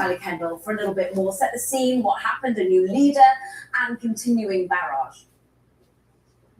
Tyler Kendall for a little bit more. Set the scene, what happened, a new leader, and continuing barrage.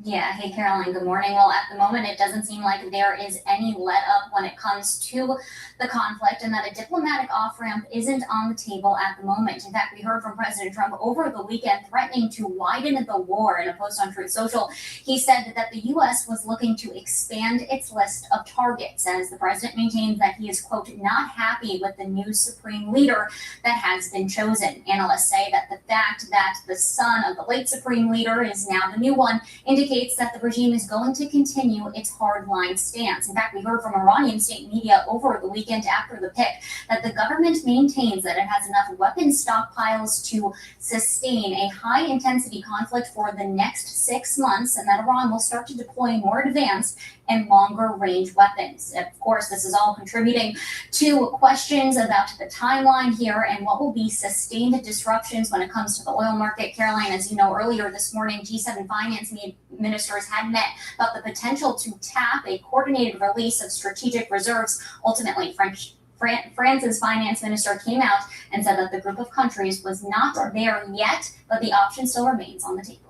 Yeah, hey Caroline, good morning. Well, at the moment, it doesn't seem like there is any let up when it comes to the conflict, and that a diplomatic off-ramp isn't on the table at the moment. In fact, we heard from President Trump over the weekend threatening to widen the war. In a post on Truth Social, he said that the U.S. was looking to expand its list of targets, as the president maintains that he is, quote, not happy with the new supreme leader that has been chosen. Analysts say that the fact that the son of the late supreme leader is now the new one indicates that the regime is going to continue its hardline stance. In fact, we heard from Iranian state media over the weekend after the pick that the government maintains that it has enough weapon stockpiles to sustain a high-intensity conflict for the next 6 months, and that Iran will start to deploy more advanced and longer-range weapons. Of course, this is all contributing to questions about the timeline here and what will be sustained disruptions when it comes to the oil market. Caroline, as you know, earlier this morning, G7 finance ministers had met about the potential to tap a coordinated release of strategic reserves. Ultimately, France's finance minister came out and said that the group of countries was not there yet, but the option still remains on the table.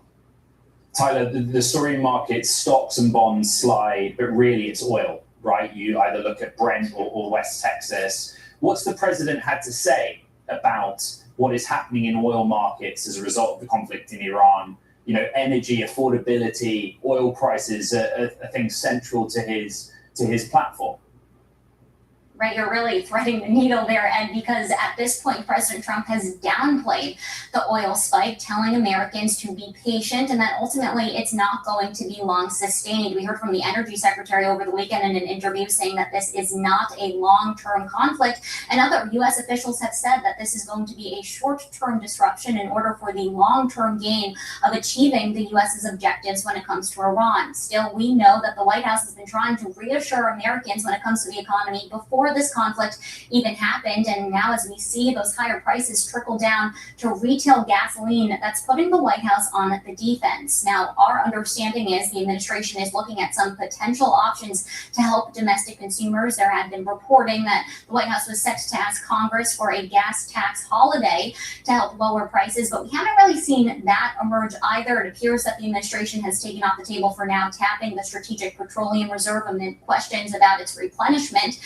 Tyler, the story market stocks and bonds slide, but really it's oil, right? You either look at Brent or West Texas. What's the president had to say about what is happening in oil markets as a result of the conflict in Iran? You know, energy affordability, oil prices are things central to his platform. Right, you're really threading the needle there, Ed, because at this point, President Trump has downplayed the oil spike, telling Americans to be patient and that ultimately it's not going to be long sustained. We heard from the Energy Secretary over the weekend in an interview saying that this is not a long-term conflict, and other U.S. officials have said that this is going to be a short-term disruption in order for the long-term gain of achieving the U.S.'s objectives when it comes to Iran. Still, we know that the White House has been trying to reassure Americans when it comes to the economy before this conflict even happened, and now as we see those higher prices trickle down to retail gasoline, that's putting the White House on the defense. Now, our understanding is the administration is looking at some potential options to help domestic consumers. There had been reporting that the White House was set to ask Congress for a gas tax holiday to help lower prices, but we haven't really seen that emerge either. It appears that the administration has taken off the table for now tapping the Strategic Petroleum Reserve amid questions about its replenishment,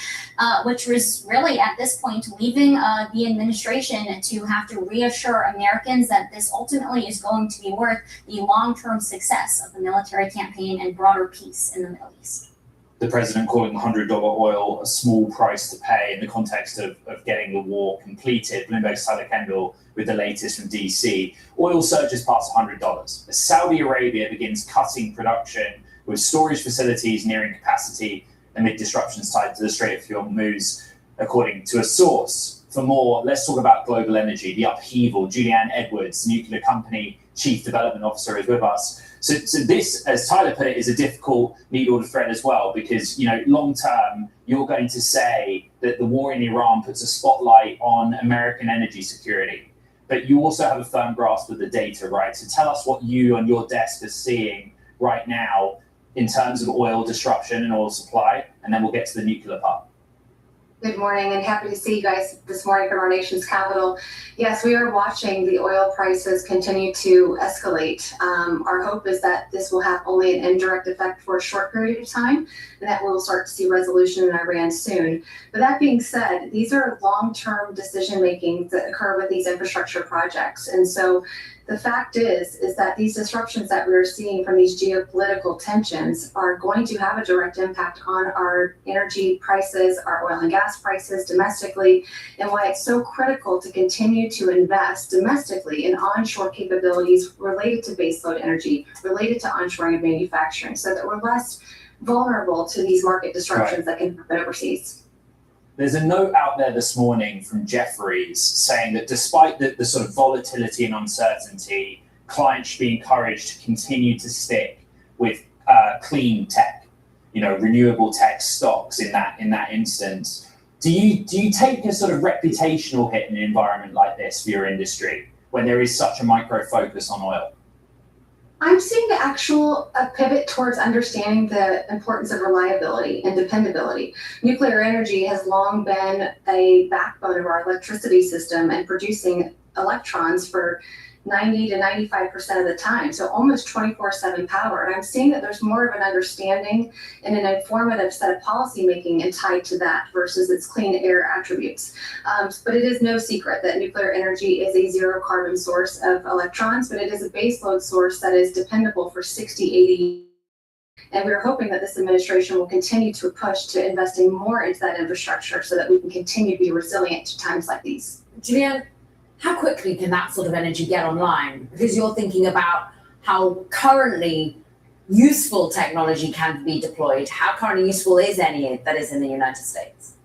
which was really at this point leaving the administration to have to reassure Americans that this ultimately is going to be worth the long-term success of the military campaign and broader peace in the Middle East. The president calling $100 oil a small price to pay in the context of getting the war completed. Bloomberg's Tyler Kendall with the latest from DC. Oil surges past $100 as Saudi Arabia begins cutting production with storage facilities nearing capacity amid disruptions tied to the Strait of Hormuz, according to a source. For more, let's talk about global energy, the upheaval. Julianne Edwards, nuclear company chief development officer, is with us. So this, as Tyler put it, is a difficult needle to thread as well, because, you know, long term, you're going to say that the war in Iran puts a spotlight on American energy security, but you also have a firm grasp of the data, right? So tell us what you and your desk are seeing right now in terms of oil disruption and oil supply, and then we'll get to the nuclear part. Good morning, and happy to see you guys this morning from our nation's capital. Yes, we are watching the oil prices continue to escalate. Our hope is that this will have only an indirect effect for a short period of time, and that we'll start to see resolution in Iran soon. But that being said, these are long-term decision-making that occur with these infrastructure projects. And so the fact is that these disruptions that we're seeing from these geopolitical tensions are going to have a direct impact on our energy prices, our oil and gas prices domestically, and why it's so critical to continue to invest domestically in onshore capabilities related to baseload energy, related to onshoring of manufacturing, so that we're less vulnerable to these market disruptions that can happen overseas. There's a note out there this morning from Jefferies saying that despite the sort of volatility and uncertainty, clients should be encouraged to continue to stick with clean tech, you know, renewable tech stocks in that instance. Do you take a sort of reputational hit in an environment like this for your industry when there is such a micro focus on oil? I'm seeing the actual pivot towards understanding the importance of reliability and dependability. Nuclear energy has long been a backbone of our electricity system and producing electrons for 90 to 95% of the time, so almost 24/7 power. And I'm seeing that there's more of an understanding and an informative set of policymaking and tied to that versus its clean air attributes. But it is no secret that nuclear energy is a zero carbon source of electrons, but it is a baseload source that is dependable for 60, 80. And we're hoping that this administration will continue to push to investing more into that infrastructure so that we can continue to be resilient to times like these. Julianne, how quickly can that sort of energy get online? Because you're thinking about how currently useful technology can be deployed. How currently useful is any that is in the United States?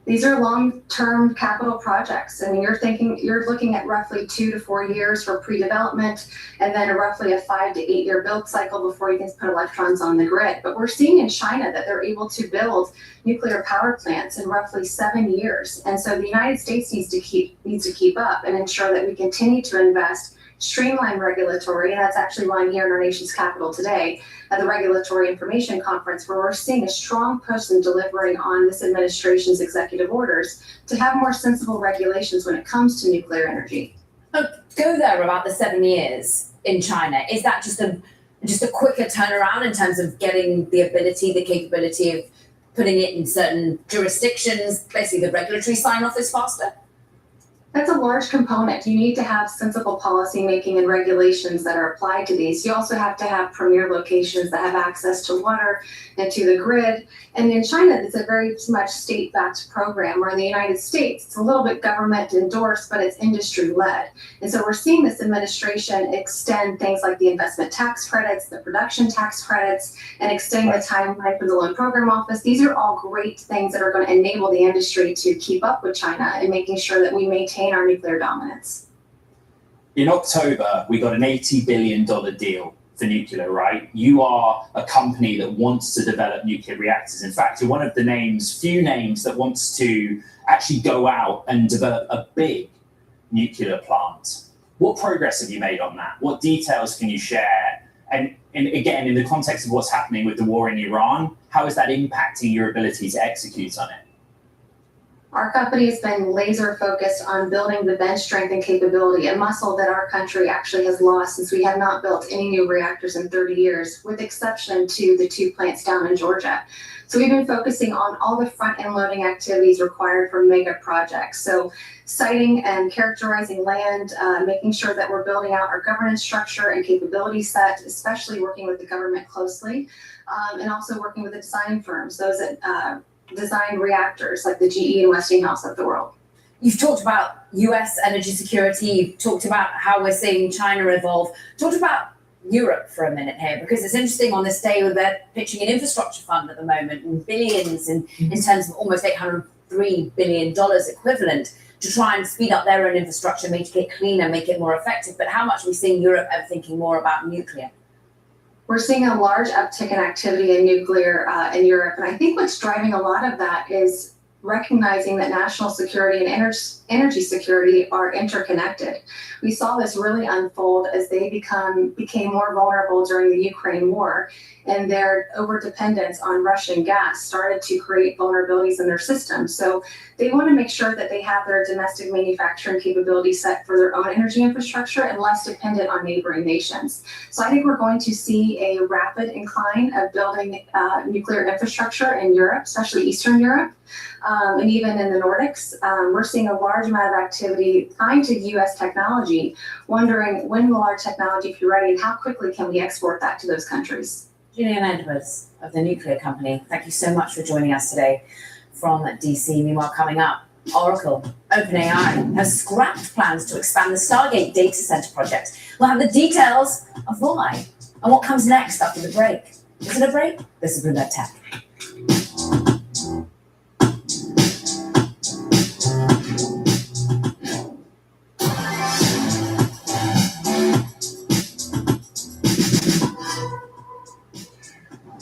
These are long-term capital projects. I mean, you're looking at roughly 2 to 4 years for pre-development, and then roughly a 5 to 8 year build cycle before you can put electrons on the grid. But we're seeing in China that they're able to build nuclear power plants in roughly 7 years. And so the United States needs to keep up and ensure that we continue to invest, streamline regulatory, and that's actually why I'm here in our nation's capital today at the Regulatory Information Conference, where we're seeing a strong push in delivering on this administration's executive orders to have more sensible regulations when it comes to nuclear energy. Go there about the 7 years in China. Is that just a quicker turnaround in terms of getting the capability of putting it in certain jurisdictions? Basically, the regulatory sign-off is faster? That's a large component. You need to have sensible policy making and regulations that are applied to these. You also have to have premier locations that have access to water and to the grid. And in China, it's a very much state-backed program, where in the United States, it's a little bit government endorsed, but it's industry-led. And so we're seeing this administration extend things like the investment tax credits, the production tax credits, and extending the timeline for the Loan Program Office. These are all great things that are going to enable the industry to keep up with China and making sure that we maintain our nuclear dominance. In October, we got an $80 billion deal for nuclear, right? You are a company that wants to develop nuclear reactors. In fact, you're one of the few names that wants to actually go out and develop a big nuclear plant. What progress have you made on that? What details can you share? And again, in the context of what's happening with the war in Iran, how is that impacting your ability to execute on it? Our company has been laser focused on building the bench strength and capability, a muscle that our country actually has lost since we have not built any new reactors in 30 years, with exception to the 2 plants down in Georgia. So we've been focusing on all the front-end loading activities required for mega projects. So siting and characterizing land, making sure that we're building out our governance structure and capability set, especially working with the government closely, and also working with the design firms, those that design reactors like the GE and Westinghouse of the world. You've talked about US energy security. You've talked about how we're seeing China evolve. Talked about Europe for a minute here, because it's interesting on this day where they're pitching an infrastructure fund at the moment, and billions in terms of almost $803 billion equivalent to try and speed up their own infrastructure, make it cleaner, make it more effective. But how much are we seeing Europe ever thinking more about nuclear? We're seeing a large uptick in activity in nuclear in Europe. And I think what's driving a lot of that is recognizing that national security and energy security are interconnected. We saw this really unfold as they became more vulnerable during the Ukraine war, and their overdependence on Russian gas started to create vulnerabilities in their system. So they want to make sure that they have their domestic manufacturing capability set for their own energy infrastructure and less dependent on neighboring nations. So I think we're going to see a rapid incline of building nuclear infrastructure in Europe, especially Eastern Europe, and even in the Nordics. We're seeing a large amount of activity tied to US technology, wondering when will our technology be ready and how quickly can we export that to those countries. Julianne Edwards of the Nuclear Company, thank you so much for joining us today from DC. Meanwhile, coming up, Oracle, OpenAI has scrapped plans to expand the Stargate data center project. We'll have the details of why and what comes next after the break. Is it a break? This is Bloomberg Tech.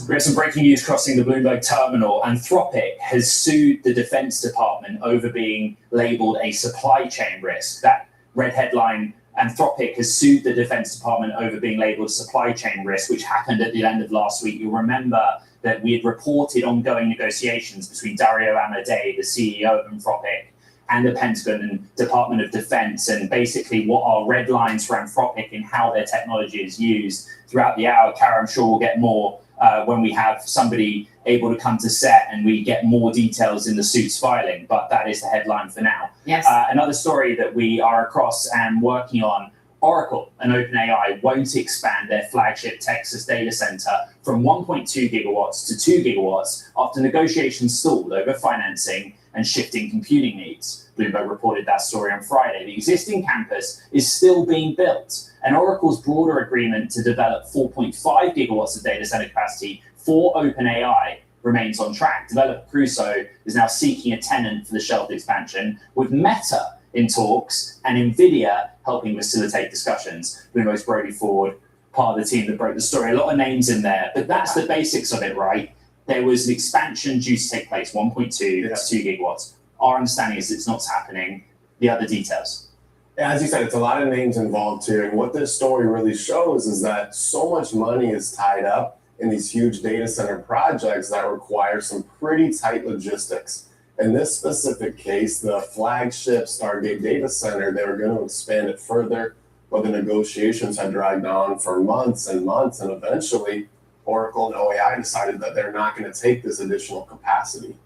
We have some breaking news crossing the Bloomberg terminal. Anthropic has sued the Defense Department over being labeled a supply chain risk. That read headline Anthropic has sued the Defense Department over being labeled supply chain risk, which happened at the end of last week. You'll remember that we had reported ongoing negotiations between Dario Amodei, the CEO of Anthropic, and the Pentagon and Department of Defense, and basically what are red lines for Anthropic and how their technology is used throughout the hour. Kara, I'm sure we'll get more when we have somebody able to come to set and we get more details in the suits filing, but that is the headline for now. Yes. Another story that we are across and working on, Oracle and OpenAI won't expand their flagship Texas data center from 1.2 gigawatts to 2 gigawatts after negotiations stalled over financing and shifting computing needs. Bloomberg reported that story on Friday. The existing campus is still being built, and Oracle's broader agreement to develop 4.5 gigawatts of data center capacity for OpenAI remains on track. Developer Crusoe is now seeking a tenant for the shelved expansion, with Meta in talks and NVIDIA helping facilitate discussions. Bloomberg's Brody Ford, part of the team that broke the story. A lot of names in there, but that's the basics of it, right? There was an expansion due to take place, 1.2 to 2 gigawatts. Our understanding is it's not happening. The other details. As you said, it's a lot of names involved here. And what this story really shows is that so much money is tied up in these huge data center projects that require some pretty tight logistics. In this specific case, the flagship Stargate data center, they were going to expand it further, but the negotiations had dragged on for months and months, and eventually Oracle and OAI decided that they're not going to take this additional capacity.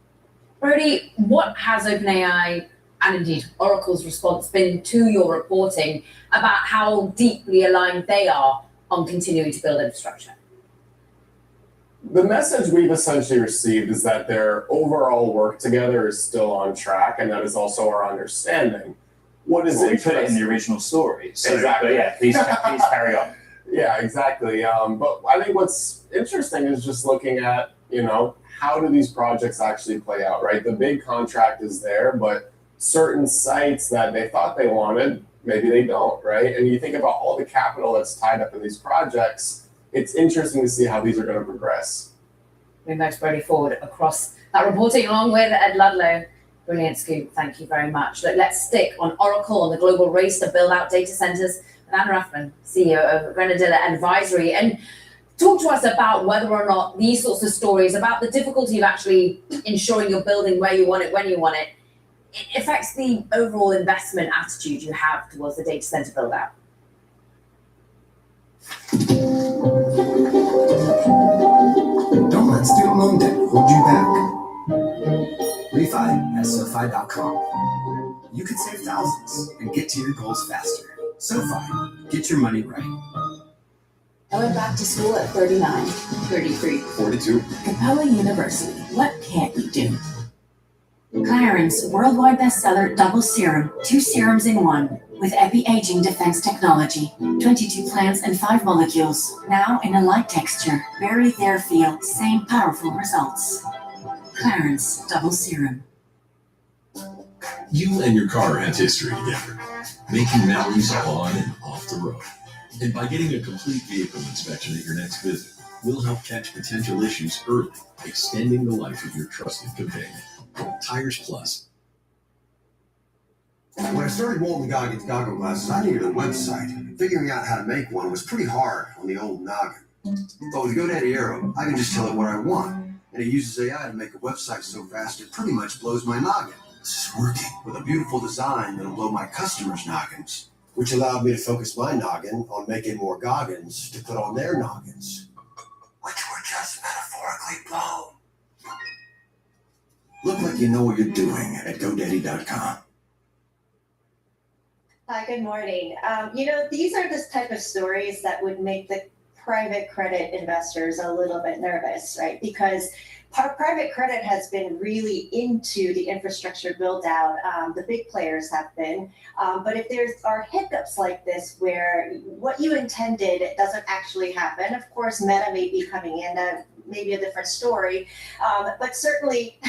Brody, what has OpenAI and indeed Oracle's response been to your reporting about how deeply aligned they are on continuing to build infrastructure? The message we've essentially received is that their overall work together is still on track, and that is also our understanding. What is we put it in the original story. So, Exactly. But yeah, please carry on. Yeah, exactly. But I think what's interesting is just looking at, how do these projects actually play out, right? The big contract is there, but certain sites that they thought they wanted, maybe they don't, right? And you think about all the capital that's tied up in these projects, it's interesting to see how these are going to progress. Bloomberg's Brody Ford across that reporting along with Ed Ludlow. Brilliant scoop. Thank you very much. Let's stick on Oracle and the global race to build out data centers. And Anna Rathman, CEO of Grenadilla Advisory, and talk to us about whether or not these sorts of stories about the difficulty of actually ensuring you're building where you want it, when you want it, it affects the overall investment attitude you have towards the data center build out. Don't let student loan debt hold you back. Refi at SoFi.com. You could save thousands and get to your goals faster. SoFi, get your money right. I went back to school at 39, 33, 42. Capella University. What can't you do? Clarins, worldwide bestseller double serum, 2 serums in 1, with epi-aging defense technology, 22 plants and 5 molecules, now in a light texture, very there feel, same powerful results. Clarins, double serum. You and your car have history together, making memories on and off the road. And by getting a complete vehicle inspection at your next visit, we'll help catch potential issues early, extending the life of your trusted companion. Tires Plus. When I started Walton Goggins goggle glasses, I needed a website. Figuring out how to make one was pretty hard on the old noggin. But with GoDaddy Aero, I can just tell it what I want. And it uses AI to make a website so fast it pretty much blows my noggin. This is working with a beautiful design that'll blow my customers' noggins, which allowed me to focus my noggin on making more goggins to put on their noggins, which were just metaphorically blown. Look like you know what you're doing at GoDaddy.com. Hi, good morning. These are the type of stories that would make the private credit investors a little bit nervous, right? Because private credit has been really into the infrastructure build out. The big players have been. But if there are hiccups like this where what you intended doesn't actually happen, of course, Meta may be coming in, maybe a different story. But certainly,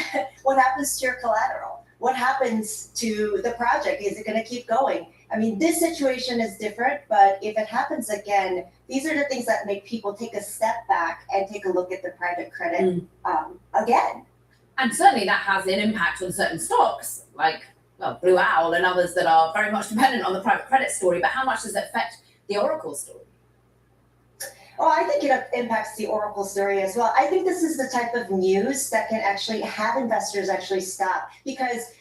what happens to your collateral? What happens to the project? Is it going to keep going? I mean, this situation is different, but if it happens again, these are the things that make people take a step back and take a look at the private credit again. And certainly that has an impact on certain stocks, like Blue Owl and others that are very much dependent on the private credit story, but how much does it affect the Oracle story? Well, I think it impacts the Oracle story as well. I think this is the type of news that can actually have investors actually stop, because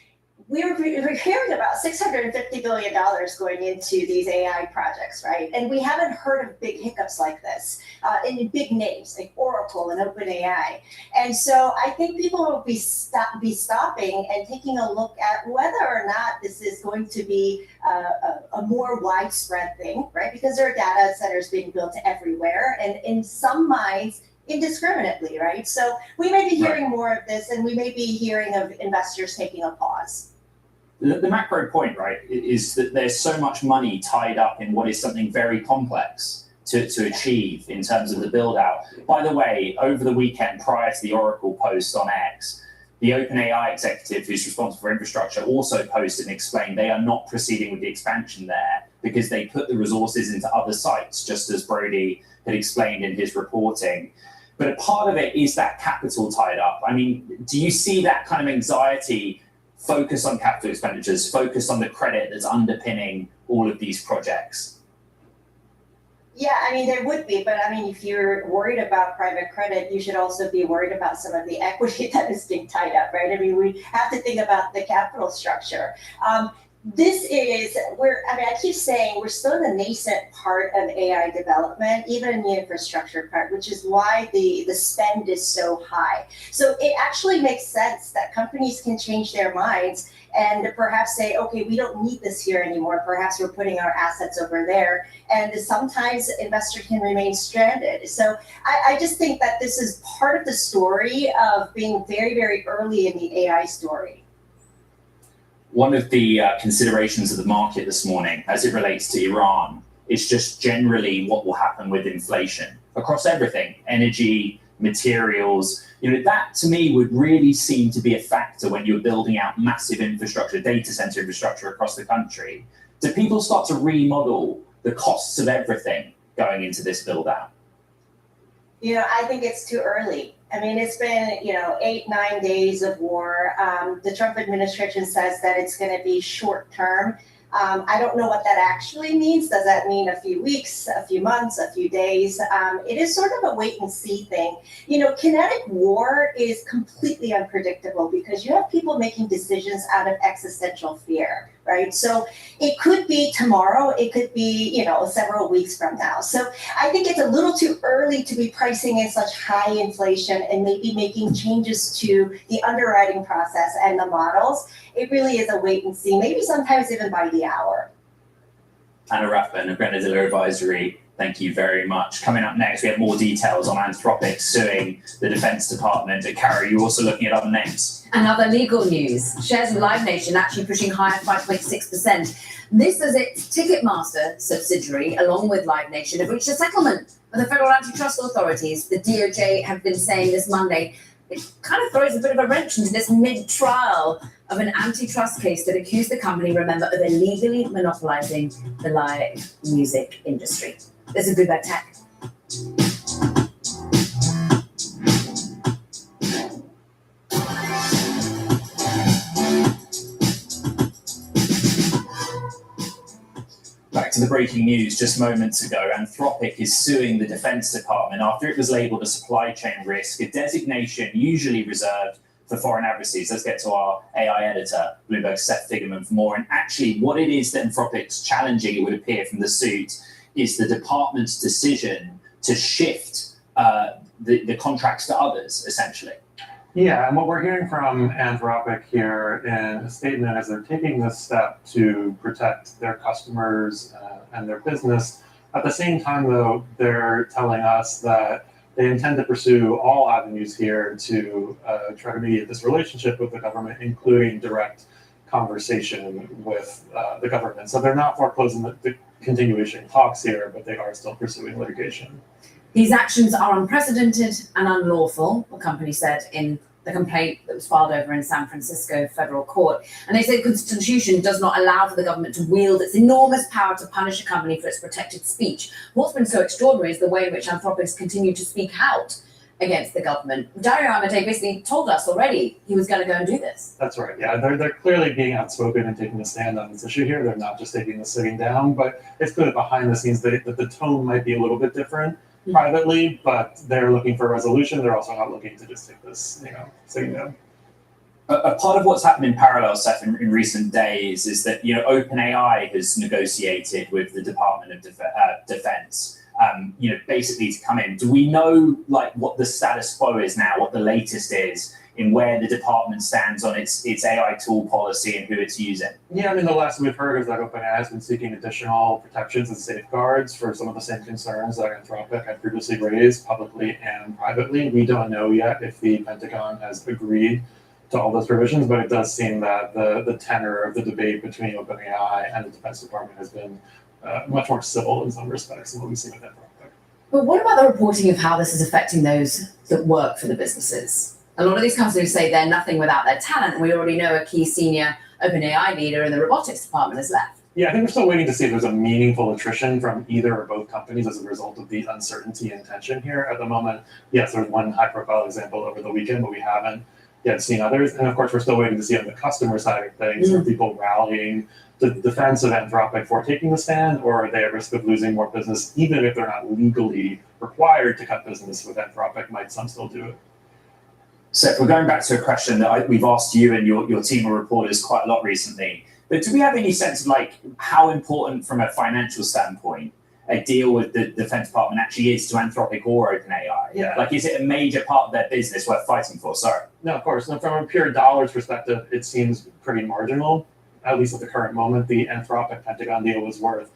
we're hearing about $650 billion going into these AI projects, right? And we haven't heard of big hiccups like this in big names like Oracle and OpenAI. And so I think people will be stopping and taking a look at whether or not this is going to be a more widespread thing, right? Because there are data centers being built everywhere, and in some minds, indiscriminately, right? So we may be hearing more of this, and we may be hearing of investors taking a pause. The macro point, right, is that there's so much money tied up in what is something very complex to achieve in terms of the build out. By the way, over the weekend prior to the Oracle post on X, the OpenAI executive who's responsible for infrastructure also posted and explained they are not proceeding with the expansion there because they put the resources into other sites, just as Brody had explained in his reporting. But a part of it is that capital tied up. I mean, do you see that kind of anxiety, focus on capital expenditures, focus on the credit that's underpinning all of these projects? Yeah, I mean, there would be, but I mean, if you're worried about private credit, you should also be worried about some of the equity that is being tied up, right? I mean, we have to think about the capital structure. I keep saying we're still in the nascent part of AI development, even in the infrastructure part, which is why the spend is so high. So it actually makes sense that companies can change their minds and perhaps say, okay, we don't need this here anymore. Perhaps we're putting our assets over there. And sometimes investors can remain stranded. So I just think that this is part of the story of being very, very early in the AI story. One of the considerations of the market this morning as it relates to Iran is just generally what will happen with inflation across everything, energy, materials. That to me would really seem to be a factor when you're building out massive infrastructure, data center infrastructure across the country. Do people start to remodel the costs of everything going into this build out? I think it's too early. I mean, it's been, 8-9 days of war. The Trump administration says that it's going to be short term. I don't know what that actually means. Does that mean a few weeks, a few months, a few days? It is sort of a wait and see thing. Kinetic war is completely unpredictable because you have people making decisions out of existential fear, right? So it could be tomorrow. It could be, several weeks from now. So I think it's a little too early to be pricing in such high inflation and maybe making changes to the underwriting process and the models. It really is a wait and see, maybe sometimes even by the hour. Anna Rathbun of Grenadilla Advisory, thank you very much. Coming up next, we have more details on Anthropic suing the Defense Department. Carrie, you're also looking at other names. And other legal news. Shares of Live Nation actually pushing higher, 5.6%. This is its Ticketmaster subsidiary, along with Live Nation, have reached a settlement with the federal antitrust authorities. The DOJ have been saying this Monday. It kind of throws a bit of a wrench into this mid-trial of an antitrust case that accused the company, remember, of illegally monopolizing the live music industry. This is Bloomberg Tech. Back to the breaking news just moments ago. Anthropic is suing the Defense Department after it was labeled a supply chain risk, a designation usually reserved for foreign adversaries. Let's get to our AI editor, Bloomberg's Seth Figgerman, for more. And actually, what it is that Anthropic's challenging, it would appear from the suit, is the department's decision to shift the contracts to others, essentially. Yeah, and what we're hearing from Anthropic here in a statement is they're taking this step to protect their customers and their business. At the same time, though, they're telling us that they intend to pursue all avenues here to try to mediate this relationship with the government, including direct conversation with the government. So they're not foreclosing the continuation talks here, but they are still pursuing litigation. These actions are unprecedented and unlawful, the company said in the complaint that was filed over in San Francisco federal court. And they say the Constitution does not allow for the government to wield its enormous power to punish a company for its protected speech. What's been so extraordinary is the way in which Anthropic continued to speak out against the government. Dario Amodei basically told us already he was going to go and do this. That's right. Yeah, they're clearly being outspoken and taking a stand on this issue here. They're not just taking the sitting down, but it's clear behind the scenes that the tone might be a little bit different privately, but they're looking for a resolution. They're also not looking to just take this, sitting down. A part of what's happened in parallel, Seth, in recent days is that OpenAI has negotiated with the Department of Defense. Basically to come in. Do we know what the status quo is now, what the latest is in where the department stands on its AI tool policy and who it's using? Yeah, the last we've heard is that OpenAI has been seeking additional protections and safeguards for some of the same concerns that Anthropic had previously raised publicly and privately. We don't know yet if the Pentagon has agreed to all those provisions, but it does seem that the tenor of the debate between OpenAI and the Defense Department has been much more civil in some respects than what we've seen with Anthropic. But what about the reporting of how this is affecting those that work for the businesses? A lot of these companies say they're nothing without their talent, and we already know a key senior OpenAI leader in the robotics department has left. Yeah, I think we're still waiting to see if there's a meaningful attrition from either or both companies as a result of the uncertainty and tension here. At the moment, yes, there's one high-profile example over the weekend, but we haven't yet seen others. And of course, we're still waiting to see on the customer side of things, are people rallying to the defense of Anthropic for taking the stand, or are they at risk of losing more business, even if they're not legally required to cut business with Anthropic? Might some still do it? Seth, we're going back to a question that we've asked you and your team of reporters quite a lot recently. But do we have any sense of how important from a financial standpoint a deal with the Defense Department actually is to Anthropic or OpenAI? Yeah. Is it a major part of their business worth fighting for? Sorry. No, of course. No, from a pure dollars perspective, it seems pretty marginal. At least at the current moment, the Anthropic Pentagon deal was worth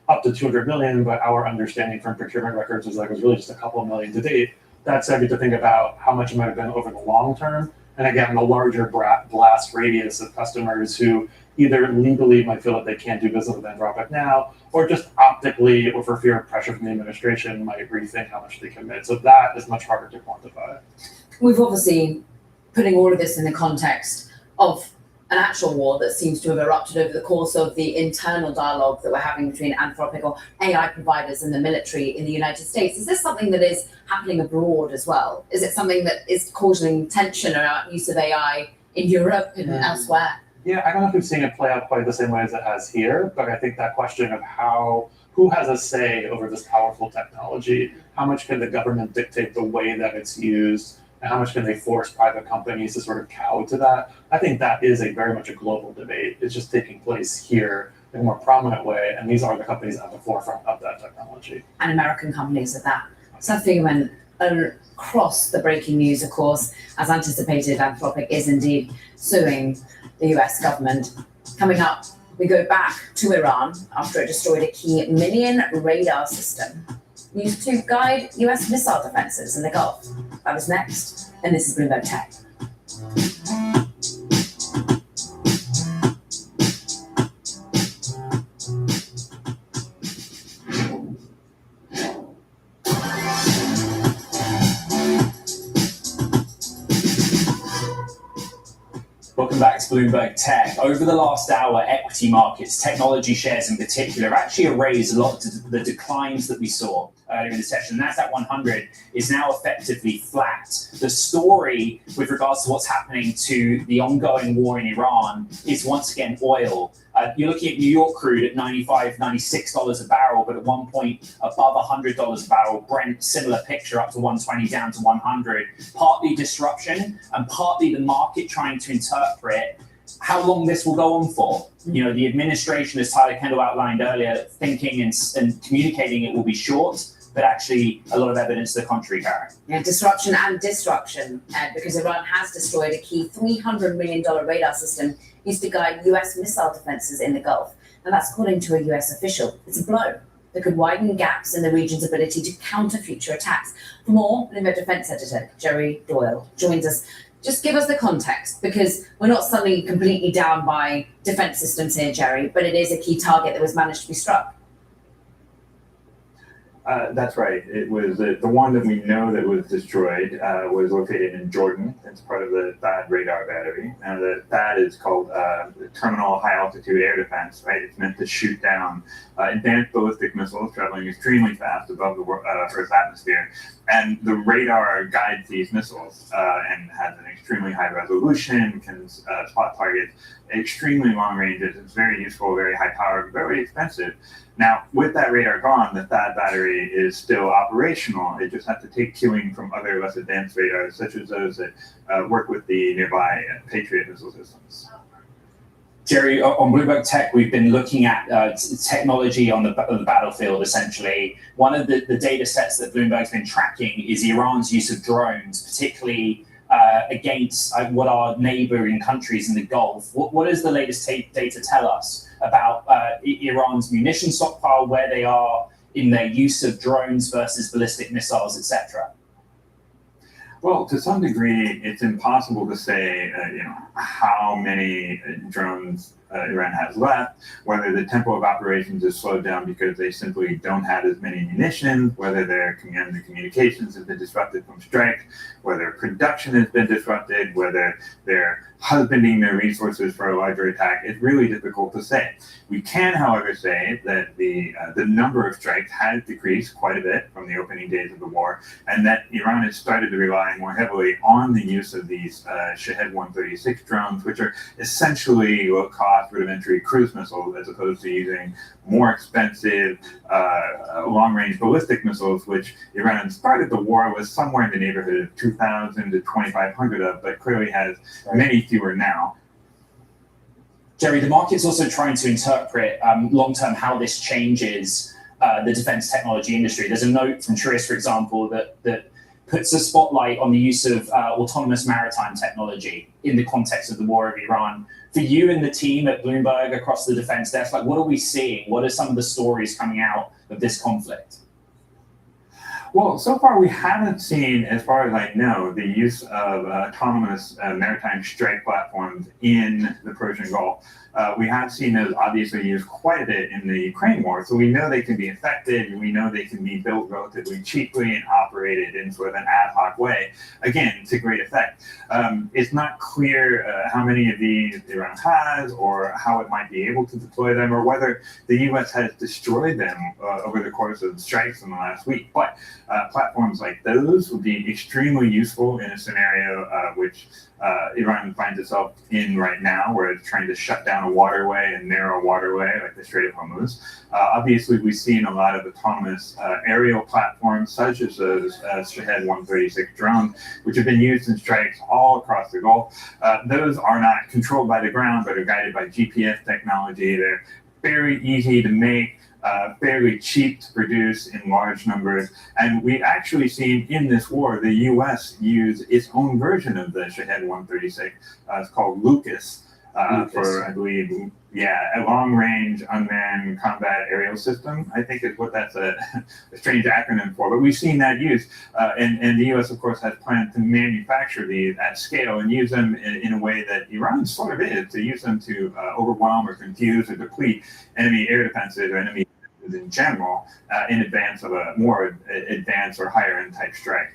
up to $200 million, but our understanding from procurement records was it was really just a couple of million to date. That said, you have to think about how much it might have been over the long term. And again, the larger blast radius of customers who either legally might feel that they can't do business with Anthropic now, or just optically, or for fear of pressure from the administration, might rethink how much they commit. So that is much harder to quantify. We've obviously putting all of this in the context of an actual war that seems to have erupted over the course of the internal dialogue that we're having between Anthropic or AI providers and the military in the United States. Is this something that is happening abroad as well? Is it something that is causing tension around use of AI in Europe and elsewhere? Yeah, I don't know if we've seen it play out quite the same way as it has here, but I think that question of who has a say over this powerful technology, how much can the government dictate the way that it's used, and how much can they force private companies to sort of cow to that? I think that is very much a global debate. It's just taking place here in a more prominent way, and these are the companies at the forefront of that technology. And American companies at that. Something when across the breaking news, of course, as anticipated, Anthropic is indeed suing the US government. Coming up, we go back to Iran after it destroyed a key million radar system used to guide US missile defenses in the Gulf. That was next, and this is Bloomberg Tech. Welcome back to Bloomberg Tech. Over the last hour, equity markets, technology shares in particular, actually erased a lot of the declines that we saw earlier in the session. Nasdaq 100 is now effectively flat. The story with regards to what's happening to the ongoing war in Iran is once again oil. You're looking at New York crude at $95, $96 a barrel, but at one point above $100 a barrel. Brent, similar picture, up to 120 down to 100. Partly disruption and partly the market trying to interpret how long this will go on for. You know, the administration, as Tyler Kendall outlined earlier, thinking and communicating it will be short, but actually a lot of evidence to the contrary, Karen. Yeah, disruption and destruction, because Iran has destroyed a key $300 million radar system used to guide US missile defenses in the Gulf. And that's according to a US official. It's a blow that could widen gaps in the region's ability to counter future attacks. For more, Bloomberg defense editor Jerry Doyle joins us. Just give us the context, because we're not suddenly completely down by defense systems here, Jerry, but it is a key target that was managed to be struck. That's right. It was the one that we know that was destroyed was located in Jordan. It's part of the THAAD radar battery. And the THAAD is called Terminal High Altitude Air Defense, right? It's meant to shoot down advanced ballistic missiles traveling extremely fast above the Earth's atmosphere. And the radar guides these missiles and has an extremely high resolution, can spot targets, extremely long ranges. It's very useful, very high powered, very expensive. Now, with that radar gone, the THAAD battery is still operational. It just has to take cueing from other less advanced radars, such as those that work with the nearby Patriot missile systems. Jerry, on Bloomberg Tech, we've been looking at technology on the battlefield, essentially. One of the data sets that Bloomberg's been tracking is Iran's use of drones, particularly against what are neighboring countries in the Gulf. What does the latest data tell us about Iran's munition stockpile, where they are in their use of drones versus ballistic missiles, etc.? Well, to some degree, it's impossible to say, how many drones Iran has left, whether the tempo of operations is slowed down because they simply don't have as many munitions, whether their communications have been disrupted from strikes, whether production has been disrupted, whether they're husbanding their resources for a larger attack. It's really difficult to say. We can, however, say that the number of strikes has decreased quite a bit from the opening days of the war, and that Iran has started to rely more heavily on the use of these Shahed 136 drones, which are essentially low-cost, rudimentary cruise missiles, as opposed to using more expensive long-range ballistic missiles, which Iran started the war with somewhere in the neighborhood of 2,000 to 2,500 of, but clearly has many fewer now. Jerry, the market's also trying to interpret long-term how this changes the defense technology industry. There's a note from Truist, for example, that puts a spotlight on the use of autonomous maritime technology in the context of the war of Iran. For you and the team at Bloomberg across the defense desk, what are we seeing? What are some of the stories coming out of this conflict? Well, so far we haven't seen, as far as I know, the use of autonomous maritime strike platforms in the Persian Gulf. We have seen those obviously used quite a bit in the Ukraine war, so we know they can be effective, and we know they can be built relatively cheaply and operated in sort of an ad hoc way, again, to great effect. It's not clear how many of these Iran has, or how it might be able to deploy them, or whether the U.S. has destroyed them over the course of strikes in the last week. But platforms like those would be extremely useful in a scenario which Iran finds itself in right now, where it's trying to shut down a waterway, a narrow waterway like the Strait of Hormuz. Obviously, we've seen a lot of autonomous aerial platforms, such as those Shahed 136 drones, which have been used in strikes all across the Gulf. Those are not controlled by the ground, but are guided by GPS technology. They're very easy to make, fairly cheap to produce in large numbers. And we've actually seen in this war, the U.S. use its own version of the Shahed 136. It's called Lucas, for, I believe, a long-range unmanned combat aerial system, I think is what that's a strange acronym for. But we've seen that used. And the U.S., of course, has planned to manufacture these at scale and use them in a way that Iran sort of is, to use them to overwhelm or confuse or deplete enemy air defenses or enemy in general, in advance of a more advanced or higher end type strike.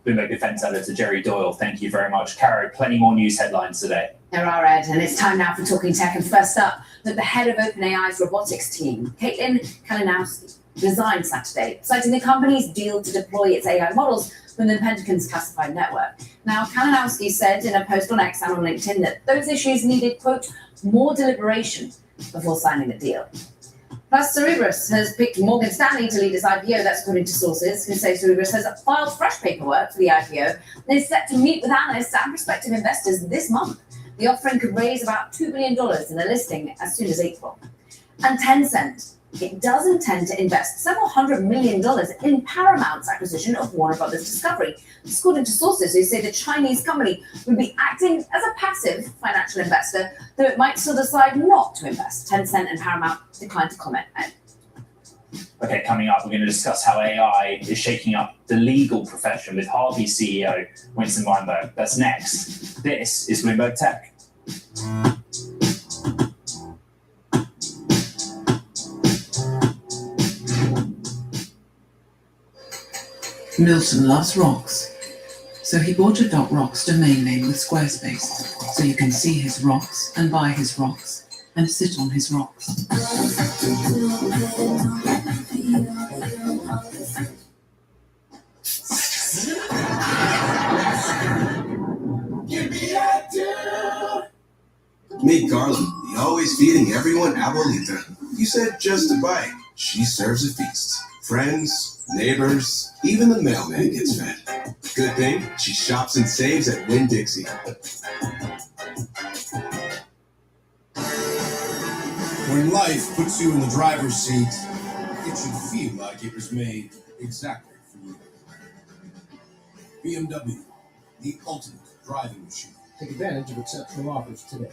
Bloomberg Defense Editor Jerry Doyle, thank you very much. Caro, plenty more news headlines today. There are, Ed, and it's time now for Talking Tech. And first up, that the head of OpenAI's robotics team, Caitlin Kalinowski, resigned Saturday, citing the company's deal to deploy its AI models within the Pentagon's classified network. Now, Kalinowski said in a post on X and on LinkedIn that those issues needed, quote, more deliberation before signing the deal. Plus, Cerebras has picked Morgan Stanley to lead its IPO. That's according to sources who say Cerebras has filed fresh paperwork for the IPO and is set to meet with analysts and prospective investors this month. The offering could raise about $2 billion in a listing as soon as April. And Tencent, it does intend to invest several $100 million in Paramount's acquisition of Warner Brothers Discovery. This according to sources who say the Chinese company would be acting as a passive financial investor, though it might still decide not to invest. Tencent and Paramount declined to comment. Okay, coming up, we're going to discuss how AI is shaking up the legal profession with Harvey CEO Winston Weinberg. That's next. This is Bloomberg Tech. Milton loves rocks, so he bought a .rocks domain name with Squarespace, so you can see his rocks and buy his rocks and sit on his rocks. Meet Carla, the always feeding everyone abuelita. You said just a bite. She serves a feast. Friends, neighbors, even the mailman gets fed. Good thing she shops and saves at Winn-Dixie. When life puts you in the driver's seat, it should feel like it was made exactly for you. BMW, the ultimate driving machine. Take advantage of exceptional offers today.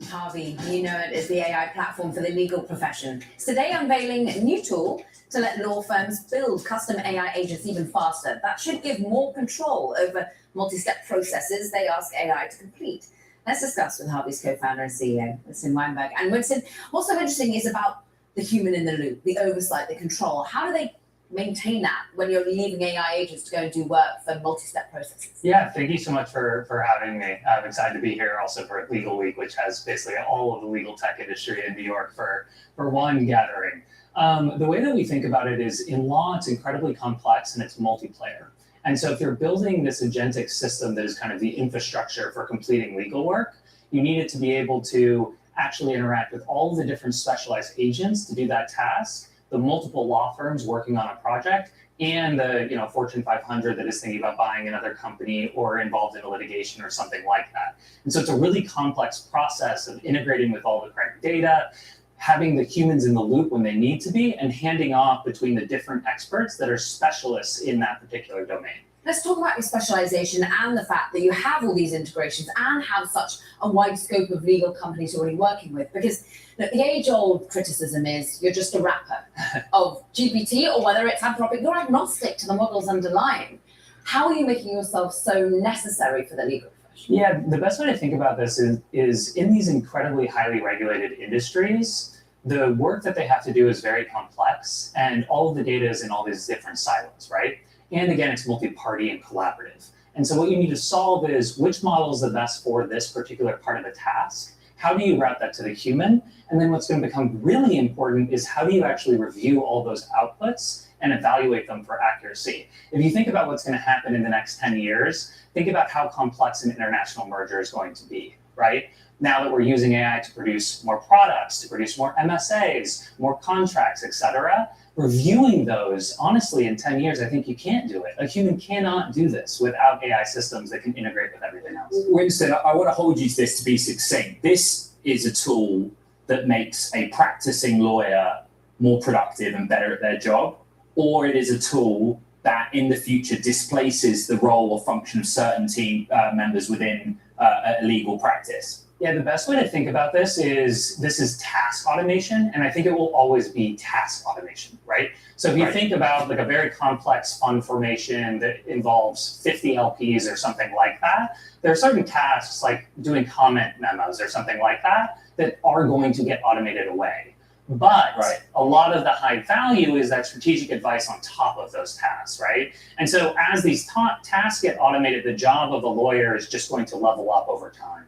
Harvey, you know it as the AI platform for the legal profession. It's today unveiling a new tool to let law firms build custom AI agents even faster. That should give more control over multi-step processes they ask AI to complete. Let's discuss with Harvey's co-founder and CEO, Winston Weinberg. And Winston, what's so interesting is about the human in the loop, the oversight, the control. How do they maintain that when you're leaving AI agents to go and do work for multi-step processes? Yeah, thank you so much for having me. I'm excited to be here also for Legal Week, which has basically all of the legal tech industry in New York for one gathering. The way that we think about it is in law, it's incredibly complex and it's multiplayer. And so if you're building this agentic system that is kind of the infrastructure for completing legal work, you need it to be able to actually interact with all of the different specialized agents to do that task, the multiple law firms working on a project, and the Fortune 500 that is thinking about buying another company or involved in a litigation or something like that. And so it's a really complex process of integrating with all the correct data, having the humans in the loop when they need to be, and handing off between the different experts that are specialists in that particular domain. Let's talk about your specialization and the fact that you have all these integrations and have such a wide scope of legal companies you're already working with. Because look, the age-old criticism is you're just a wrapper of GPT, or whether it's Anthropic, you're agnostic to the models underlying. How are you making yourself so necessary for the legal profession? Yeah, the best way to think about this is in these incredibly highly regulated industries, the work that they have to do is very complex, and all of the data is in all these different silos, right? And again, it's multi-party and collaborative. And so what you need to solve is which model is the best for this particular part of the task? How do you route that to the human? And then what's going to become really important is how do you actually review all those outputs and evaluate them for accuracy? If you think about what's going to happen in the next 10 years, think about how complex an international merger is going to be, right? Now that we're using AI to produce more products, to produce more MSAs, more contracts, et cetera, reviewing those, honestly, in 10 years, I think you can't do it. A human cannot do this without AI systems that can integrate with everything else. Winston, I want to hold you to this to be succinct. This is a tool that makes a practicing lawyer more productive and better at their job, or it is a tool that in the future displaces the role or function of certain team members within a legal practice. Yeah, the best way to think about this is task automation, and I think it will always be task automation, right? So if you think about like a very complex fund formation that involves 50 LPs or something like that, there are certain tasks like doing comment memos or something like that that are going to get automated away. But a lot of the high value is that strategic advice on top of those tasks, right? And so as these tasks get automated, the job of the lawyer is just going to level up over time.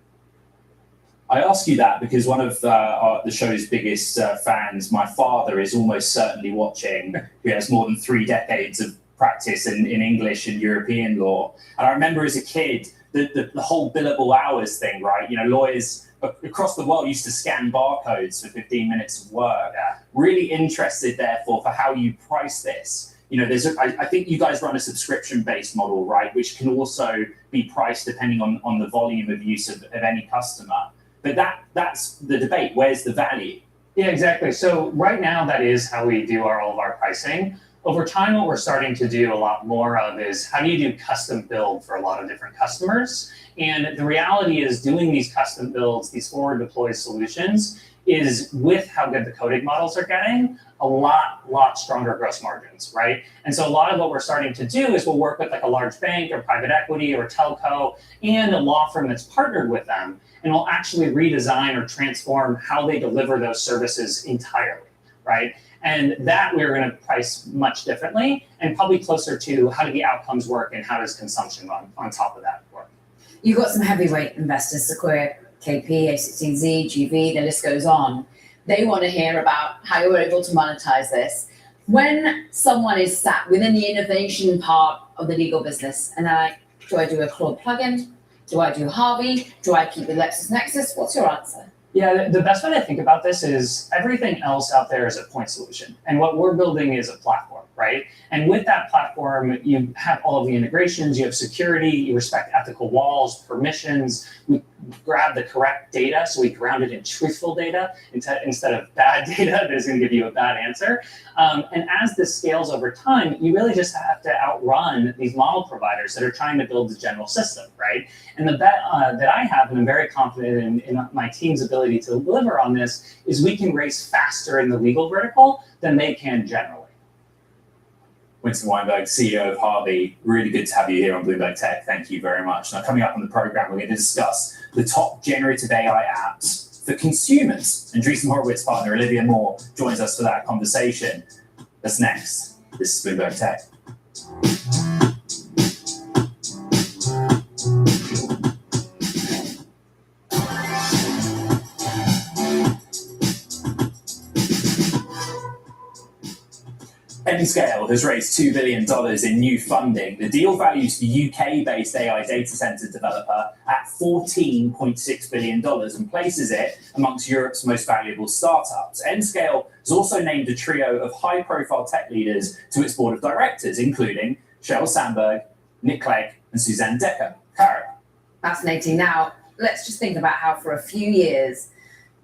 I ask you that because one of the show's biggest fans, my father, is almost certainly watching, who has more than 3 decades of practice in English and European law. And I remember as a kid, the whole billable hours thing, right? You know, lawyers across the world used to scan barcodes for 15 minutes of work. Really interested, therefore, for how you price this. You know, I think you guys run a subscription-based model, right? Which can also be priced depending on the volume of use of any customer. But that's the debate. Where's the value? Yeah, exactly. So right now, that is how we do all of our pricing. Over time, what we're starting to do a lot more of is how do you do custom build for a lot of different customers? And the reality is doing these custom builds, these forward deployed solutions, is with how good the coding models are getting, a lot stronger gross margins, right? And so a lot of what we're starting to do is we'll work with like a large bank or private equity or telco and a law firm that's partnered with them, and we'll actually redesign or transform how they deliver those services entirely, right? And that we're going to price much differently and probably closer to how do the outcomes work and how does consumption on top of that work. You've got some heavyweight investors, Sequoia, KP, A16Z, GV, the list goes on. They want to hear about how you were able to monetize this. When someone is sat within the innovation part of the legal business and they're like, do I do a Claude plugin? Do I do Harvey? Do I keep with LexisNexis? What's your answer? Yeah, the best way to think about this is everything else out there is a point solution. And what we're building is a platform, right? And with that platform, you have all of the integrations, you have security, you respect ethical walls, permissions. We grab the correct data, so we ground it in truthful data instead of bad data that is going to give you a bad answer. And as this scales over time, you really just have to outrun these model providers that are trying to build the general system, right? And the bet that I have, and I'm very confident in my team's ability to deliver on this, is we can race faster in the legal vertical than they can generally. Winston Weinberg, CEO of Harvey, really good to have you here on Bloomberg Tech. Thank you very much. Now, coming up on the program, we're going to discuss the top generative AI apps for consumers. And Andreessen Horowitz partner Olivia Moore joins us for that conversation. That's next. This is Bloomberg Tech. Nscale has raised $2 billion in new funding. The deal values the UK-based AI data center developer at $14.6 billion and places it amongst Europe's most valuable startups. Nscale has also named a trio of high-profile tech leaders to its board of directors, including Sheryl Sandberg, Nick Clegg, and Suzanne Decker. Karen. Fascinating. Now, let's just think about how for a few years,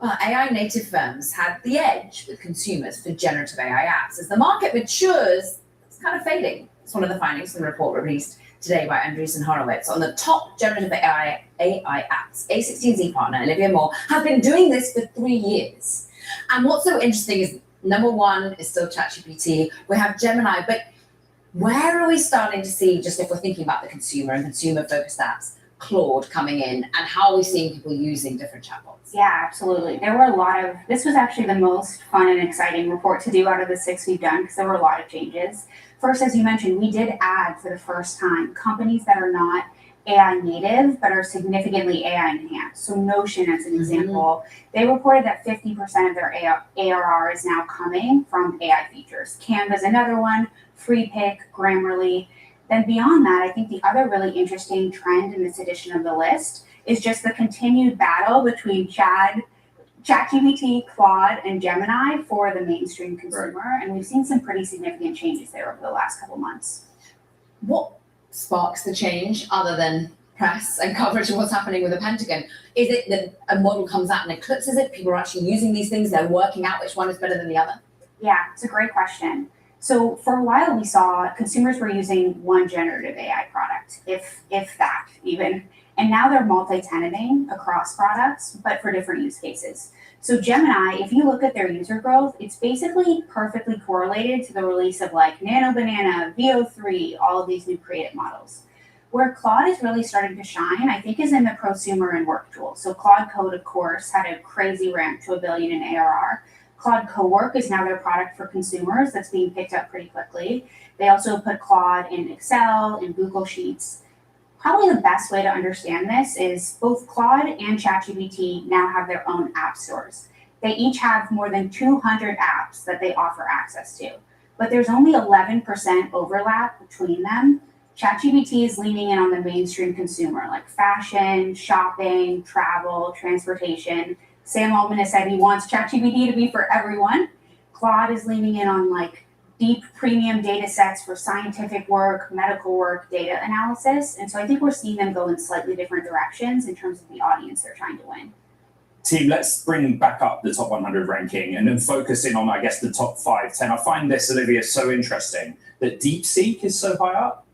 AI native firms had the edge with consumers for generative AI apps. As the market matures, it's kind of fading. It's one of the findings from the report released today by Andreessen Horowitz. On the top generative AI apps, A16Z partner Olivia Moore have been doing this for 3 years. And what's so interesting is number one is still ChatGPT. We have Gemini, but where are we starting to see, just if we're thinking about the consumer and consumer-focused apps, Claude coming in, and how are we seeing people using different chatbots? Yeah, absolutely. There were a lot of, this was actually the most fun and exciting report to do out of the 6 we've done because there were a lot of changes. First, as you mentioned, we did add for the first time companies that are not AI native, but are significantly AI enhanced. So Notion, as an example, they reported that 50% of their ARR is now coming from AI features. Canva's another one, FreePick, Grammarly. Then beyond that, I think the other really interesting trend in this edition of the list is just the continued battle between ChatGPT, Claude, and Gemini for the mainstream consumer. Right. And we've seen some pretty significant changes there over the last couple months. What sparks the change other than press and coverage of what's happening with the Pentagon? Is it that a model comes out and eclipses it? People are actually using these things, they're working out which one is better than the other? Yeah, it's a great question. So for a while, we saw consumers were using one generative AI product, if that even. And now they're multi-tenanting across products, but for different use cases. So Gemini, if you look at their user growth, it's basically perfectly correlated to the release of like Nano Banana, VO3, all of these new creative models. Where Claude is really starting to shine, I think, is in the prosumer and work tools. So Claude Code, of course, had a crazy ramp to $1 billion in ARR. Claude Cowork is now their product for consumers that's being picked up pretty quickly. They also put Claude in Excel, in Google Sheets. Probably the best way to understand this is both Claude and ChatGPT now have their own app stores. They each have more than 200 apps that they offer access to, but there's only 11% overlap between them. ChatGPT is leaning in on the mainstream consumer, like fashion, shopping, travel, transportation. Sam Altman has said he wants ChatGPT to be for everyone. Claude is leaning in on like deep premium data sets for scientific work, medical work, data analysis. And so I think we're seeing them go in slightly different directions in terms of the audience they're trying to win. Team, let's bring back up the top 100 ranking and then focus in on, I guess, the top 5, 10. I find this, Olivia, so interesting that DeepSeek is so high up.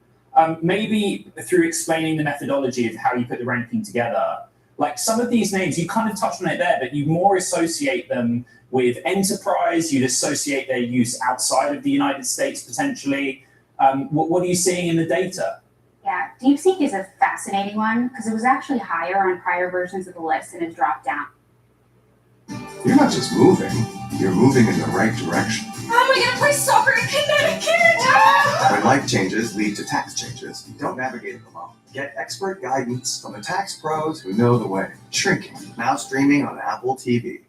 Maybe through explaining the methodology of how you put the ranking together, like some of these names, you kind of touched on it there, but you more associate them with enterprise, you'd associate their use outside of the United States potentially. What are you seeing in the data? Yeah, DeepSeek is a fascinating one because it was actually higher on prior versions of the list and has dropped down. You're not just moving, you're moving in the right direction. How am I gonna play soccer in Connecticut? When life changes lead to tax changes, don't navigate it alone. Get expert guidance from the tax pros who know the way. Shrinking, now streaming on Apple TV.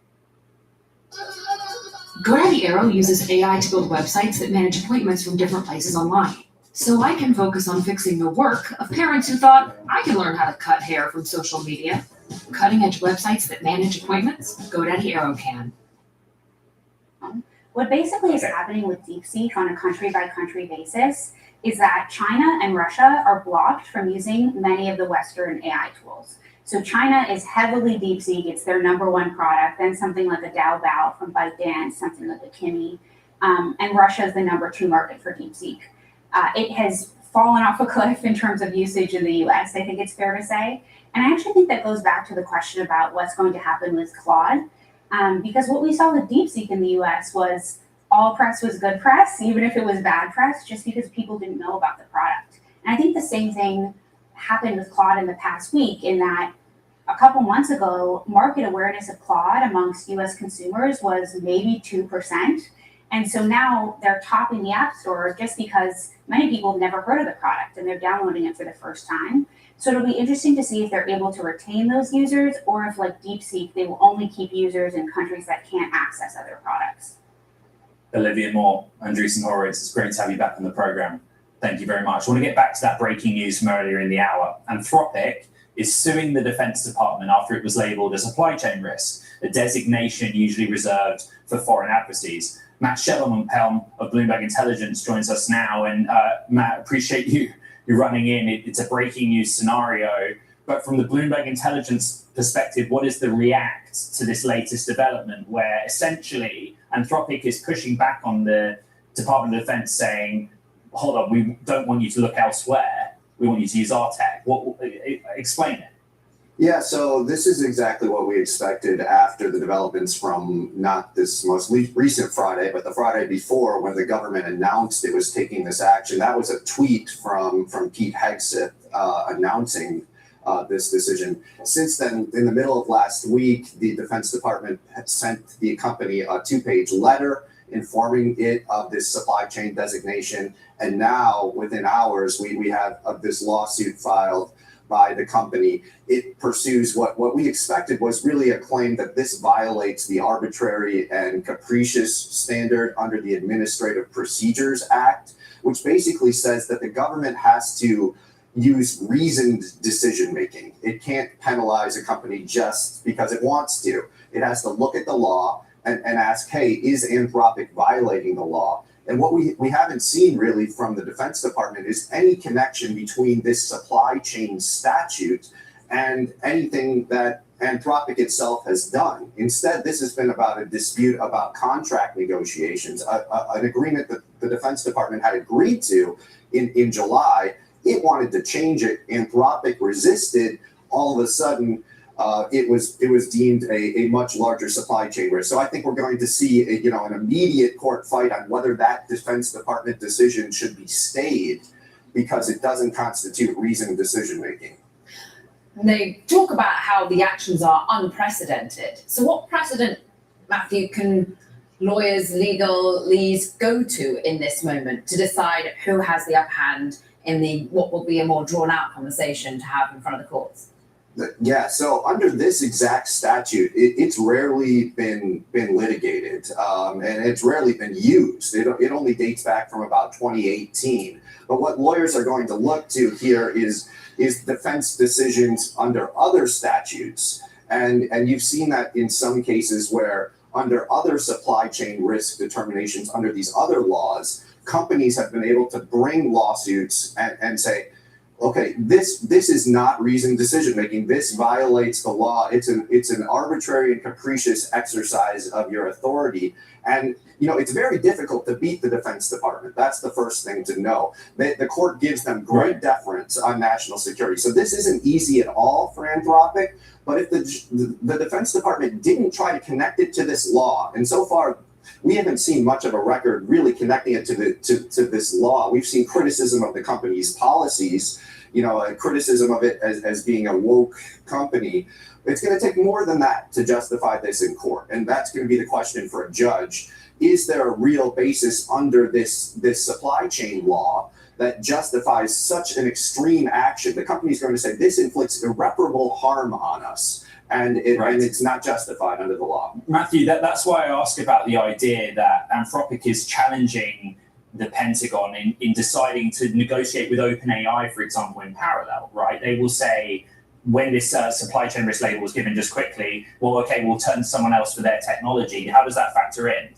GoDaddy Arrow uses AI to build websites that manage appointments from different places online. So I can focus on fixing the work of parents who thought I could learn how to cut hair from social media. Cutting edge websites that manage appointments, GoDaddy Arrow can. What basically is happening with DeepSeek on a country by country basis is that China and Russia are blocked from using many of the Western AI tools. So China is heavily DeepSeek, it's their number one product, then something like a Daobao from ByteDance, something like a Kimi, and Russia is the number 2 market for DeepSeek. It has fallen off a cliff in terms of usage in the US, I think it's fair to say. And I actually think that goes back to the question about what's going to happen with Claude. Because what we saw with DeepSeek in the US was all press was good press, even if it was bad press, just because people didn't know about the product. And I think the same thing happened with Claude in the past week, in that a couple months ago, market awareness of Claude amongst US consumers was maybe 2%. And so now they're topping the App Store just because many people have never heard of the product and they're downloading it for the first time. So it'll be interesting to see if they're able to retain those users, or if, like DeepSeek, they will only keep users in countries that can't access other products. Olivia Moore, Andreessen Horowitz, it's great to have you back on the program. Thank you very much. I want to get back to that breaking news from earlier in the hour. Anthropic is suing the Defense Department after it was labeled a supply chain risk, a designation usually reserved for foreign adversaries. Matt Shellenpelm of Bloomberg Intelligence joins us now. And Matt, appreciate you running in. It's a breaking news scenario. But from the Bloomberg Intelligence perspective, what is the react to this latest development where essentially Anthropic is pushing back on the Department of Defense saying, hold on, we don't want you to look elsewhere. We want you to use our tech. Explain it. Yeah, so this is exactly what we expected after the developments from not this most recent Friday, but the Friday before, when the government announced it was taking this action. That was a tweet from Pete Hegseth announcing this decision. Since then, in the middle of last week, the Defense Department had sent the company a 2-page letter informing it of this supply chain designation. And now, within hours, we have this lawsuit filed by the company. It pursues what we expected was really a claim that this violates the arbitrary and capricious standard under the Administrative Procedures Act, which basically says that the government has to use reasoned decision-making. It can't penalize a company just because it wants to. It has to look at the law and ask, hey, is Anthropic violating the law? And what we haven't seen really from the Defense Department is any connection between this supply chain statute and anything that Anthropic itself has done. Instead, this has been about a dispute about contract negotiations, an agreement that the Defense Department had agreed to in July. It wanted to change it. Anthropic resisted. All of a sudden, it was deemed a much larger supply chain risk. So I think we're going to see an immediate court fight on whether that Defense Department decision should be stayed because it doesn't constitute reasoned decision making. They talk about how the actions are unprecedented. So what precedent, Matthew, can lawyers, legalese go to in this moment to decide who has the upper hand in what will be a more drawn out conversation to have in front of the courts? Yeah, so under this exact statute, it's rarely been litigated, and it's rarely been used. It only dates back from about 2018. But what lawyers are going to look to here is defense decisions under other statutes. And you've seen that in some cases where under other supply chain risk determinations under these other laws, companies have been able to bring lawsuits and say, okay, this is not reasoned decision making. This violates the law. It's an arbitrary and capricious exercise of your authority. And it's very difficult to beat the Defense Department. That's the first thing to know. The court gives them great deference on national security. So this isn't easy at all for Anthropic. But if the Defense Department didn't try to connect it to this law, and so far we haven't seen much of a record really connecting it to this law. We've seen criticism of the company's policies, a criticism of it as being a woke company. It's going to take more than that to justify this in court. And that's going to be the question for a judge. Is there a real basis under this supply chain law that justifies such an extreme action? The company's going to say this inflicts irreparable harm on us, and it's not justified under the law. Matthew, that's why I ask about the idea that Anthropic is challenging the Pentagon in deciding to negotiate with OpenAI, for example, in parallel, right? They will say, when this supply chain risk label was given just quickly, well, okay, we'll turn to someone else for their technology. How does that factor in?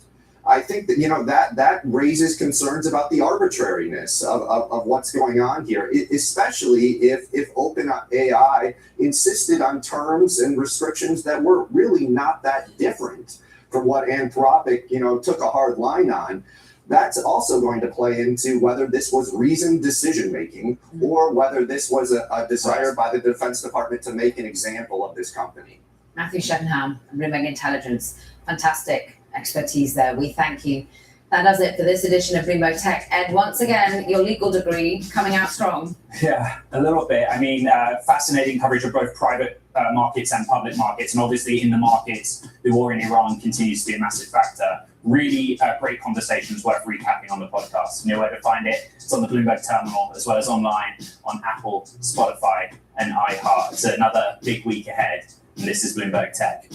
I think that that raises concerns about the arbitrariness of what's going on here, especially if OpenAI insisted on terms and restrictions that were really not that different from what Anthropic, took a hard line on. That's also going to play into whether this was reasoned decision making or whether this was a desire by the Defense Department to make an example of this company. Matthew Shevenham, Bloomberg Intelligence, fantastic expertise there. We thank you. That does it for this edition of Bloomberg Tech. Ed, once again, your legal degree coming out strong. Yeah, a little bit. I mean, fascinating coverage of both private markets and public markets. And obviously in the markets, the war in Iran continues to be a massive factor. Really great conversations worth recapping on the podcast. You know where to find it. It's on the Bloomberg terminal, as well as online on Apple, Spotify, and iHeart. It's another big week ahead. And this is Bloomberg Tech.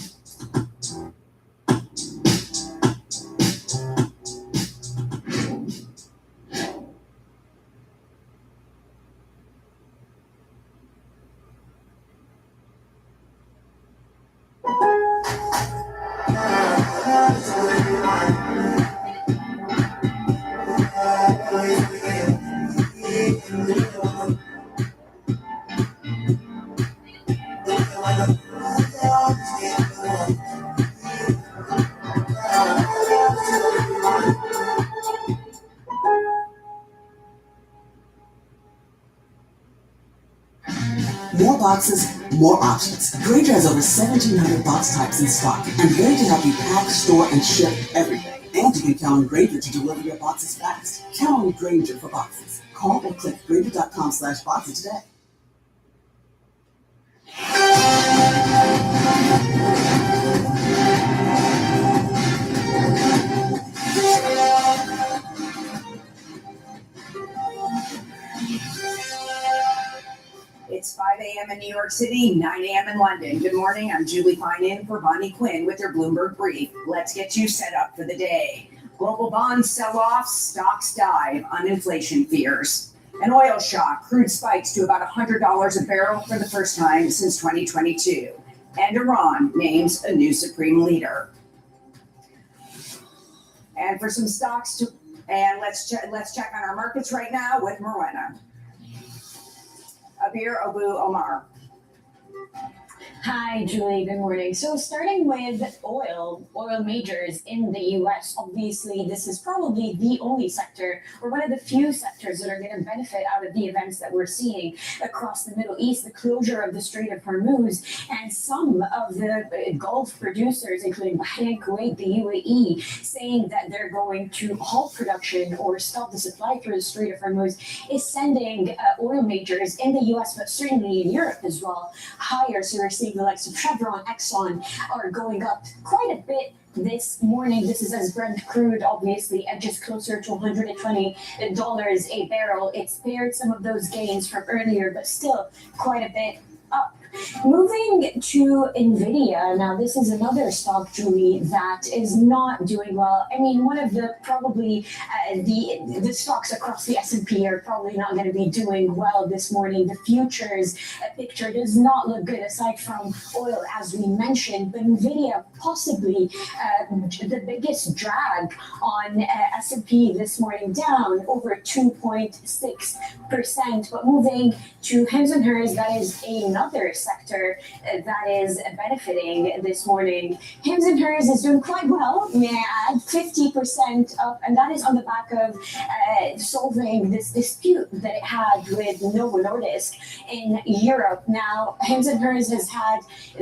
More boxes, more options. Grainger has over 1,700 box types in stock and ready to help you pack, store, and ship everything. And you can count on Grainger to deliver your boxes fast. Count on Grainger for boxes. Call or click Grainger.com/boxes today. It's 5 a.m. in New York City, 9 a.m. in London. Good morning. I'm Julie Fine in for Bonnie Quinn with your Bloomberg Brief. Let's get you set up for the day. Global bonds sell off, stocks dive on inflation fears. An oil shock, crude spikes to about $100 a barrel for the first time since 2022. And Iran names a new supreme leader. And for some stocks, let's check on our markets right now with Morena. Abir Abu Omar. Hi, Julie. Good morning. So starting with oil majors in the U.S., obviously this is probably the only sector or one of the few sectors that are going to benefit out of the events that we're seeing across the Middle East, the closure of the Strait of Hormuz, and some of the Gulf producers, including Bahrain, Kuwait, the UAE, saying that they're going to halt production or stop the supply through the Strait of Hormuz, is sending oil majors in the U.S., but certainly in Europe as well, higher. So we're seeing the likes of Chevron, Exxon are going up quite a bit this morning. This is as Brent crude obviously at just closer to $120 a barrel. It's spared some of those gains from earlier, but still quite a bit up. Moving to NVIDIA, now this is another stock, Julie, that is not doing well. I mean, one of the probably the stocks across the S&P are probably not going to be doing well this morning. The futures picture does not look good aside from oil, as we mentioned, but NVIDIA possibly the biggest drag on S&P this morning, down over 2.6%. But moving to Hims & Hers, that is another sector that is benefiting this morning. Hims and Hers is doing quite well, may I add, 50% up, and that is on the back of solving this dispute that it had with Novo Nordisk in Europe. Now, Hims and Hers has had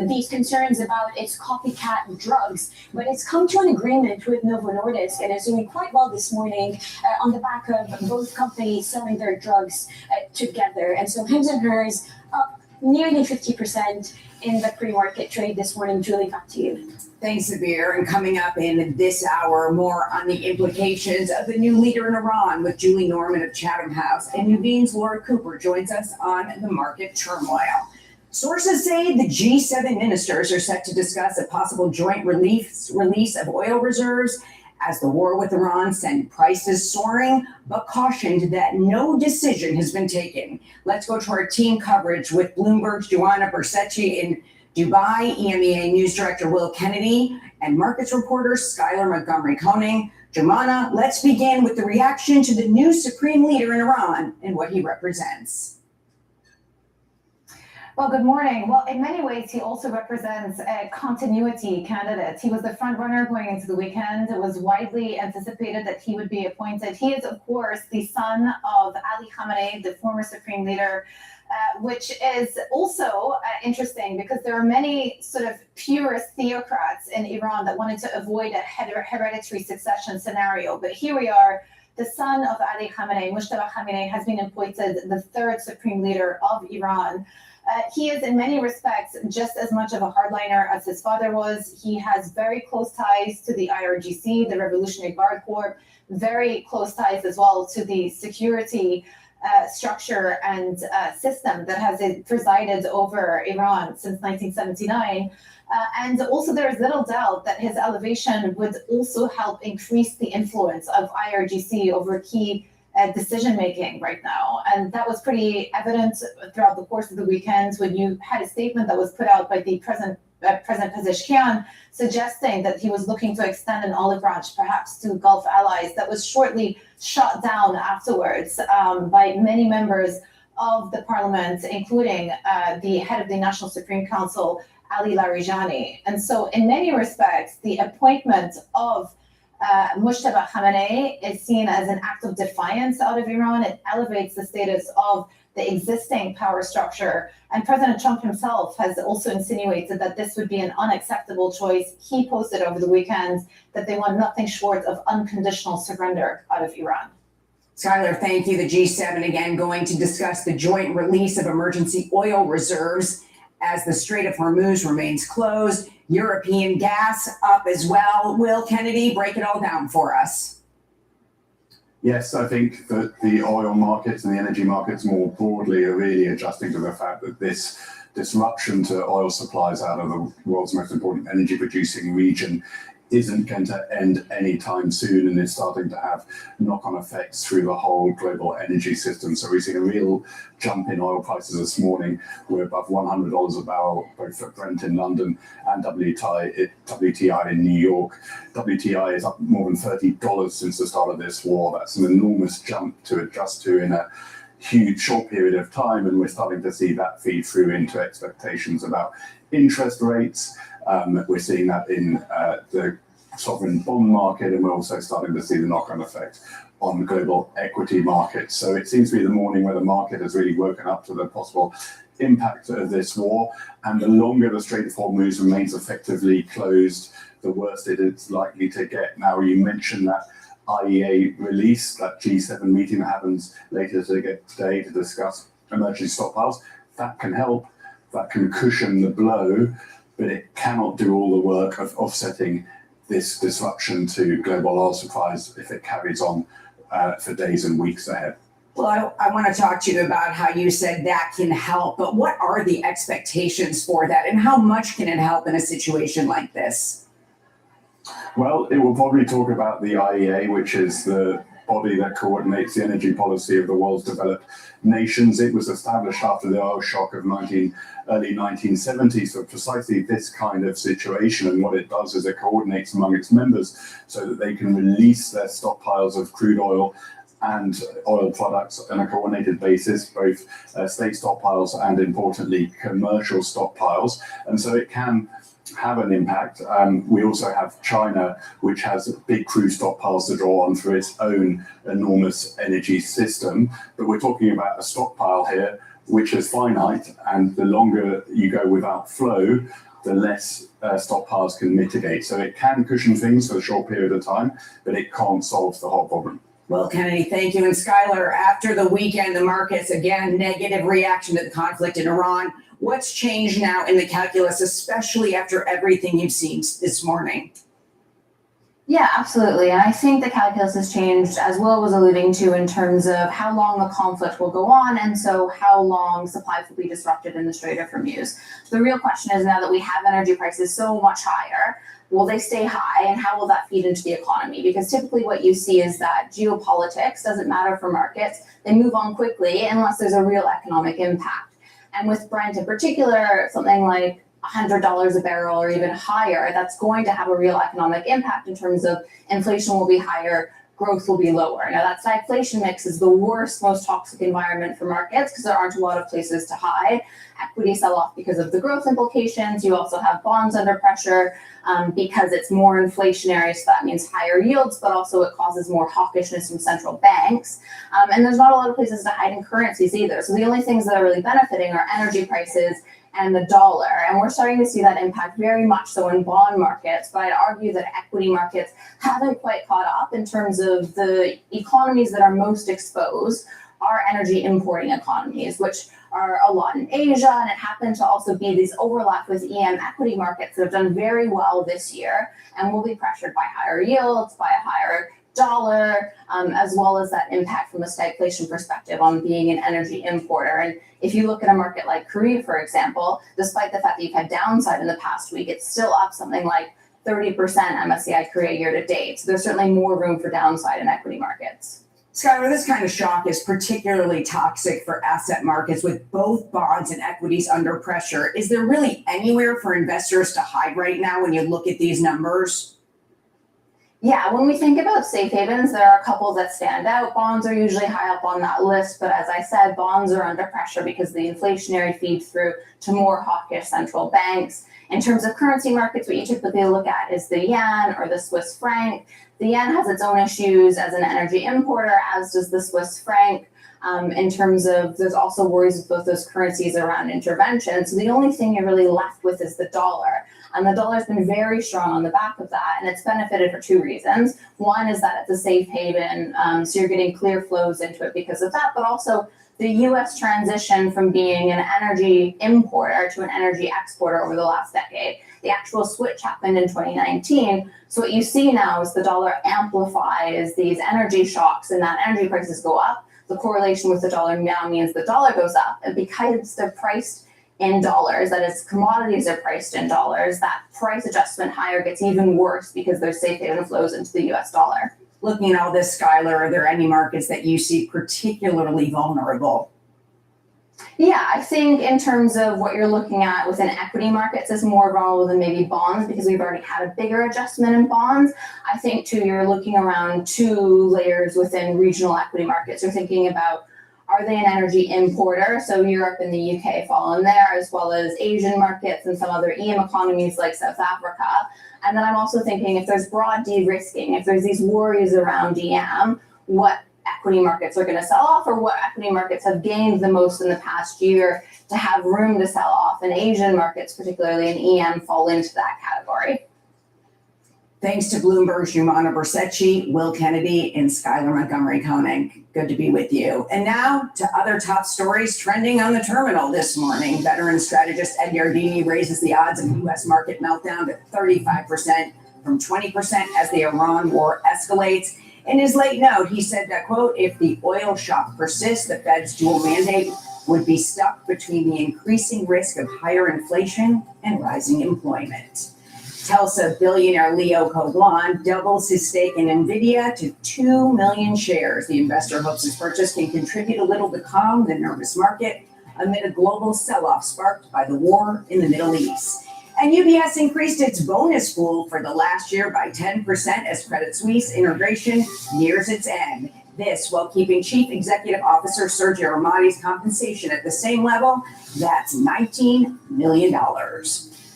these concerns about its copycat drugs, but it's come to an agreement with Novo Nordisk and is doing quite well this morning on the back of both companies selling their drugs together. And so Hims and Hers up nearly 50% in the pre-market trade this morning. Julie, back to you. Thanks, Sabir. And coming up in this hour, more on the implications of the new leader in Iran with Julie Norman of Chatham House. And Nuveen's Laura Cooper joins us on the market turmoil. Sources say the G7 ministers are set to discuss a possible joint release of oil reserves as the war with Iran sent prices soaring, but cautioned that no decision has been taken. Let's go to our team coverage with Bloomberg's Joanna Bercecci in Dubai, EMEA News Director Will Kennedy, and markets reporter Skylar Montgomery-Koning. Joanna, let's begin with the reaction to the new supreme leader in Iran and what he represents. Well, good morning. Well, in many ways, he also represents a continuity candidate. He was the front runner going into the weekend. It was widely anticipated that he would be appointed. He is, of course, the son of Ali Khamenei, the former supreme leader, which is also interesting because there are many sort of purist theocrats in Iran that wanted to avoid a hereditary succession scenario. But here we are. The son of Ali Khamenei, Mujtaba Khamenei, has been appointed the third supreme leader of Iran. He is in many respects just as much of a hardliner as his father was. He has very close ties to the IRGC, the Revolutionary Guard Corps, very close ties as well to the security structure and system that has presided over Iran since 1979. And also there is little doubt that his elevation would also help increase the influence of IRGC over key decision-making right now. And that was pretty evident throughout the course of the weekend when you had a statement that was put out by the President Pezeshkian suggesting that he was looking to extend an olive branch perhaps to Gulf allies. That was shortly shot down afterwards by many members of the parliament, including the head of the National Supreme Council, Ali Larijani. And so in many respects, the appointment of Mujtaba Khamenei is seen as an act of defiance out of Iran. It elevates the status of the existing power structure. And President Trump himself has also insinuated that this would be an unacceptable choice. He posted over the weekend that they want nothing short of unconditional surrender out of Iran. Skylar, thank you. The G7 again going to discuss the joint release of emergency oil reserves as the Strait of Hormuz remains closed. European gas up as well. Will Kennedy, break it all down for us. Yes, I think that the oil markets and the energy markets more broadly are really adjusting to the fact that this disruption to oil supplies out of the world's most important energy producing region isn't going to end anytime soon, and is starting to have knock-on effects through the whole global energy system. So we've seen a real jump in oil prices this morning. We're above $100 a barrel, both for Brent in London and WTI in New York. WTI is up more than $30 since the start of this war. That's an enormous jump to adjust to in a huge short period of time, and we're starting to see that feed through into expectations about interest rates. We're seeing that in the sovereign bond market, and we're also starting to see the knock-on effect on global equity markets. So it seems to be the morning where the market has really woken up to the possible impact of this war. And the longer the Strait of Hormuz remains effectively closed, the worse it is likely to get. Now, you mentioned that IEA release, that G7 meeting that happens later today to discuss emergency stockpiles. That can help, that can cushion the blow, but it cannot do all the work of offsetting this disruption to global oil supplies if it carries on for days and weeks ahead. Well, I want to talk to you about how you said that can help, but what are the expectations for that, and how much can it help in a situation like this? Well, it will probably talk about the IEA, which is the body that coordinates the energy policy of the world's developed nations. It was established after the oil shock of early 1970s for precisely this kind of situation. And what it does is it coordinates among its members so that they can release their stockpiles of crude oil and oil products on a coordinated basis, both state stockpiles and, importantly, commercial stockpiles. And so it can have an impact. We also have China, which has big crude stockpiles to draw on through its own enormous energy system. But we're talking about a stockpile here, which is finite, and the longer you go without flow, the less stockpiles can mitigate. So it can cushion things for a short period of time, but it can't solve the whole problem. Well, Kennedy, thank you. And Skylar, after the weekend, the markets, again, negative reaction to the conflict in Iran. What's changed now in the calculus, especially after everything you've seen this morning? Yeah, absolutely. And I think the calculus has changed, as Will was alluding to, in terms of how long the conflict will go on, and so how long supplies will be disrupted in the Strait of Hormuz. The real question is, now that we have energy prices so much higher, will they stay high, and how will that feed into the economy? Because typically what you see is that geopolitics doesn't matter for markets. They move on quickly unless there's a real economic impact. And with Brent in particular, something like $100 a barrel or even higher, that's going to have a real economic impact in terms of inflation will be higher, growth will be lower. Now that stagflation mix is the worst, most toxic environment for markets because there aren't a lot of places to hide. Equity sell off because of the growth implications. You also have bonds under pressure because it's more inflationary, so that means higher yields, but also it causes more hawkishness from central banks. And there's not a lot of places to hide in currencies either. So the only things that are really benefiting are energy prices and the dollar. And we're starting to see that impact very much so in bond markets, but I'd argue that equity markets haven't quite caught up in terms of the economies that are most exposed are energy importing economies, which are a lot in Asia, and it happened to also be these overlap with EM equity markets that have done very well this year and will be pressured by higher yields, by a higher dollar, as well as that impact from a stagflation perspective on being an energy importer. And if you look at a market like Korea, for example, despite the fact that you've had downside in the past week, it's still up something like 30% MSCI Korea year to date. So there's certainly more room for downside in equity markets. Skylar, this kind of shock is particularly toxic for asset markets with both bonds and equities under pressure. Is there really anywhere for investors to hide right now when you look at these numbers? Yeah, when we think about safe havens, there are a couple that stand out. Bonds are usually high up on that list, but as I said, bonds are under pressure because the inflationary feeds through to more hawkish central banks. In terms of currency markets, what you typically look at is the yen or the Swiss franc. The yen has its own issues as an energy importer, as does the Swiss franc. In terms of, there's also worries with both those currencies around intervention. So the only thing you're really left with is the dollar. And the dollar's been very strong on the back of that, and it's benefited for two reasons. One is that it's a safe haven, so you're getting clear flows into it because of that, but also the US transition from being an energy importer to an energy exporter over the last decade. The actual switch happened in 2019. So what you see now is the dollar amplifies these energy shocks, and that energy prices go up. The correlation with the dollar now means the dollar goes up, and because they're priced in dollars, that is, commodities are priced in dollars, that price adjustment higher gets even worse because there's safe haven flows into the US dollar. Looking at all this, Skylar, are there any markets that you see particularly vulnerable? Yeah, I think in terms of what you're looking at within equity markets is more vulnerable than maybe bonds because we've already had a bigger adjustment in bonds. I think too, you're looking around two layers within regional equity markets. You're thinking about, are they an energy importer? So Europe and the UK fall in there, as well as Asian markets and some other EM economies like South Africa. And then I'm also thinking if there's broad de-risking, if there's these worries around EM, what equity markets are going to sell off or what equity markets have gained the most in the past year to have room to sell off. And Asian markets, particularly in EM, fall into that category. Thanks to Bloomberg's Jumana Bersetchi, Will Kennedy, and Skylar Montgomery Koenig. Good to be with you. And now to other top stories trending on the terminal this morning. Veteran strategist Ed Yardeni raises the odds of U.S. market meltdown to 35% from 20% as the Iran war escalates. In his late note, he said that, quote, if the oil shock persists, the Fed's dual mandate would be stuck between the increasing risk of higher inflation and rising employment. Telsa billionaire Leo Kovlan doubles his stake in NVIDIA to 2 million shares. The investor hopes his purchase can contribute a little to calm the nervous market amid a global sell-off sparked by the war in the Middle East. And UBS increased its bonus pool for the last year by 10% as Credit Suisse integration nears its end. This while keeping Chief Executive Officer Sergio Armati's compensation at the same level. That's $19 million.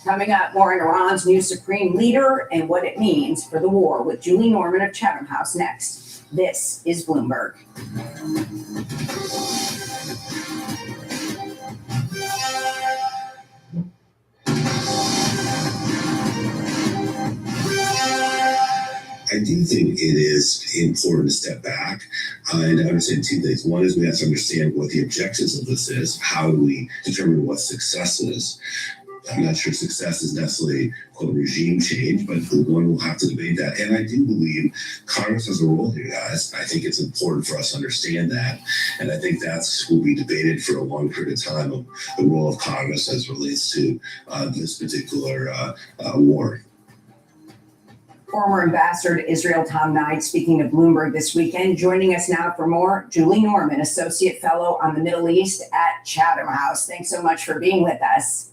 Coming up, more on Iran's new supreme leader and what it means for the war with Julie Norman of Chatham House next. This is Bloomberg. I do think it is important to step back and understand two things. One is we have to understand what the objectives of this is. How do we determine what success is? I'm not sure success is necessarily quote regime change, but one will have to debate that. And I do believe Congress has a role here, guys. I think it's important for us to understand that. And I think that's will be debated for a long period of time of the role of Congress as it relates to this particular war. Former Ambassador to Israel Tom Knight speaking to Bloomberg this weekend. Joining us now for more, Julie Norman, Associate Fellow on the Middle East at Chatham House. Thanks so much for being with us.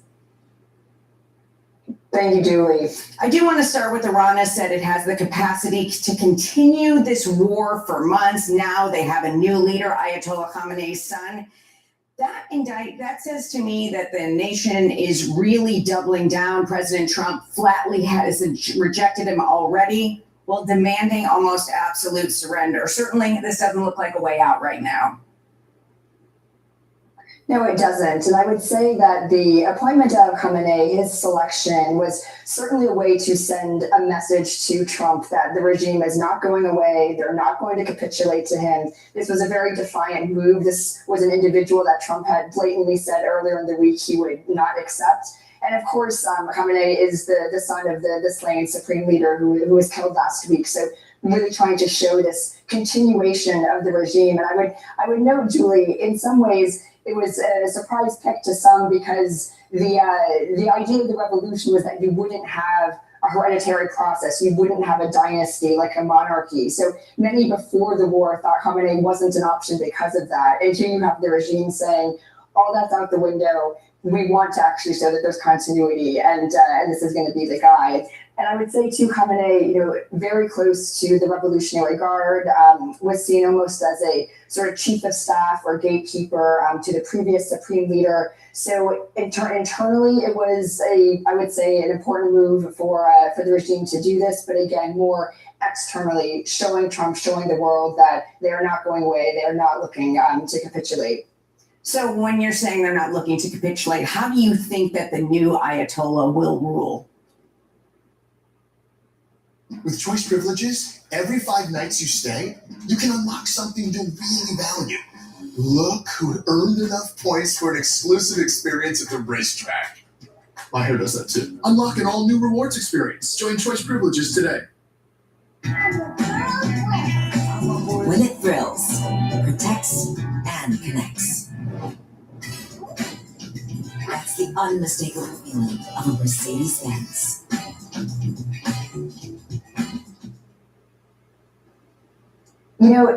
Thank you, Julie. I do want to start with Iran has said it has the capacity to continue this war for months. Now they have a new leader, Ayatollah Khamenei's son. That says to me that the nation is really doubling down. President Trump flatly has rejected him already, while demanding almost absolute surrender. Certainly, this doesn't look like a way out right now. No, it doesn't. And I would say that the appointment of Khamenei, his selection, was certainly a way to send a message to Trump that the regime is not going away. They're not going to capitulate to him. This was a very defiant move. This was an individual that Trump had blatantly said earlier in the week he would not accept. And of course, Khamenei is the son of the slain supreme leader who was killed last week. So really trying to show this continuation of the regime. And I would note, Julie, in some ways, it was a surprise pick to some because the idea of the revolution was that you wouldn't have a hereditary process. You wouldn't have a dynasty like a monarchy. So many before the war thought Khamenei wasn't an option because of that. And here you have the regime saying, all that's out the window. We want to actually show that there's continuity and this is going to be the guy. And I would say too, Khamenei, very close to the Revolutionary Guard, was seen almost as a sort of chief of staff or gatekeeper to the previous supreme leader. So internally, it was I would say, an important move for the regime to do this. But again, more externally, showing Trump, showing the world that they are not going away. They are not looking to capitulate. So when you're saying they're not looking to capitulate, how do you think that the new Ayatollah will rule? With choice privileges, every 5 nights you stay, you can unlock something you'll really value. Look who earned enough points for an exclusive experience at the racetrack. My hair does that too. Unlock an all-new rewards experience. Join choice privileges today. When it thrills, protects, and connects. That's the unmistakable feeling of a Mercedes-Benz.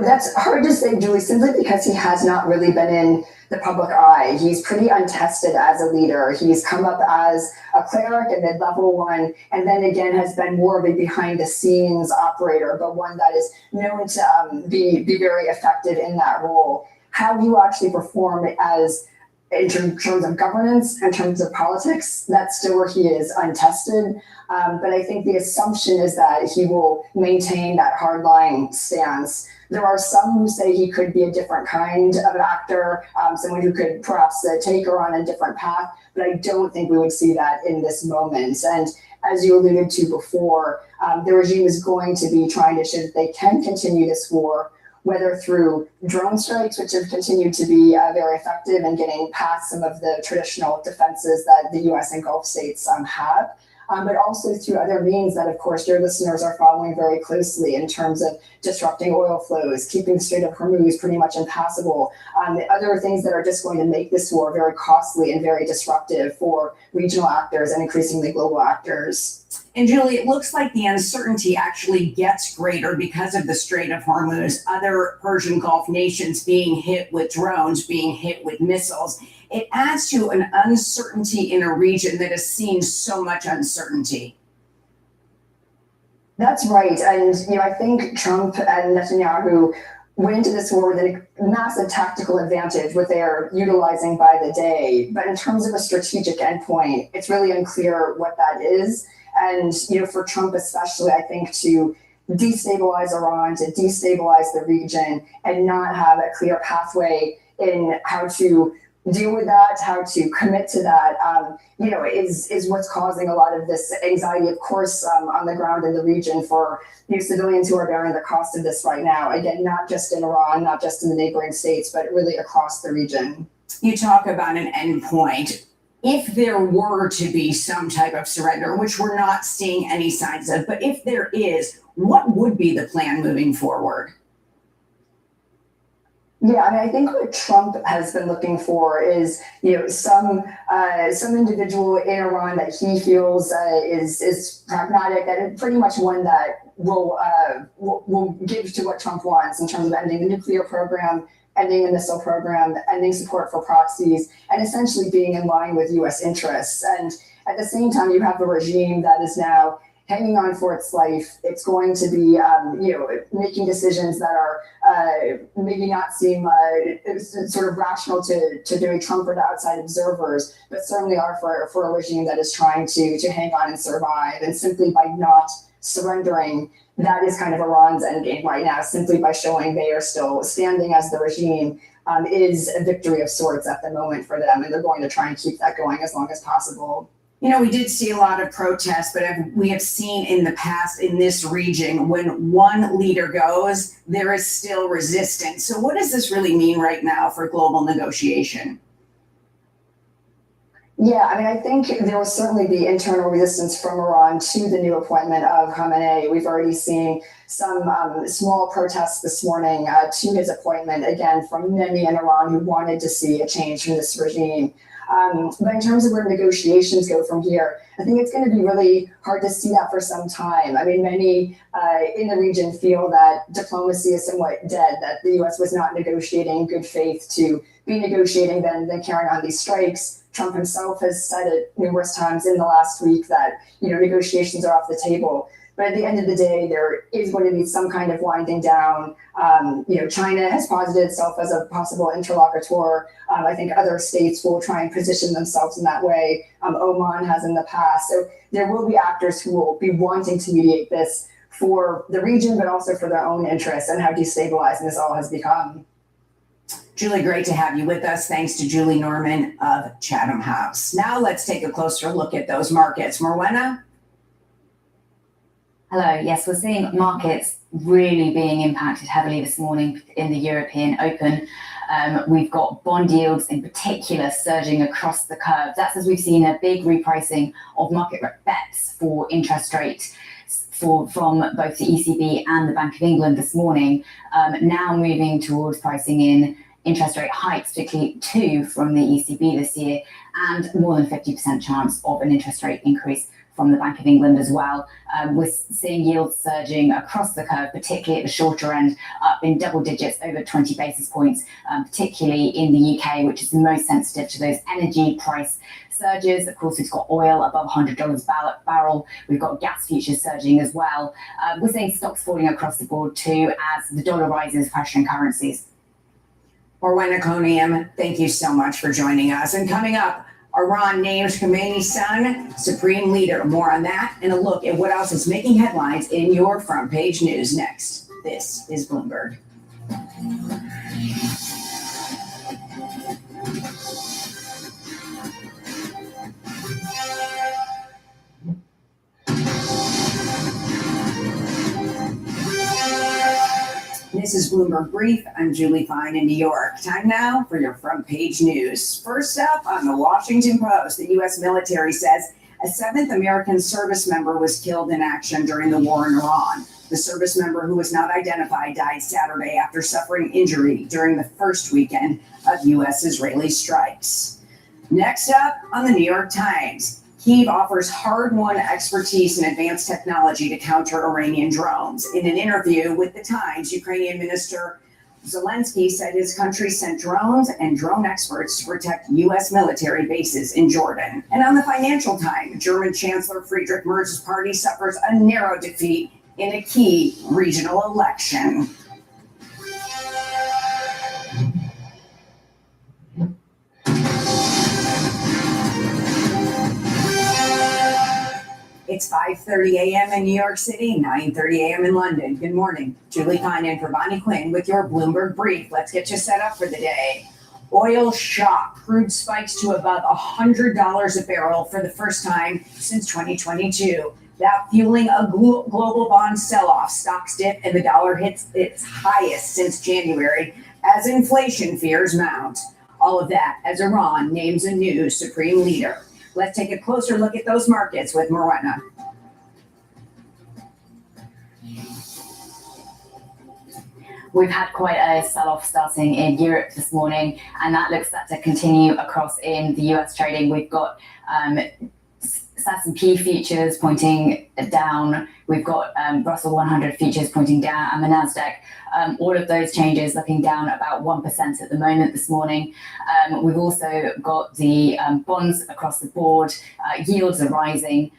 That's hard to say, Julie, simply because he has not really been in the public eye. He's pretty untested as a leader. He's come up as a cleric, a mid-level one, and then again has been more of a behind-the-scenes operator, but one that is known to be very effective in that role. How you actually perform in terms of governance, in terms of politics, that's still where he is untested. But I think the assumption is that he will maintain that hardline stance. There are some who say he could be a different kind of an actor, someone who could perhaps take her on a different path, but I don't think we would see that in this moment. And as you alluded to before, the regime is going to be trying to show that they can continue this war, whether through drone strikes, which have continued to be very effective and getting past some of the traditional defenses that the US and Gulf states have, but also through other means that, of course, your listeners are following very closely in terms of disrupting oil flows, keeping the Strait of Hormuz pretty much impassable, other things that are just going to make this war very costly and very disruptive for regional actors and increasingly global actors. And Julie, it looks like the uncertainty actually gets greater because of the Strait of Hormuz, other Persian Gulf nations being hit with drones, being hit with missiles. It adds to an uncertainty in a region that has seen so much uncertainty. That's right. And, I think Trump and Netanyahu went into this war with a massive tactical advantage, what they are utilizing by the day. But in terms of a strategic endpoint, it's really unclear what that is. And, for Trump especially, I think to destabilize Iran, to destabilize the region, and not have a clear pathway in how to deal with that, how to commit to that, is what's causing a lot of this anxiety, of course, on the ground in the region for civilians who are bearing the cost of this right now. Again, not just in Iran, not just in the neighboring states, but really across the region. You talk about an endpoint. If there were to be some type of surrender, which we're not seeing any signs of, but if there is, what would be the plan moving forward? Yeah, I think what Trump has been looking for is, some individual in Iran that he feels is pragmatic, and pretty much one that will give to what Trump wants in terms of ending the nuclear program, ending the missile program, ending support for proxies, and essentially being in line with U.S. interests. And at the same time, you have a regime that is now hanging on for its life. It's going to be, making decisions that are maybe not seem sort of rational to very Trump or to outside observers, but certainly are for a regime that is trying to hang on and survive. And simply by not surrendering, that is kind of Iran's endgame right now, simply by showing they are still standing as the regime, is a victory of sorts at the moment for them. And they're going to try and keep that going as long as possible. We did see a lot of protests, but we have seen in the past in this region, when one leader goes, there is still resistance. So what does this really mean right now for global negotiation? Yeah, I think there will certainly be internal resistance from Iran to the new appointment of Khamenei. We've already seen some small protests this morning to his appointment, again, from many in Iran who wanted to see a change from this regime. But in terms of where negotiations go from here, I think it's going to be really hard to see that for some time. Many in the region feel that diplomacy is somewhat dead, that the U.S. was not negotiating in good faith to be negotiating then carrying on these strikes. Trump himself has said it numerous times in the last week that, negotiations are off the table. But at the end of the day, there is going to be some kind of winding down. China has posited itself as a possible interlocutor. I think other states will try and position themselves in that way. Oman has in the past. So there will be actors who will be wanting to mediate this for the region, but also for their own interests and how destabilizing this all has become. Julie, great to have you with us. Thanks to Julie Norman of Chatham House. Now let's take a closer look at those markets. Morwenna? Hello. Yes, we're seeing markets really being impacted heavily this morning in the European Open. We've got bond yields in particular surging across the curve. That's as we've seen a big repricing of market bets for interest rates from both the ECB and the Bank of England this morning, now moving towards pricing in interest rate hikes, particularly 2 from the ECB this year, and more than 50% chance of an interest rate increase from the Bank of England as well. We're seeing yields surging across the curve, particularly at the shorter end, up in double digits, over 20 basis points, particularly in the UK, which is the most sensitive to those energy price surges. Of course, we've got oil above $100 a barrel. We've got gas futures surging as well. We're seeing stocks falling across the board too, as the dollar rises, pressuring currencies. Morwenna Coniam, thank you so much for joining us. And coming up, Iran names Khamenei's son supreme leader. More on that and a look at what else is making headlines in your front page news next. This is Bloomberg. This is Bloomberg Brief. I'm Julie Fine in New York. Time now for your front page news. First up on the Washington Post, the U.S. military says a 7th American service member was killed in action during the war in Iran. The service member, who was not identified, died Saturday after suffering injury during the first weekend of U.S.-Israeli strikes. Next up on the New York Times, Kyiv offers hard-won expertise in advanced technology to counter Iranian drones. In an interview with The Times, Ukrainian Minister Zelensky said his country sent drones and drone experts to protect U.S. military bases in Jordan. And on the Financial Times, German Chancellor Friedrich Merz's party suffers a narrow defeat in a key regional election. It's 5:30 a.m. in New York City, 9:30 a.m. in London. Good morning. Julie Fine in for Bonnie Quinn with your Bloomberg Brief. Let's get you set up for the day. Oil shock. Crude spikes to above $100 a barrel for the first time since 2022. That fueling a global bond sell-off. Stocks dip and the dollar hits its highest since January as inflation fears mount. All of that as Iran names a new supreme leader. Let's take a closer look at those markets with Morena. We've had quite a sell-off starting in Europe this morning, and that looks set to continue across in the US trading. We've got S&P futures pointing down. We've got Russell 100 futures pointing down, and the Nasdaq. All of those changes looking down about 1% at the moment this morning. We've also got the bonds across the board. Yields are rising,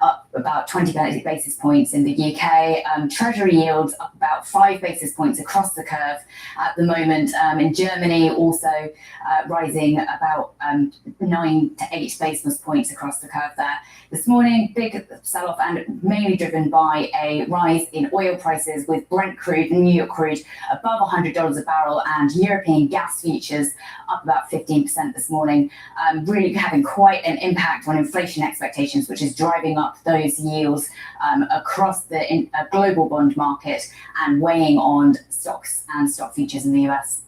up about 20 basis points in the UK. Treasury yields up about 5 basis points across the curve at the moment. In Germany, also rising about 9 to 8 basis points across the curve there. This morning, big sell-off and mainly driven by a rise in oil prices with Brent crude and New York crude above $100 a barrel and European gas futures up about 15% this morning, really having quite an impact on inflation expectations, which is driving up those yields across the global bond market and weighing on stocks and stock futures in the US.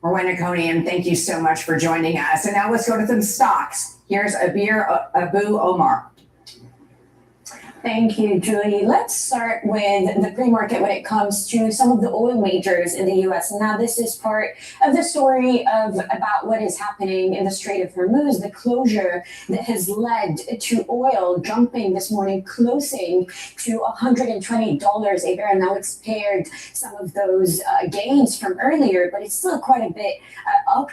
Morena Konian, thank you so much for joining us. And now let's go to some stocks. Here's Abu Omar. Thank you, Julie. Let's start with the pre-market when it comes to some of the oil majors in the U.S. Now, this is part of the story about what is happening in the Strait of Hormuz, the closure that has led to oil jumping this morning, closing to $120 a barrel. Now, it's paired some of those gains from earlier, but it's still quite a bit up.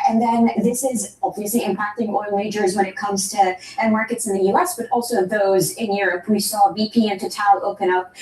And then this is obviously impacting oil majors when it comes to end markets in the U.S., but also those in Europe. We saw BP and Total open up,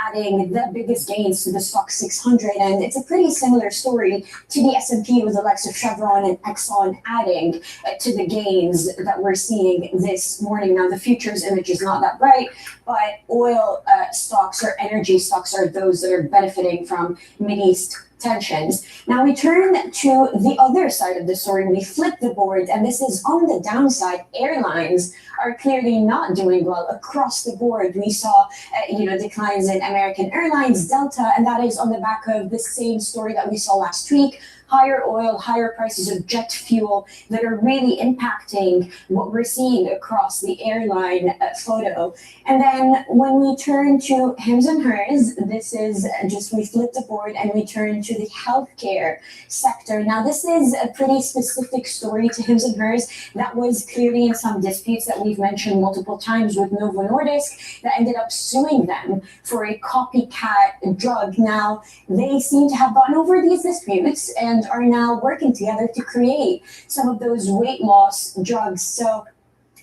adding the biggest gains to the stock 600, and it's a pretty similar story to the S&P with the likes of Chevron and Exxon adding to the gains that we're seeing this morning. Now, the futures image is not that bright, but oil stocks or energy stocks are those that are benefiting from Mideast tensions. Now we turn to the other side of the story. We flip the board, and this is on the downside. Airlines are clearly not doing well across the board. We saw, declines in American Airlines, Delta, and that is on the back of the same story that we saw last week. Higher oil, higher prices of jet fuel that are really impacting what we're seeing across the airline photo. And then when we turn to Hims and Hers, this is just, we flip the board and we turn to the healthcare sector. Now, this is a pretty specific story to Hims and Hers that was clearly in some disputes that we've mentioned multiple times with Novo Nordisk that ended up suing them for a copycat drug. Now, they seem to have gotten over these disputes and are now working together to create some of those weight loss drugs. So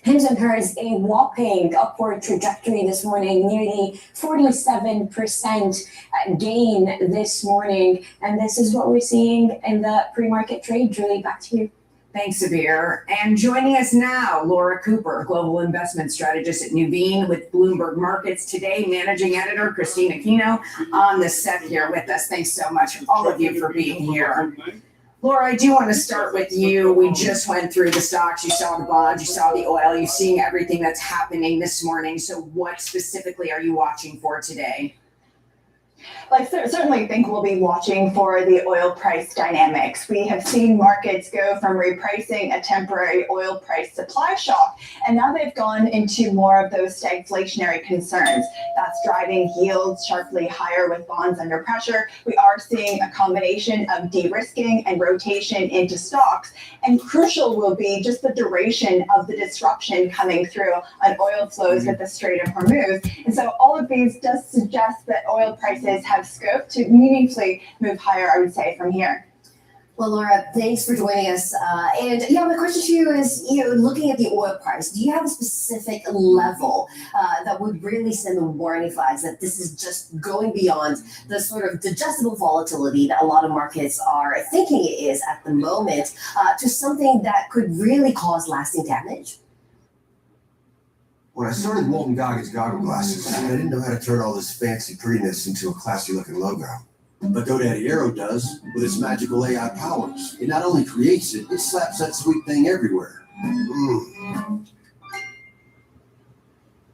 Hims and Hers, a whopping upward trajectory this morning, nearly 47% gain this morning. And this is what we're seeing in the pre-market trade. Julie, back to you. Thanks, Sabir. And joining us now, Laura Cooper, Global Investment Strategist at Nuveen with Bloomberg Markets. Today, Managing Editor Christina Aquino on the set here with us. Thanks so much, all of you, for being here. Laura, I do want to start with you. We just went through the stocks. You saw the bonds, you saw the oil, you're seeing everything that's happening this morning. So what specifically are you watching for today? Well, I certainly think we'll be watching for the oil price dynamics. We have seen markets go from repricing a temporary oil price supply shock, and now they've gone into more of those stagflationary concerns. That's driving yields sharply higher with bonds under pressure. We are seeing a combination of de-risking and rotation into stocks, and crucial will be just the duration of the disruption coming through on oil flows with the Strait of Hormuz. And so all of these does suggest that oil prices have scope to meaningfully move higher, I would say, from here. Well, Laura, thanks for joining us. My question to you is, looking at the oil price, do you have a specific level that would really send the warning flags that this is just going beyond the sort of digestible volatility that a lot of markets are thinking it is at the moment to something that could really cause lasting damage? When I started Walton Goggins goggle glasses, I didn't know how to turn all this fancy prettiness into a classy looking logo. But GoDaddy Aero does with its magical AI powers. It not only creates it, it slaps that sweet thing everywhere.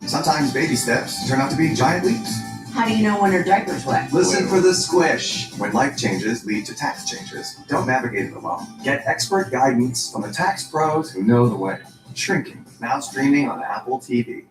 Sometimes baby steps turn out to be giant leaps. How do you know when her diaper's wet? Listen for the squish. When life changes lead to tax changes, don't navigate it alone. Get expert guidance from the tax pros who know the way. Shrinking, now streaming on Apple TV.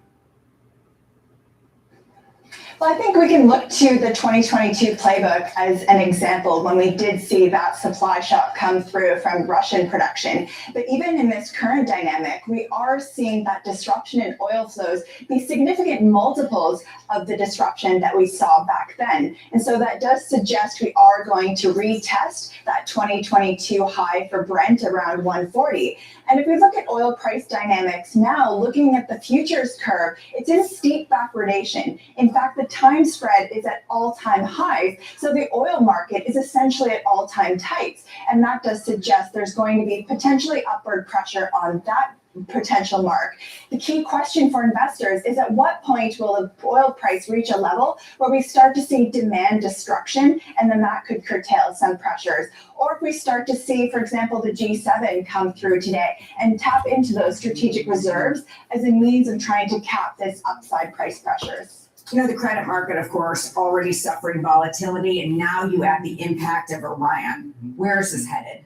Well, I think we can look to the 2022 playbook as an example when we did see that supply shock come through from Russian production. But even in this current dynamic, we are seeing that disruption in oil flows be significant multiples of the disruption that we saw back then. And so that does suggest we are going to retest that 2022 high for Brent around 140. And if we look at oil price dynamics now, looking at the futures curve, it's in steep backwardation. In fact, the time spread is at all-time highs. So the oil market is essentially at all-time tights. And that does suggest there's going to be potentially upward pressure on that potential mark. The key question for investors is at what point will the oil price reach a level where we start to see demand destruction, and then that could curtail some pressures. Or if we start to see, for example, the G7 come through today and tap into those strategic reserves as a means of trying to cap this upside price pressures. You know, the credit market, of course, already suffering volatility, and now you add the impact of Iran. Where is this headed?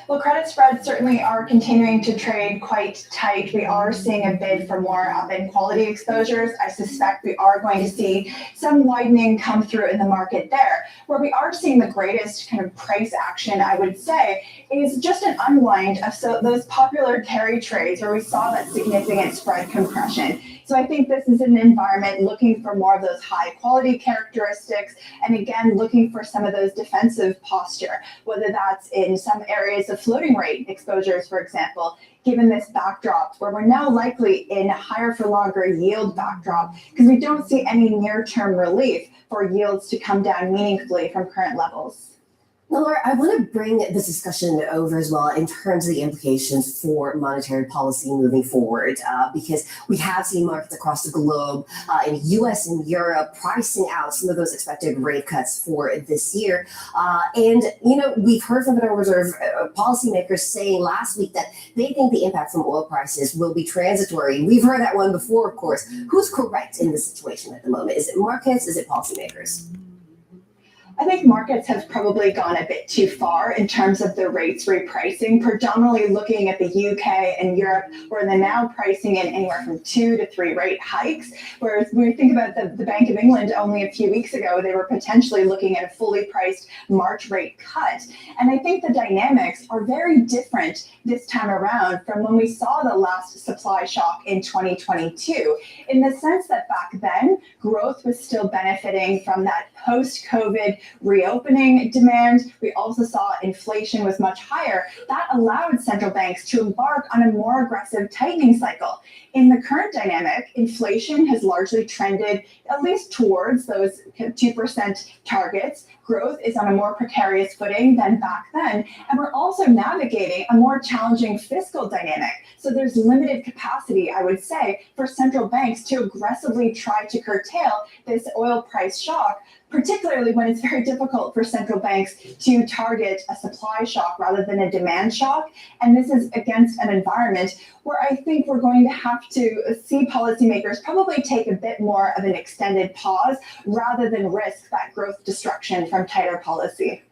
Well, credit spreads certainly are continuing to trade quite tight. We are seeing a bid for more up-end quality exposures. I suspect we are going to see some widening come through in the market there. Where we are seeing the greatest kind of price action, I would say, is just an unwind of those popular carry trades where we saw that significant spread compression. So I think this is an environment looking for more of those high quality characteristics, and again, looking for some of those defensive posture, whether that's in some areas of floating rate exposures, for example, given this backdrop where we're now likely in a higher for longer yield backdrop because we don't see any near-term relief for yields to come down meaningfully from current levels. Now, Laura, I want to bring this discussion over as well in terms of the implications for monetary policy moving forward, because we have seen markets across the globe in the US and Europe pricing out some of those expected rate cuts for this year. And, you know, we've heard from the Federal Reserve policymakers saying last week that they think the impact from oil prices will be transitory. We've heard that one before, of course. Who's correct in this situation at the moment? Is it markets? Is it policymakers? I think markets have probably gone a bit too far in terms of the rates repricing, predominantly looking at the UK and Europe, where they're now pricing in anywhere from 2 to 3 rate hikes. Whereas when we think about the Bank of England only a few weeks ago, they were potentially looking at a fully priced March rate cut. And I think the dynamics are very different this time around from when we saw the last supply shock in 2022, in the sense that back then, growth was still benefiting from that post-COVID reopening demand. We also saw inflation was much higher. That allowed central banks to embark on a more aggressive tightening cycle. In the current dynamic, inflation has largely trended at least towards those 2% targets. Growth is on a more precarious footing than back then. And we're also navigating a more challenging fiscal dynamic. So there's limited capacity, I would say, for central banks to aggressively try to curtail this oil price shock, particularly when it's very difficult for central banks to target a supply shock rather than a demand shock. And this is against an environment where I think we're going to have to see policymakers probably take a bit more of an extended pause rather than risk that growth destruction from tighter policy.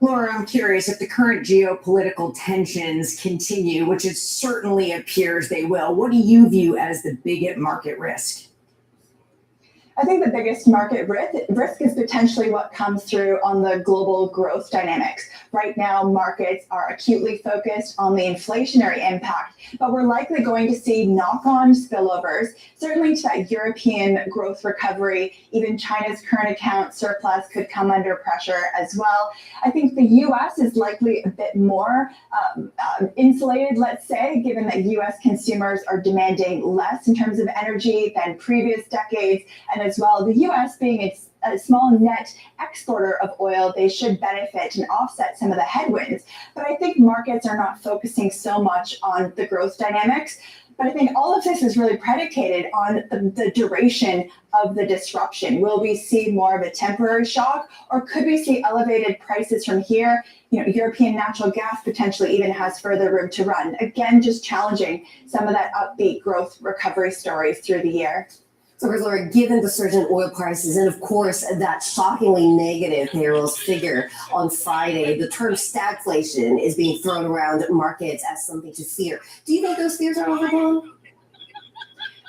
Laura, I'm curious if the current geopolitical tensions continue, which it certainly appears they will, what do you view as the biggest market risk? I think the biggest market risk is potentially what comes through on the global growth dynamics. Right now, markets are acutely focused on the inflationary impact, but we're likely going to see knock-on spillovers, certainly to that European growth recovery. Even China's current account surplus could come under pressure as well. I think the US is likely a bit more insulated, let's say, given that US consumers are demanding less in terms of energy than previous decades, and as well, the US being a small net exporter of oil, they should benefit and offset some of the headwinds. But I think markets are not focusing so much on the growth dynamics. But I think all of this is really predicated on the duration of the disruption. Will we see more of a temporary shock, or could we see elevated prices from here? European natural gas potentially even has further room to run. Again, just challenging some of that upbeat growth recovery stories through the year. So, Laura, given the surge in oil prices and, of course, that shockingly negative payrolls figure on Friday, the term stagflation is being thrown around markets as something to fear. Do you think those fears are overblown?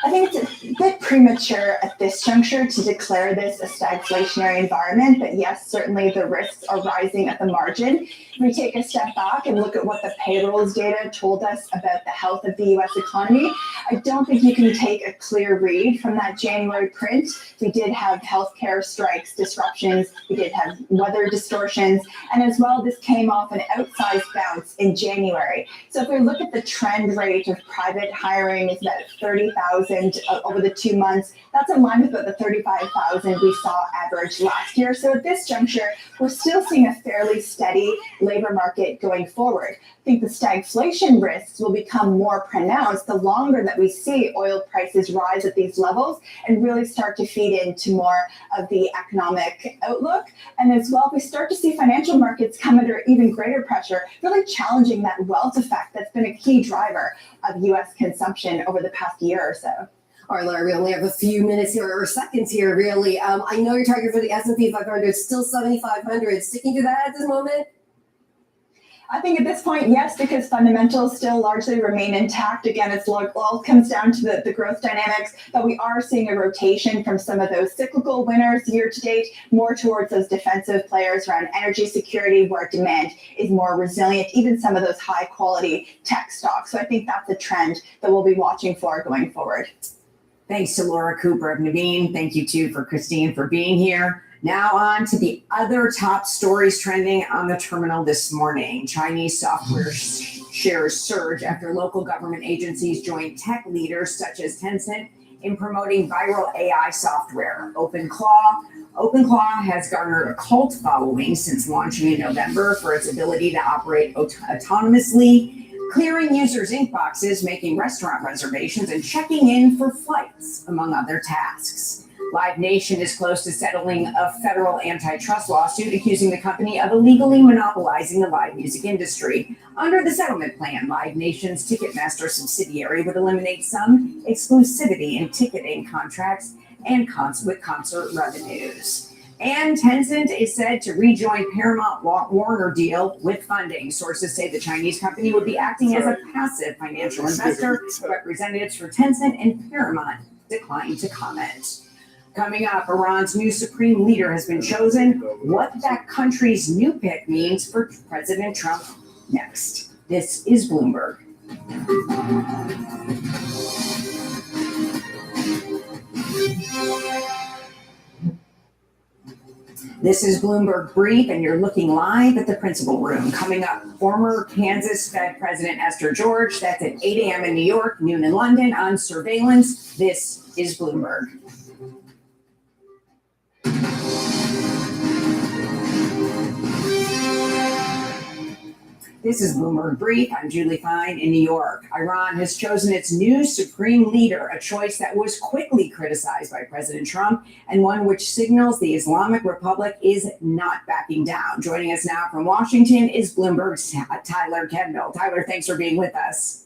I think it's a bit premature at this juncture to declare this a stagflationary environment, but yes, certainly the risks are rising at the margin. If we take a step back and look at what the payrolls data told us about the health of the US economy, I don't think you can take a clear read from that January print. We did have healthcare strikes, disruptions, we did have weather distortions, and as well, this came off an outsized bounce in January. So if we look at the trend rate of private hiring, it's about 30,000 over the 2 months. That's in line with about the 35,000 we saw average last year. So at this juncture, we're still seeing a fairly steady labor market going forward. I think the stagflation risks will become more pronounced the longer that we see oil prices rise at these levels and really start to feed into more of the economic outlook. And as well, if we start to see financial markets come under even greater pressure, really challenging that wealth effect that's been a key driver of US consumption over the past year or so. All right, Laura, we only have a few minutes here, or seconds here, really. I know your target for the S&P 500 is still 7,500. Sticking to that at this moment? I think at this point, yes, because fundamentals still largely remain intact. Again, it all comes down to the growth dynamics, but we are seeing a rotation from some of those cyclical winners year to date, more towards those defensive players around energy security, where demand is more resilient, even some of those high quality tech stocks. So I think that's a trend that we'll be watching for going forward. Thanks to Laura Cooper of Naveen. Thank you too for Christine for being here. Now on to the other top stories trending on the terminal this morning. Chinese software shares surge after local government agencies join tech leaders such as Tencent in promoting viral AI software. OpenClaw has garnered a cult following since launching in November for its ability to operate autonomously, clearing users' ink boxes, making restaurant reservations, and checking in for flights, among other tasks. Live Nation is close to settling a federal antitrust lawsuit accusing the company of illegally monopolizing the live music industry. Under the settlement plan, Live Nation's Ticketmaster subsidiary would eliminate some exclusivity in ticketing contracts and with concert revenues. And Tencent is said to rejoin Paramount Warner deal with funding. Sources say the Chinese company would be acting as a passive financial investor. Representatives for Tencent and Paramount declined to comment. Coming up, Iran's new supreme leader has been chosen. What that country's new pick means for President Trump next. This is Bloomberg. This is Bloomberg Brief, and you're looking live at the principal room. Coming up, former Kansas Fed President Esther George. That's at 8 a.m. in New York, noon in London, on surveillance. This is Bloomberg. This is Bloomberg Brief. I'm Julie Fine in New York. Iran has chosen its new supreme leader, a choice that was quickly criticized by President Trump and one which signals the Islamic Republic is not backing down. Joining us now from Washington is Bloomberg's Tyler Kendall. Tyler, thanks for being with us.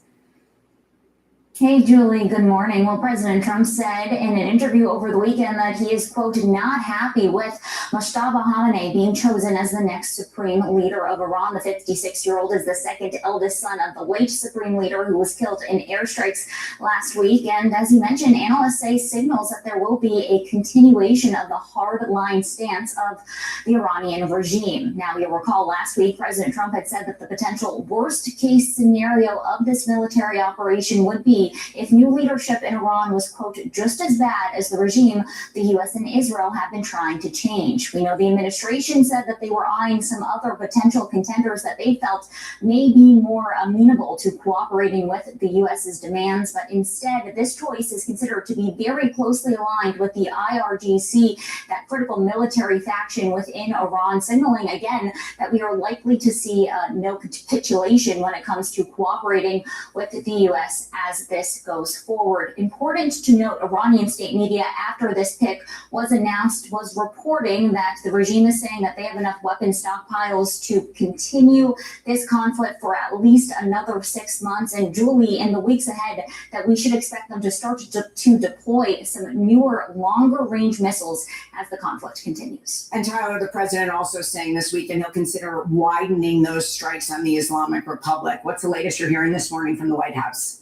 Hey, Julie, good morning. Well, President Trump said in an interview over the weekend that he is, quote, not happy with Mojtaba Khamenei being chosen as the next supreme leader of Iran. The 56-year-old is the second eldest son of the late supreme leader who was killed in airstrikes last week. And as you mentioned, analysts say signals that there will be a continuation of the hard-line stance of the Iranian regime. Now, you'll recall last week, President Trump had said that the potential worst-case scenario of this military operation would be if new leadership in Iran was, quote, just as bad as the regime the U.S. and Israel have been trying to change. We know the administration said that they were eyeing some other potential contenders that they felt may be more amenable to cooperating with the U.S.'s demands, but instead this choice is considered to be very closely aligned with the IRGC, that critical military faction within Iran, signaling again that we are likely to see no capitulation when it comes to cooperating with the U.S. as this this goes forward. Important to note, Iranian state media, after this pick was announced, was reporting that the regime is saying that they have enough weapon stockpiles to continue this conflict for at least another 6 months. And Julie, in the weeks ahead, that we should expect them to start to deploy some newer, longer range missiles as the conflict continues. And Tyler, the president also saying this weekend he'll consider widening those strikes on the Islamic Republic. What's the latest you're hearing this morning from the White House?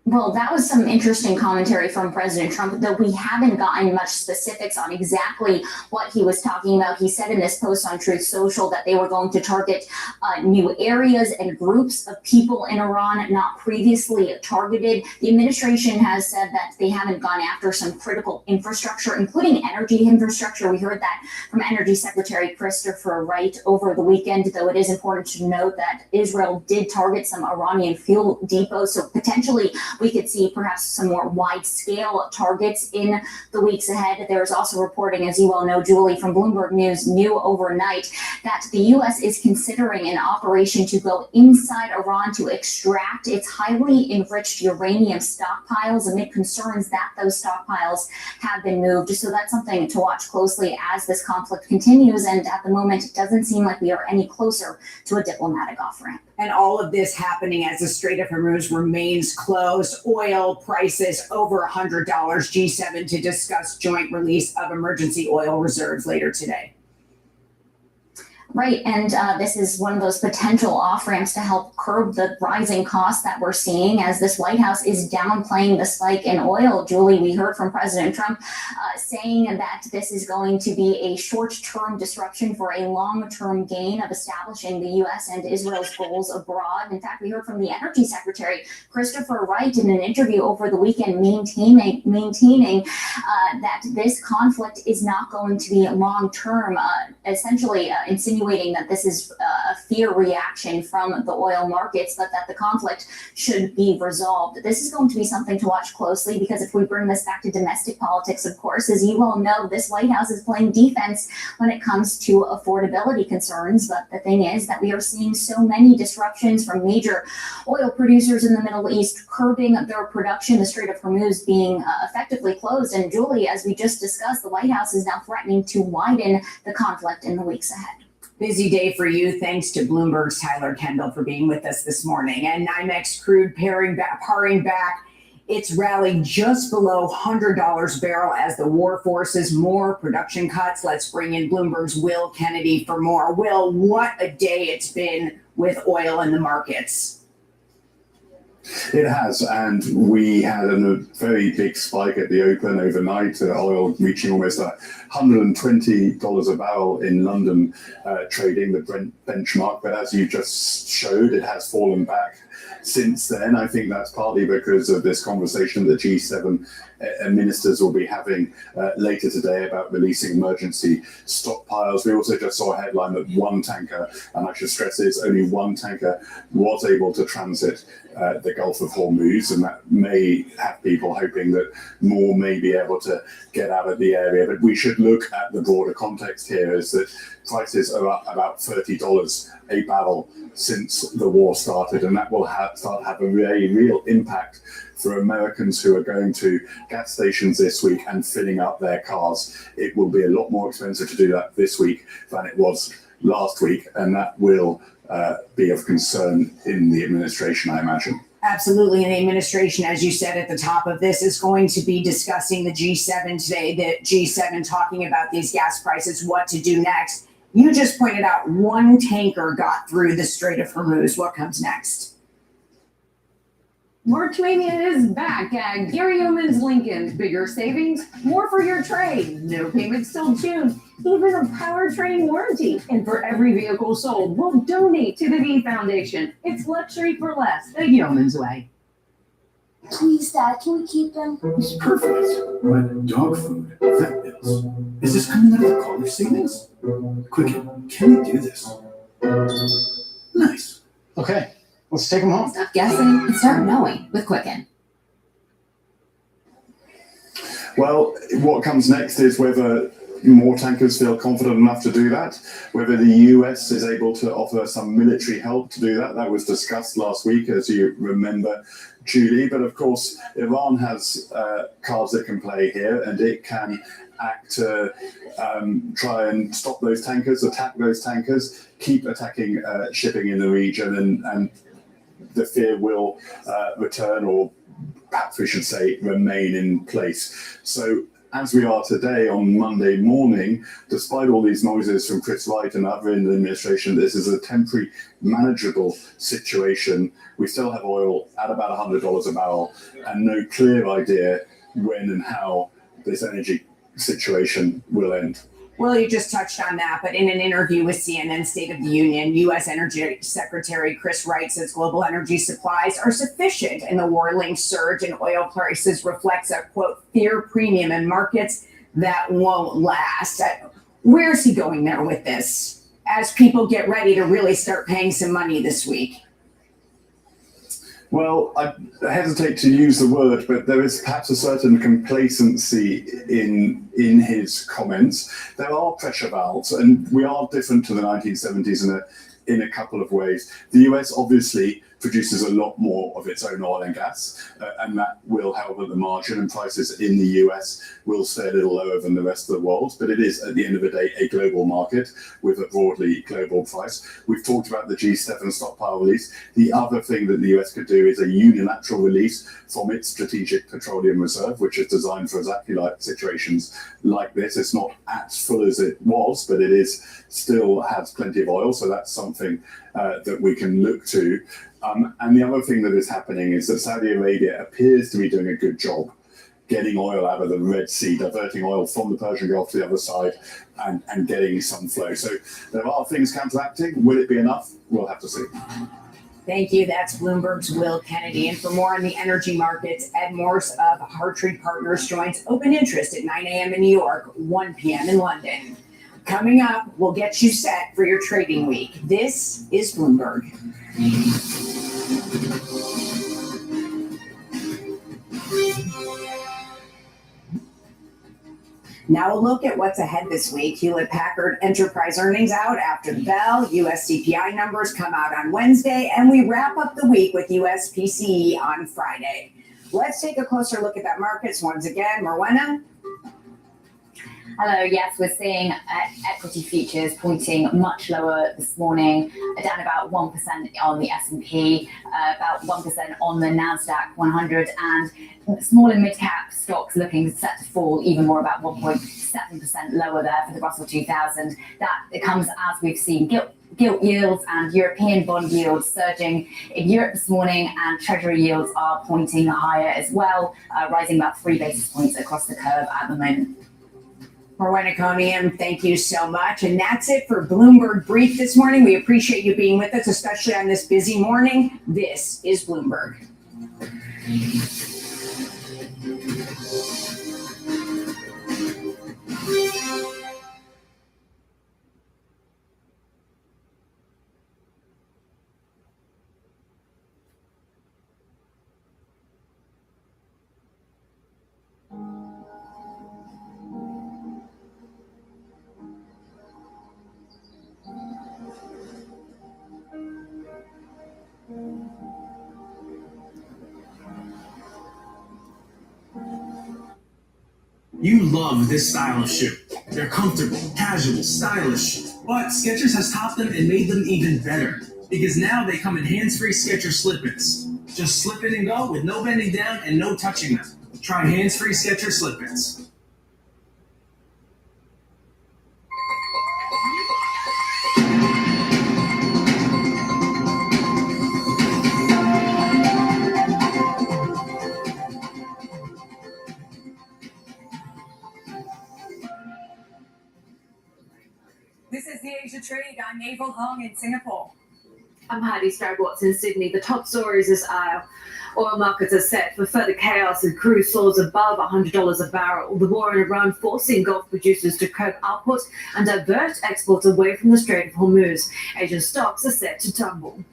Well, that was some interesting commentary from President Trump, though we haven't gotten much specifics on exactly what he was talking about. He said in this post on Truth Social that they were going to target new areas and groups of people in Iran not previously targeted. The administration has said that they haven't gone after some critical infrastructure, including energy infrastructure. We heard that from Energy Secretary Christopher Wright over the weekend, though it is important to note that Israel did target some Iranian fuel depots, so potentially we could see perhaps some more wide-scale targets in the weeks ahead. There's also reporting, as you well know, Julie, from Bloomberg News, new overnight, that the U.S. is considering an operation to go inside Iran to extract its highly enriched uranium stockpiles amid concerns that those stockpiles have been moved. So that's something to watch closely as this conflict continues. And at the moment, it doesn't seem like we are any closer to a diplomatic off-ramp. And all of this happening as the Strait of Hormuz remains closed. Oil prices over $100. G7 to discuss joint release of emergency oil reserves later today. Right, and this is one of those potential off-ramps to help curb the rising costs that we're seeing as this White House is downplaying the spike in oil. Julie, we heard from President Trump saying that this is going to be a short-term disruption for a long-term gain of establishing the U.S. and Israel's goals abroad. In fact, we heard from the Energy Secretary, Christopher Wright, in an interview over the weekend maintaining that this conflict is not going to be long-term, essentially insinuating that this is a fear reaction from the oil markets, but that the conflict should be resolved. This is going to be something to watch closely because if we bring this back to domestic politics, of course, as you all know, this White House is playing defense when it comes to affordability concerns. But the thing is that we are seeing so many disruptions from major oil producers in the Middle East curbing their production, the Strait of Hormuz being effectively closed. And Julie, as we just discussed, the White House is now threatening to widen the conflict in the weeks ahead. Busy day for you. Thanks to Bloomberg's Tyler Kendall for being with us this morning. And NYMEX crude paring back. It's rallied just below $100 barrel as the war forces more production cuts. Let's bring in Bloomberg's Will Kennedy for more. Will, what a day it's been with oil in the markets. It has, and we had a very big spike at the open overnight, oil reaching almost $120 a barrel in London trading, the Brent benchmark. But as you just showed, it has fallen back since then. I think that's partly because of this conversation the G7 ministers will be having later today about releasing emergency stockpiles. We also just saw a headline that one tanker, and I should stress this, only one tanker was able to transit the Gulf of Hormuz, and that may have people hoping that more may be able to get out of the area. But we should look at the broader context here is that prices are up about $30 a barrel since the war started, and that will start to have a very real impact for Americans who are going to gas stations this week and filling up their cars. It will be a lot more expensive to do that this week than it was last week, and that will be of concern in the administration, I imagine. Absolutely. And the administration, as you said at the top of this, is going to be discussing the G7 today, the G7 talking about these gas prices, what to do next. You just pointed out one tanker got through the Strait of Hormuz. What comes next? March Mania is back at Gary Yeoman's Lincoln. Bigger savings, more for your trade. No payments till June, even a powertrain warranty. And for every vehicle sold, we'll donate to the V Foundation. It's luxury for less, the Yeoman's way. Please, Dad, can we keep them? It's perfect. But dog food, vet bills. Is this coming out of the college savings? Quicken, can we do this? Nice. Okay. Let's take them home. Stop guessing and start knowing with Quicken. Well, what comes next is whether more tankers feel confident enough to do that. Whether the US is able to offer some military help to do that, that was discussed last week, as you remember, Julie. But of course, Iran has cards it can play here, and it can act to try and stop those tankers, attack those tankers, keep attacking shipping in the region, and the fear will return, or perhaps we should say remain in place. So as we are today on Monday morning, despite all these noises from Chris Wright and others in the administration, this is a temporary, manageable situation. We still have oil at about $100 a barrel and no clear idea when and how this energy situation will end. Well, you just touched on that, but in an interview with CNN State of the Union, U.S. Energy Secretary Chris Wright says global energy supplies are sufficient, and the war-linked surge in oil prices reflects a, quote, fear premium in markets that won't last. Where's he going there with this, as people get ready to really start paying some money this week? Well, I hesitate to use the word, but there is perhaps a certain complacency in his comments. There are pressure valves, and we are different to the 1970s in a couple of ways. The US obviously produces a lot more of its own oil and gas, and that will help at the margin, and prices in the US will stay a little lower than the rest of the world. But it is, at the end of the day, a global market with a broadly global price. We've talked about the G7 stockpile release. The other thing that the US could do is a unilateral release from its strategic petroleum reserve, which is designed for exactly like situations like this. It's not as full as it was, but it is still has plenty of oil, so that's something that we can look to. And the other thing that is happening is that Saudi Arabia appears to be doing a good job getting oil out of the Red Sea, diverting oil from the Persian Gulf to the other side and getting some flow. So there are things counteracting. Will it be enough? We'll have to see. Thank you. That's Bloomberg's Will Kennedy. And for more on the energy markets, Ed Morse of Hartree Partners joins open interest at 9 a.m. in New York, 1 p.m. in London. Coming up, we'll get you set for your trading week. This is Bloomberg. Now a look at what's ahead this week. Hewlett-Packard Enterprise earnings out after the bell. US CPI numbers come out on Wednesday, and we wrap up the week with US PCE on Friday. Let's take a closer look at that markets once again. Morwenna? Hello, yes, we're seeing equity futures pointing much lower this morning, down about 1% on the S&P, about 1% on the NASDAQ 100, and small and mid-cap stocks looking set to fall even more, about 1.7% lower there for the Russell 2000. That it comes as we've seen gilt yields and European bond yields surging in Europe this morning, and Treasury yields are pointing higher as well, rising about 3 basis points across the curve at the moment. Morwenna Coniam, thank you so much. And that's it for Bloomberg Brief this morning. We appreciate you being with us, especially on this busy morning. This is Bloomberg. You love this style of shoe. They're comfortable, casual, stylish. But Skechers has topped them and made them even better. Because now they come in hands-free Skechers slip-ins. Just slip in and go with no bending down and no touching them. Try hands-free Skechers slip-ins. This is the Asia Trade. I'm Naval Hong in Singapore. I'm Heidi Stroud-Watts in Sydney. The top stories this hour. Oil markets are set for further chaos and crude soars above $100 a barrel. The war in Iran forcing Gulf producers to curb output and divert exports away from the Strait of Hormuz. Asian stocks are set to tumble.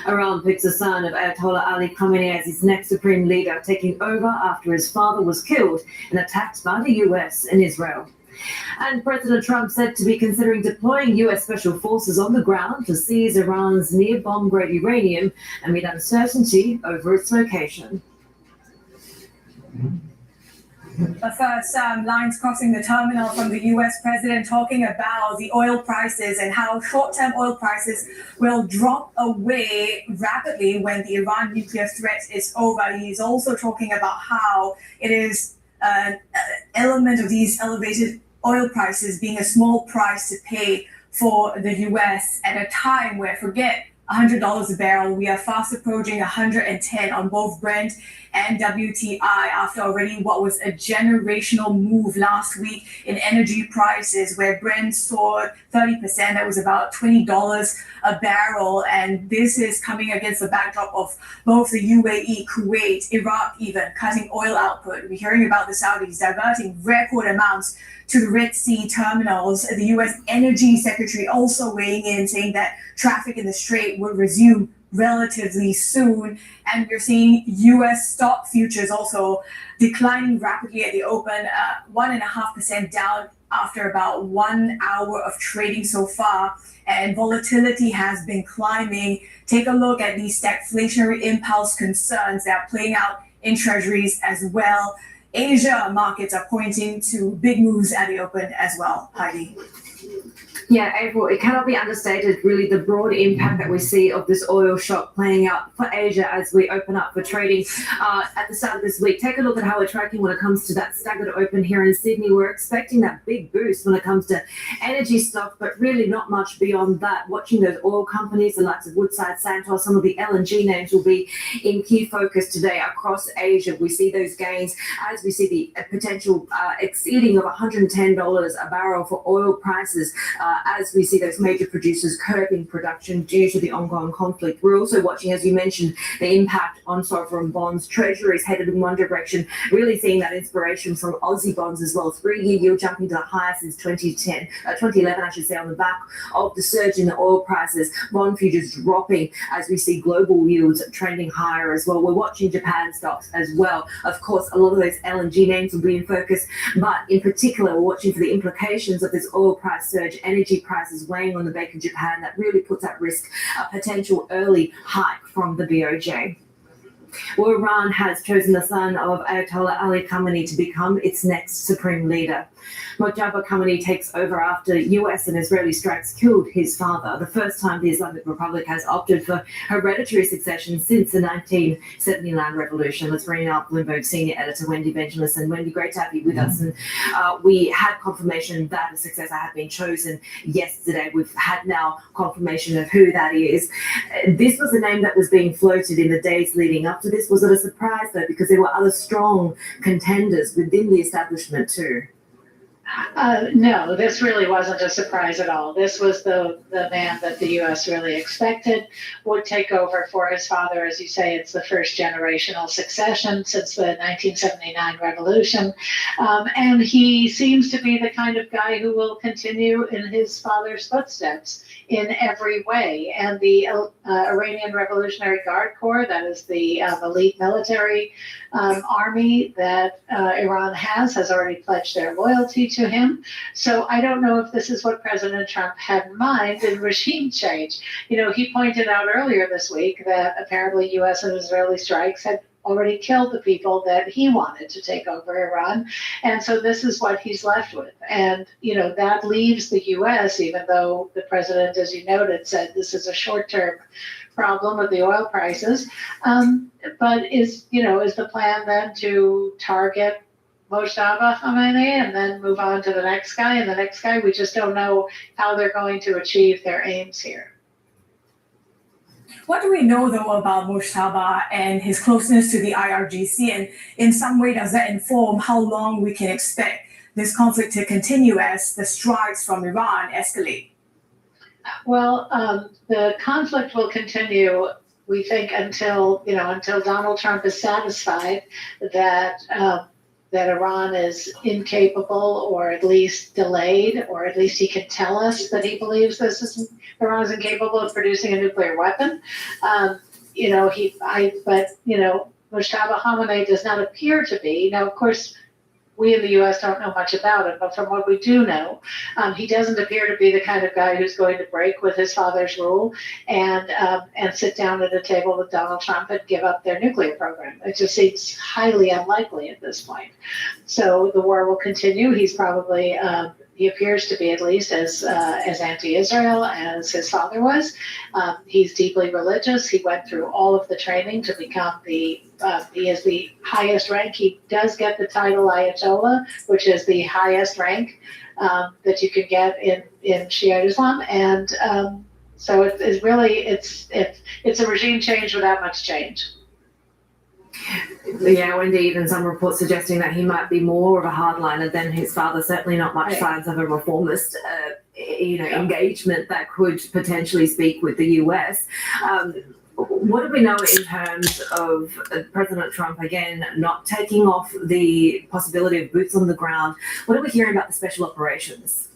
Iran picks the son of Ayatollah Ali Khamenei as its next supreme leader, taking over after his father was killed and attacked by the US and Israel. And President Trump said to be considering deploying U.S. special forces on the ground to seize Iran's near bomb-grade uranium amid uncertainty over its location. But first, lines crossing the terminal from the U.S. president talking about the oil prices and how short-term oil prices will drop away rapidly when the Iran nuclear threat is over. He's also talking about how it is an element of these elevated oil prices being a small price to pay for the U.S. at a time where, forget $100 a barrel, we are fast approaching 110 on both Brent and WTI after already what was a generational move last week in energy prices, where Brent soared 30%. That was about $20 a barrel. And this is coming against the backdrop of both the UAE, Kuwait, Iraq even cutting oil output. We're hearing about the Saudis diverting record amounts to the Red Sea terminals. The U.S. Energy Secretary also weighing in, saying that traffic in the Strait will resume relatively soon. And we're seeing U.S. stock futures also declining rapidly at the open, 1.5% down after about 1 hour of trading so far. And volatility has been climbing. Take a look at these stagflationary impulse concerns that are playing out in treasuries as well. Asia markets are pointing to big moves at the open as well. Heidi. Yeah, April, it cannot be understated, really, the broad impact that we see of this oil shock playing out for Asia as we open up for trading at the start of this week. Take a look at how we're tracking when it comes to that staggered open here in Sydney. We're expecting that big boost when it comes to energy stock, but really not much beyond that. Watching those oil companies, the likes of Woodside, Santos, some of the LNG names will be in key focus today across Asia. We see those gains as we see the potential exceeding of $110 a barrel for oil prices as we see those major producers curbing production due to the ongoing conflict. We're also watching, as you mentioned, the impact on sovereign bonds. Treasuries headed in one direction, really seeing that inspiration from Aussie bonds as well. 3-year yield jumping to the highest since 2011, I should say, on the back of the surge in the oil prices. Bond futures dropping as we see global yields trending higher as well. We're watching Japan stocks as well. Of course, a lot of those LNG names will be in focus, but in particular, we're watching for the implications of this oil price surge, energy prices weighing on the Bank of Japan. That really puts at risk a potential early hike from the BOJ. Well, Iran has chosen the son of Ayatollah Ali Khamenei to become its next supreme leader. Mojtaba Khamenei takes over after US and Israeli strikes killed his father, the first time the Islamic Republic has opted for hereditary succession since the 1979 revolution. Let's bring up Bloomberg senior editor Wendy Benjamin. And Wendy, great to have you with us. And we had confirmation that a successor had been chosen yesterday. We've had now confirmation of who that is. This was a name that was being floated in the days leading up to this. Was it a surprise, though, because there were other strong contenders within the establishment too? No, this really wasn't a surprise at all. This was the man that the U.S. really expected would take over for his father. As you say, it's the first generational succession since the 1979 revolution. And he seems to be the kind of guy who will continue in his father's footsteps in every way. And the Iranian Revolutionary Guard Corps, that is the elite military army that Iran has already pledged their loyalty to him. So I don't know if this is what President Trump had in mind in regime change. You know, he pointed out earlier this week that apparently U.S. and Israeli strikes had already killed the people that he wanted to take over Iran. And so this is what he's left with. And, you know, that leaves the U.S., even though the president, as you noted, said this is a short-term problem of the oil prices. But is the plan then to target Mojtaba Khamenei and then move on to the next guy and the next guy? We just don't know how they're going to achieve their aims here. What do we know, though, about Mojtaba and his closeness to the IRGC? And in some way, does that inform how long we can expect this conflict to continue as the strikes from Iran escalate? Well, the conflict will continue, we think, until Donald Trump is satisfied that Iran is incapable, or at least delayed, or at least he can tell us that he believes Iran is incapable of producing a nuclear weapon. Mojtaba Khamenei does not appear to be. Now, of course, we in the U.S. don't know much about him, but from what we do know, he doesn't appear to be the kind of guy who's going to break with his father's rule and sit down at a table with Donald Trump and give up their nuclear program. It just seems highly unlikely at this point. So the war will continue. He's probably he appears to be, at least, as anti-Israel as his father was. He's deeply religious. He went through all of the training to become he is the highest rank. He does get the title Ayatollah, which is the highest rank that you can get in Shiite Islam. And so it's really a regime change without much change. Yeah, Wendy, even some reports suggesting that he might be more of a hardliner than his father. Certainly not much signs of a reformist, engagement that could potentially speak with the US. What do we know in terms of President Trump, again, not taking off the possibility of boots on the ground? What are we hearing about the special operations?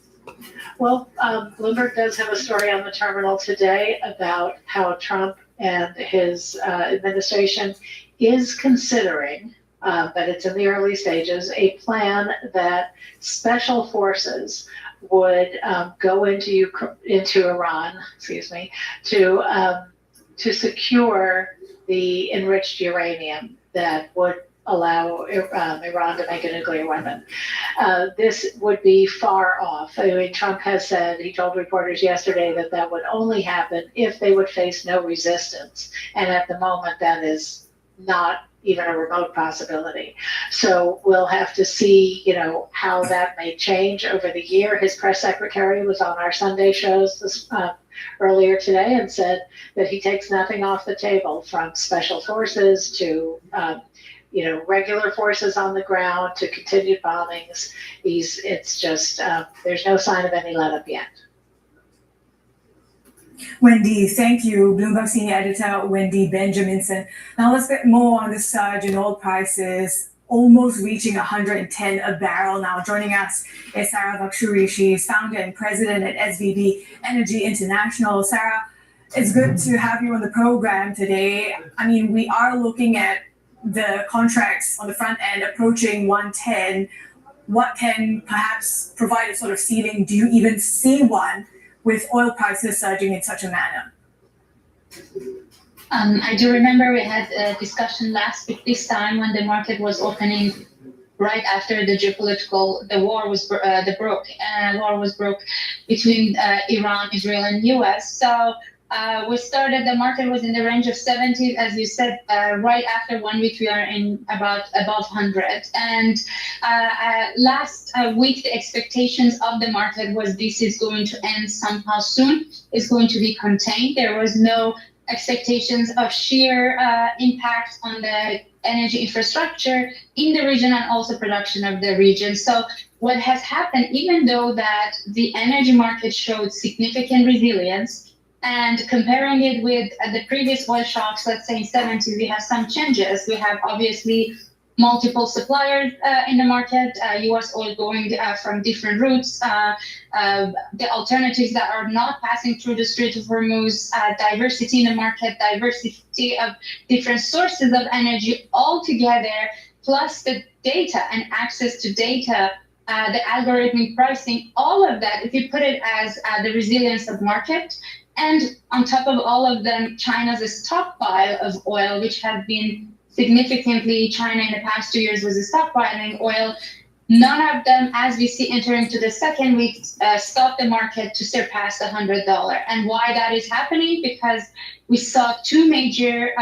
Well, Bloomberg does have a story on the terminal today about how Trump and his administration is considering, but it's in the early stages, a plan that special forces would go into Iran, to secure the enriched uranium that would allow Iran to make a nuclear weapon. This would be far off. I mean, Trump has said, he told reporters yesterday that would only happen if they would face no resistance. And at the moment, that is not even a remote possibility. So we'll have to see, how that may change over the year. His press secretary was on our Sunday shows earlier today and said that he takes nothing off the table, from special forces to regular forces on the ground to continued bombings. There's no sign of any let up yet. Wendy, thank you. Bloomberg Senior Editor Wendy Benjaminson. Now let's get more on the surge in oil prices, almost reaching 110 a barrel now. Joining us is Sarah Vakshuri. She's founder and president at SVB Energy International. Sarah, it's good to have you on the program today. I mean, we are looking at the contracts on the front end approaching 110. What can perhaps provide a sort of ceiling? Do you even see one with oil prices surging in such a manner? I do remember we had a discussion last week this time when the market was opening right after the war was broke between Iran, Israel, and US. So the market was in the range of 70, as you said, right after 1 week we are in about above 100. And last week the expectations of the market was this is going to end somehow soon, it's going to be contained. There was no expectations of sheer impact on the energy infrastructure in the region and also production of the region. So what has happened, even though that the energy market showed significant resilience, and comparing it with the previous oil shocks, let's say in 70s, we have some changes. We have obviously multiple suppliers in the market, US oil going from different routes, the alternatives that are not passing through the Strait of Hormuz, diversity in the market, diversity of different sources of energy altogether, plus the data and access to data, the algorithmic pricing, all of that, if you put it as the resilience of market, and on top of all of them, China's stockpile of oil, which had been significantly, China in the past 2 years was stockpiling oil. None of them, as we see entering to the second week, stopped the market to surpass the $100. And why that is happening? Because we saw two major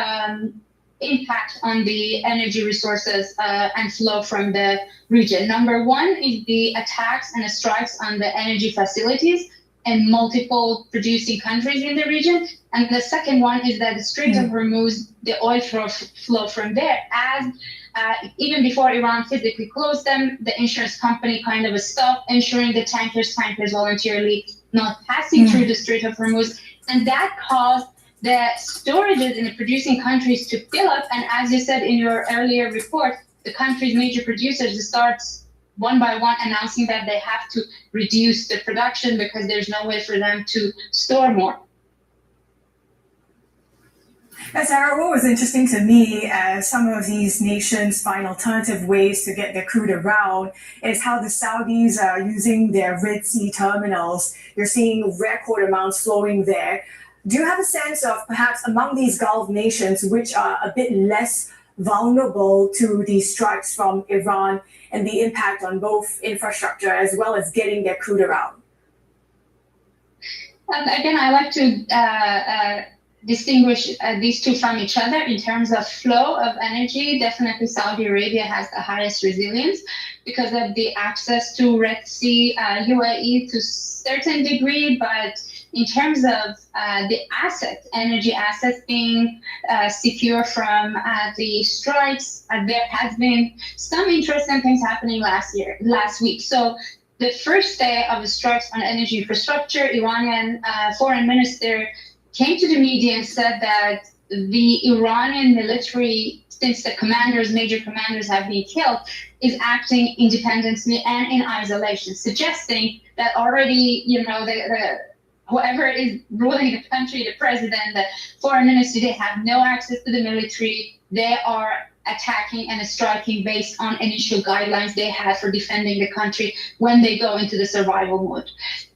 impacts on the energy resources and flow from the region. Number one is the attacks and the strikes on the energy facilities in multiple producing countries in the region. And the second one is that the Strait of Hormuz, the oil flow from there, as even before Iran physically closed them, the insurance company kind of stopped insuring the tankers voluntarily not passing through the Strait of Hormuz. And that caused the storages in the producing countries to fill up. And as you said in your earlier report, the country's major producers start one by one announcing that they have to reduce the production because there's no way for them to store more. Sarah, what was interesting to me as some of these nations find alternative ways to get their crude around is how the Saudis are using their Red Sea terminals. You're seeing record amounts flowing there. Do you have a sense of perhaps among these Gulf nations, which are a bit less vulnerable to these strikes from Iran and the impact on both infrastructure as well as getting their crude around? Again, I like to distinguish these two from each other in terms of flow of energy. Definitely Saudi Arabia has the highest resilience because of the access to Red Sea, UAE to a certain degree, but in terms of the energy assets being secure from the strikes, there has been some interesting things happening last week. So the first day of the strikes on energy infrastructure, Iranian foreign minister came to the media and said that the Iranian military, since the major commanders have been killed, is acting independently and in isolation, suggesting that already, whoever is ruling the country, the president, the foreign minister, they have no access to the military. They are attacking and striking based on initial guidelines they had for defending the country when they go into the survival mode.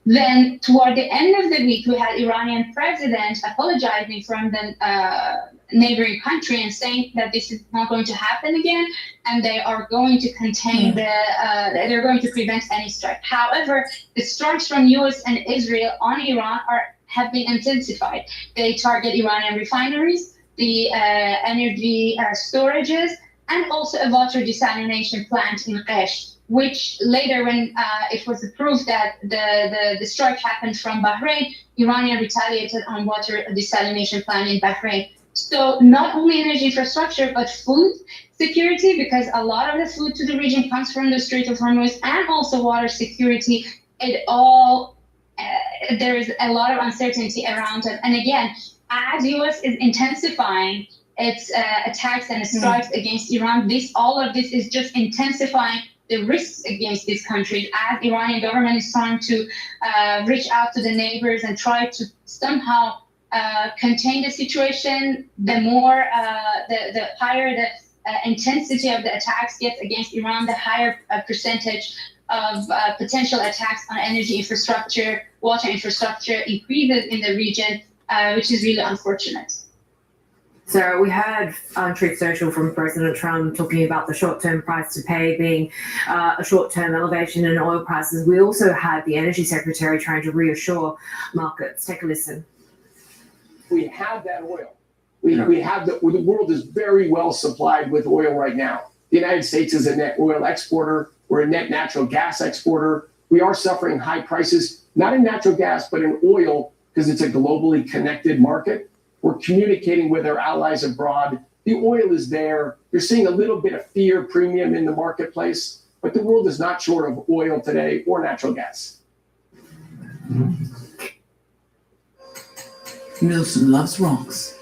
Then toward the end of the week, we had Iranian president apologizing from the neighboring country and saying that this is not going to happen again, and they are going to contain they're going to prevent any strike. However, the strikes from US and Israel on Iran have been intensified. They target Iranian refineries, the energy storages, and also a water desalination plant in Qesh, which later, when it was approved that the strike happened from Bahrain, Iranian retaliated on water desalination plant in Bahrain. So not only energy infrastructure, but food security, because a lot of the food to the region comes from the Strait of Hormuz, and also water security. There is a lot of uncertainty around it. And again, as U.S. is intensifying its attacks and strikes against Iran, all of this is just intensifying the risks against these countries, as Iranian government is trying to reach out to the neighbors and try to somehow contain the situation. The more, the higher the intensity of the attacks gets against Iran, the higher percentage of potential attacks on energy infrastructure, water infrastructure increases in the region, which is really unfortunate. Sarah, we heard on Truth Social from President Trump talking about the short-term price to pay being a short-term elevation in oil prices. We also had the Energy Secretary trying to reassure markets. Take a listen. We have that oil. We have the world is very well supplied with oil right now. The United States is a net oil exporter. We're a net natural gas exporter. We are suffering high prices, not in natural gas, but in oil, because it's a globally connected market. We're communicating with our allies abroad. The oil is there. You're seeing a little bit of fear premium in the marketplace, but the world is not short of oil today or natural gas. Milton loves rocks,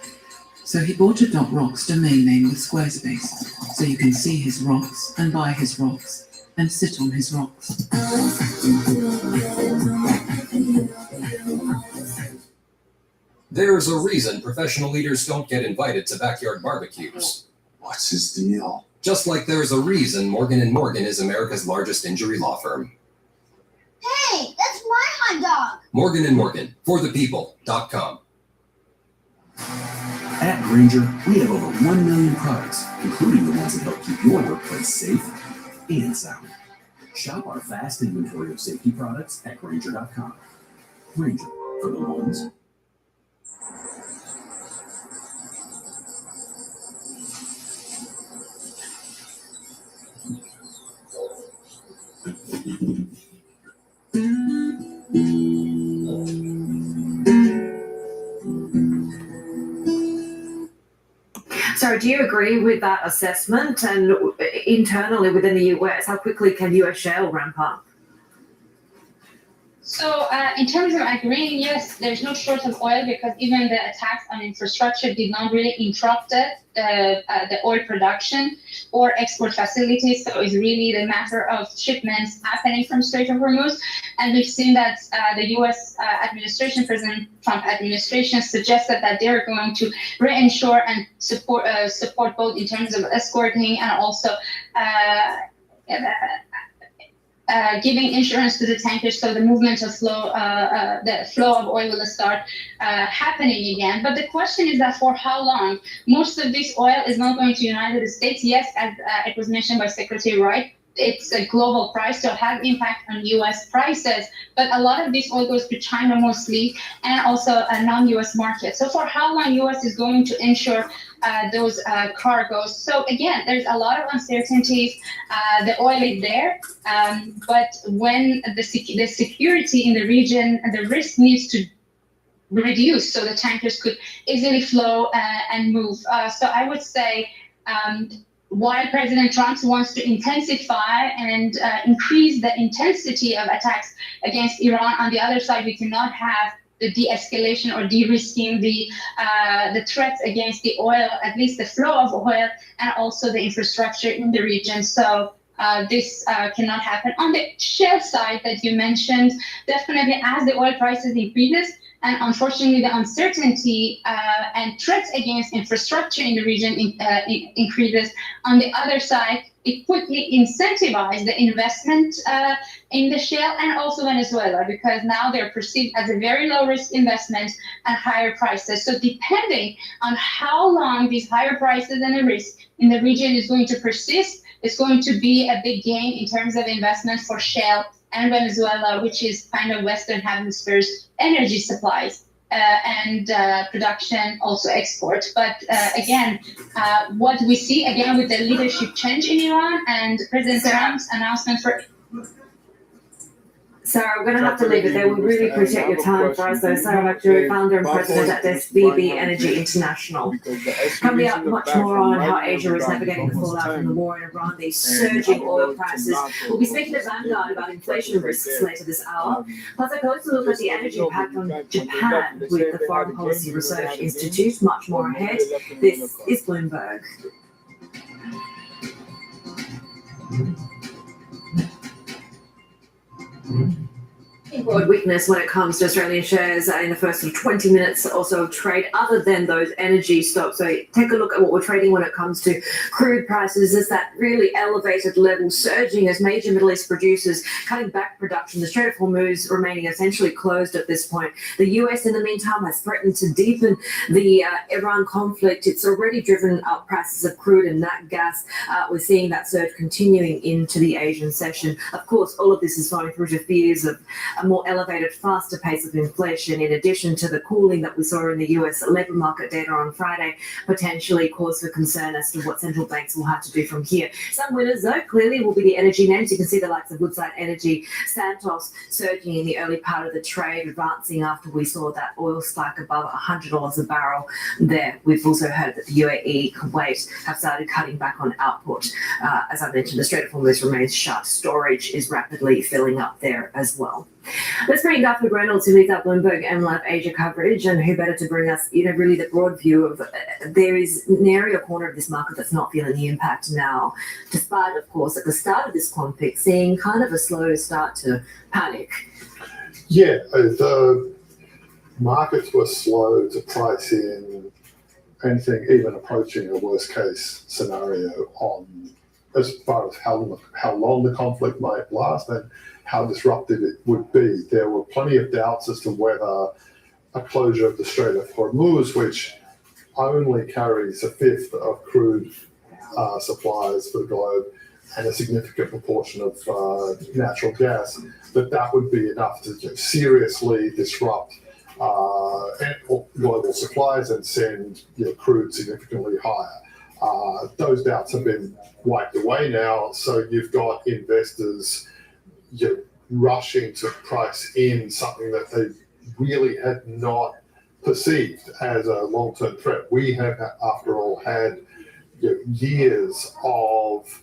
so he bought a .rocks domain name with Squarespace, so you can see his rocks and buy his rocks and sit on his rocks. There's a reason professional leaders don't get invited to backyard barbecues. What's his deal? Just like there's a reason Morgan & Morgan is America's largest injury law firm. Hey, that's my hot dog. Morgan & Morgan, forthepeople.com. At Grainger, we have over 1 million products, including the ones that help keep your workplace safe and sound. Shop our vast inventory of safety products at Grainger.com. Grainger, for the ones. So do you agree with that assessment? And internally within the US, how quickly can US shale ramp up? So in terms of agreeing, yes, there's no shortage of oil because even the attacks on infrastructure did not really interrupt the oil production or export facilities. So it's really the matter of shipments happening from Strait of Hormuz. And we've seen that the U.S. administration, President Trump administration, suggested that they're going to reinsure and support both in terms of escorting and also giving insurance to the tankers, so the movement of the flow of oil will start happening again. But the question is that for how long? Most of this oil is not going to the United States. Yes, as it was mentioned by Secretary Wright, it's a global price, so it has impact on U.S. prices. But a lot of this oil goes to China mostly, and also a non-U.S. market. So for how long U.S. is going to insure those cargoes? So again, there's a lot of uncertainties. The oil is there, but when the security in the region and the risk needs to reduce, so the tankers could easily flow and move. So I would say, while President Trump wants to intensify and increase the intensity of attacks against Iran, on the other side, we cannot have the de-escalation or de-risking the threats against the oil, at least the flow of oil, and also the infrastructure in the region. So this cannot happen. On the shale side that you mentioned, definitely as the oil prices increases, and unfortunately, the uncertainty and threats against infrastructure in the region increases. On the other side, it quickly incentivizes the investment in the shale and also Venezuela, because now they're perceived as a very low-risk investment at higher prices. So depending on how long these higher prices and the risk in the region is going to persist, it's going to be a big gain in terms of investment for shale and Venezuela, which is kind of Western Hemisphere's energy supplies and production, also export. But again, what we see again with the leadership change in Iran and President Trump's announcement for. Sarah, we're going to have to leave it there. We really appreciate your time for us, though. Sarah McDrew, founder and president at SBB Energy International. Coming up much more on how Asia is navigating the fallout from the war in Iran, the surging oil prices. We'll be speaking to Vanguard about inflation risks later this hour. Plus, a closer look at the energy impact on Japan with the Foreign Policy Research Institute. Much more ahead. This is Bloomberg. Broad weakness when it comes to Australian shares in the first 20 minutes or so of trade, other than those energy stocks. So take a look at what we're trading when it comes to crude prices. Is that really elevated level surging as major Middle East producers cutting back production? The Strait of Hormuz remaining essentially closed at this point. The US, in the meantime, has threatened to deepen the Iran conflict. It's already driven up prices of crude and nat gas. We're seeing that surge continuing into the Asian session. Of course, all of this is flowing through to fears of a more elevated, faster pace of inflation, in addition to the cooling that we saw in the US labor market data on Friday, potentially cause for concern as to what central banks will have to do from here. Some winners, though, clearly will be the energy names. You can see the likes of Woodside Energy, Santos surging in the early part of the trade, advancing after we saw that oil spike above $100 a barrel there. We've also heard that the UAE, Kuwait have started cutting back on output. As I mentioned, the Strait of Hormuz remains shut. Storage is rapidly filling up there as well. Let's bring Guthrie Reynolds, who leads our Bloomberg MLab Asia coverage, and who better to bring us, really the broad view of there is an area, corner of this market that's not feeling the impact now, despite, of course, at the start of this conflict, seeing kind of a slow start to panic. Yeah, the markets were slow to price in anything even approaching a worst case scenario on as far as how long the conflict might last and how disruptive it would be. There were plenty of doubts as to whether a closure of the Strait of Hormuz, which only carries a fifth of crude supplies for the globe and a significant proportion of natural gas, that would be enough to seriously disrupt global supplies and send crude significantly higher. Those doubts have been wiped away now, so you've got investors rushing to price in something that they really had not perceived as a long-term threat. We have, after all, had years of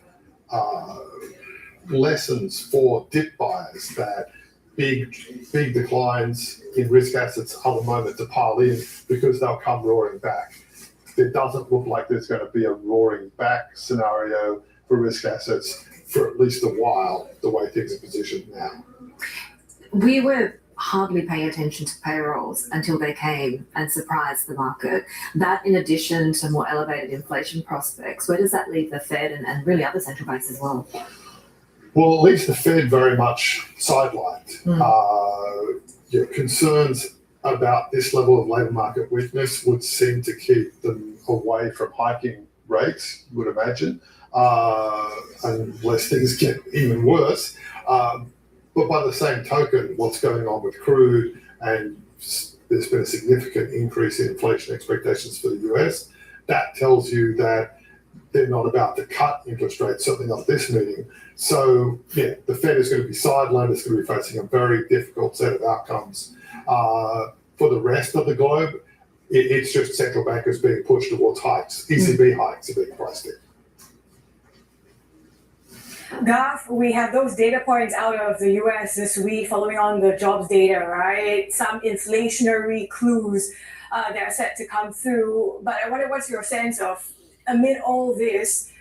lessons for dip buyers that big declines in risk assets are the moment to pile in because they'll come roaring back. It doesn't look like there's going to be a roaring back scenario for risk assets for at least a while, the way things are positioned now. We were hardly paying attention to payrolls until they came and surprised the market. That, in addition to more elevated inflation prospects, where does that leave the Fed and really other central banks as well? Well, it leaves the Fed very much sidelined. Concerns about this level of labour market weakness would seem to keep them away from hiking rates, you would imagine, unless things get even worse. But by the same token, what's going on with crude, and there's been a significant increase in inflation expectations for the US, that tells you that they're not about to cut interest rates, certainly not this meeting. So, yeah, the Fed is going to be sidelined. It's going to be facing a very difficult set of outcomes. For the rest of the globe, it's just central bankers being pushed towards hikes. ECB hikes are being priced in. Garth, we have those data points out of the US this week following on the jobs data, right? Some inflationary clues that are set to come through. But I wonder what's your sense of, amid all this,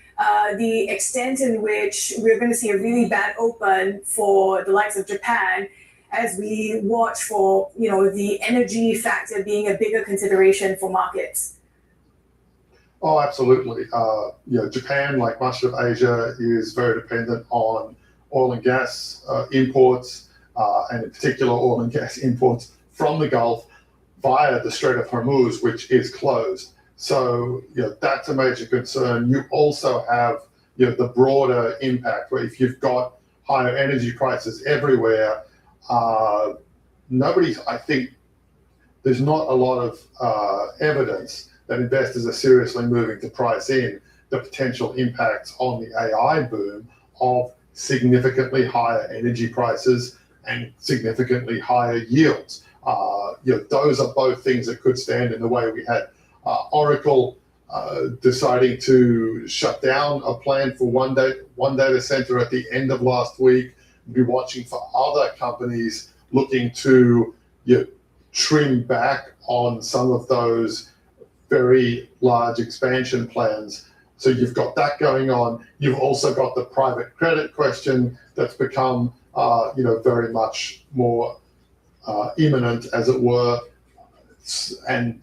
the extent in which we're going to see a really bad open for the likes of Japan as we watch for, the energy factor being a bigger consideration for markets? Oh, absolutely. Japan, like much of Asia, is very dependent on oil and gas imports, and in particular oil and gas imports from the Gulf via the Strait of Hormuz, which is closed. So, that's a major concern. You also have, the broader impact where if you've got higher energy prices everywhere, I think there's not a lot of evidence that investors are seriously moving to price in the potential impacts on the AI boom of significantly higher energy prices and significantly higher yields. Those are both things that could stand in the way. We had Oracle deciding to shut down a plan for one data center at the end of last week. Be watching for other companies looking to trim back on some of those very large expansion plans. So you've got that going on. You've also got the private credit question that's become, very much more imminent, as it were. And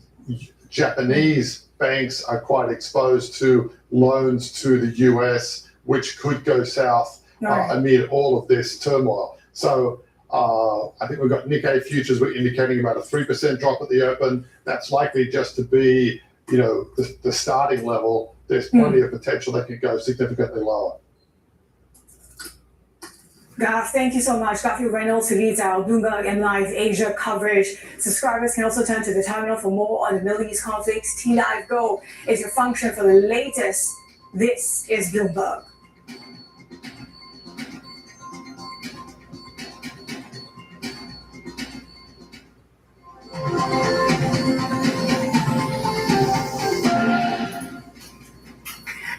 Japanese banks are quite exposed to loans to the US, which could go south amid all of this turmoil. So I think we've got Nikkei futures, we're indicating about a 3% drop at the open. That's likely just to be, the starting level. There's plenty of potential that could go significantly lower. Garth, thank you so much. Garfield Reynolds, who leads our Bloomberg and Live Asia coverage. Subscribers can also turn to the terminal for more on the Middle East conflicts. T-Live Go is your function for the latest. This is Bloomberg.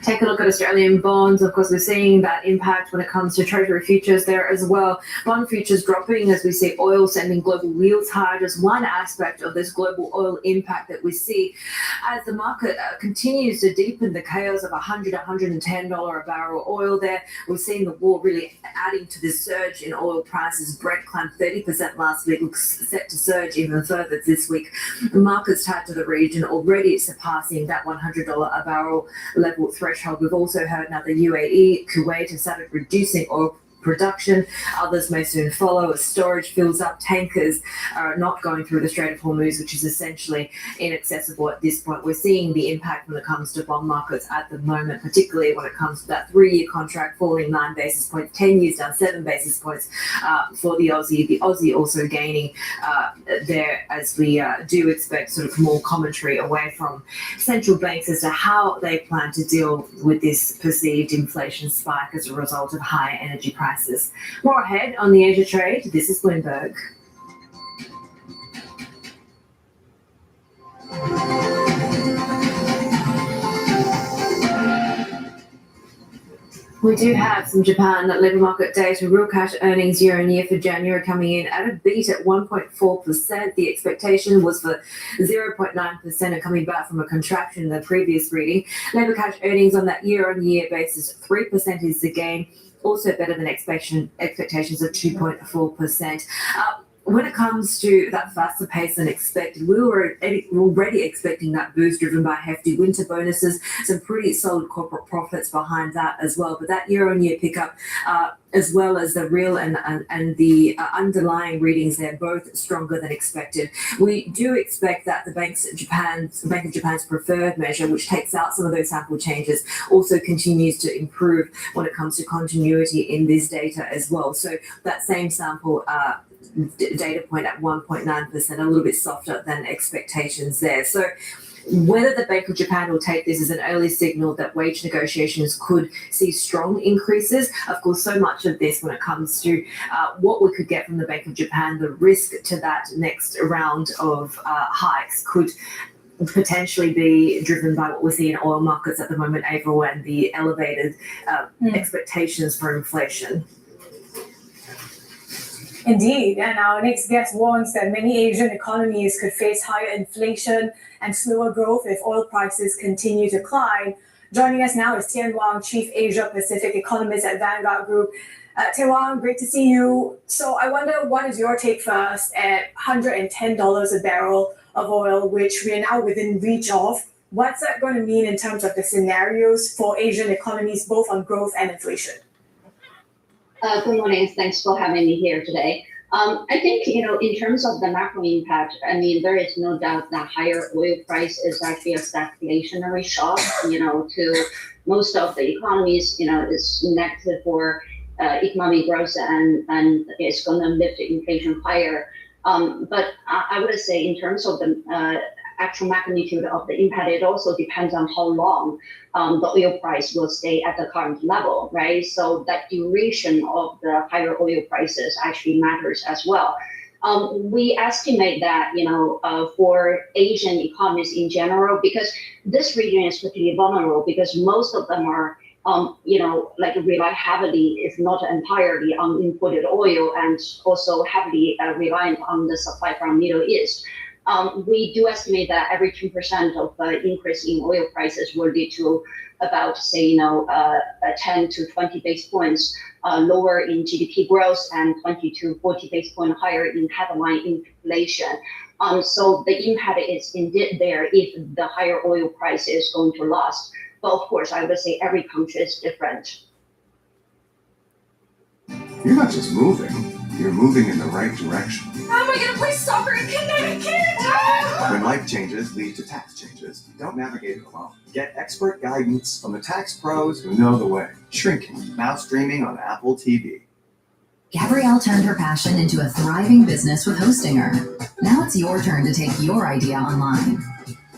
Take a look at Australian bonds. Of course, we're seeing that impact when it comes to Treasury futures there as well. Bond futures dropping as we see oil sending global yields higher. Just one aspect of this global oil impact that we see as the market continues to deepen the chaos of $100, $110 a barrel oil there. We've seen the war really adding to this surge in oil prices. Brent climbed 30% last week, looks set to surge even further this week. The market's tied to the region, already surpassing that $100 a barrel level threshold. We've also heard now the UAE, Kuwait have started reducing oil production. Others may soon follow as storage fills up. Tankers are not going through the Strait of Hormuz, which is essentially inaccessible at this point. We're seeing the impact when it comes to bond markets at the moment, particularly when it comes to that 3-year contract falling 9 basis points, 10 years down 7 basis points for the Aussie. The Aussie also gaining there as we do expect sort of more commentary away from central banks as to how they plan to deal with this perceived inflation spike as a result of higher energy prices. More ahead on the Asia trade. This is Bloomberg. We do have some Japan labour market data, real cash earnings year on year for January coming in at a beat at 1.4%. The expectation was for 0.9% and coming back from a contraction in the previous reading. Labour cash earnings on that year on year basis, 3% is the gain, also better than expectations of 2.4%. When it comes to that faster pace than expected, we were already expecting that boost driven by hefty winter bonuses, some pretty solid corporate profits behind that as well. But that year-on-year pickup, as well as the real and the underlying readings, they're both stronger than expected. We do expect that the Bank of Japan's preferred measure, which takes out some of those sample changes, also continues to improve when it comes to continuity in this data as well. So that same sample data point at 1.9%, a little bit softer than expectations there. So whether the Bank of Japan will take this as an early signal that wage negotiations could see strong increases, of course, so much of this when it comes to what we could get from the Bank of Japan, the risk to that next round of hikes could potentially be driven by what we see in oil markets at the moment, April, and the elevated expectations for inflation. Indeed, and our next guest warns that many Asian economies could face higher inflation and slower growth if oil prices continue to climb. Joining us now is Tian Wang, Chief Asia Pacific Economist at Vanguard Group. Tian Wang, great to see you. So I wonder, what is your take first at $110 a barrel of oil, which we are now within reach of? What's that going to mean in terms of the scenarios for Asian economies, both on growth and inflation? Good morning. Thanks for having me here today. I think, in terms of the macro impact, there is no doubt that higher oil price is actually a stagflationary shock, to most of the economies, it's negative for economic growth and it's going to lift the inflation higher. But I would say in terms of the actual magnitude of the impact, it also depends on how long the oil price will stay at the current level, right? So that duration of the higher oil prices actually matters as well. We estimate that, for Asian economies in general, because this region is particularly vulnerable because most of them are, rely heavily, if not entirely, on imported oil and also heavily reliant on the supply from Middle East. We do estimate that every 2% of increase in oil prices will lead to about, say, 10 to 20 basis points lower in GDP growth and 20 to 40 basis points higher in headline inflation. So the impact is indeed there if the higher oil price is going to last. But of course, I would say every country is different. You're not just moving, you're moving in the right direction. How am I going to play soccer in Connecticut? When life changes lead to tax changes, don't navigate it alone. Get expert guidance from the tax pros who know the way. Shrinking, now streaming on Apple TV. Gabrielle turned her passion into a thriving business with Hostinger. Now it's your turn to take your idea online.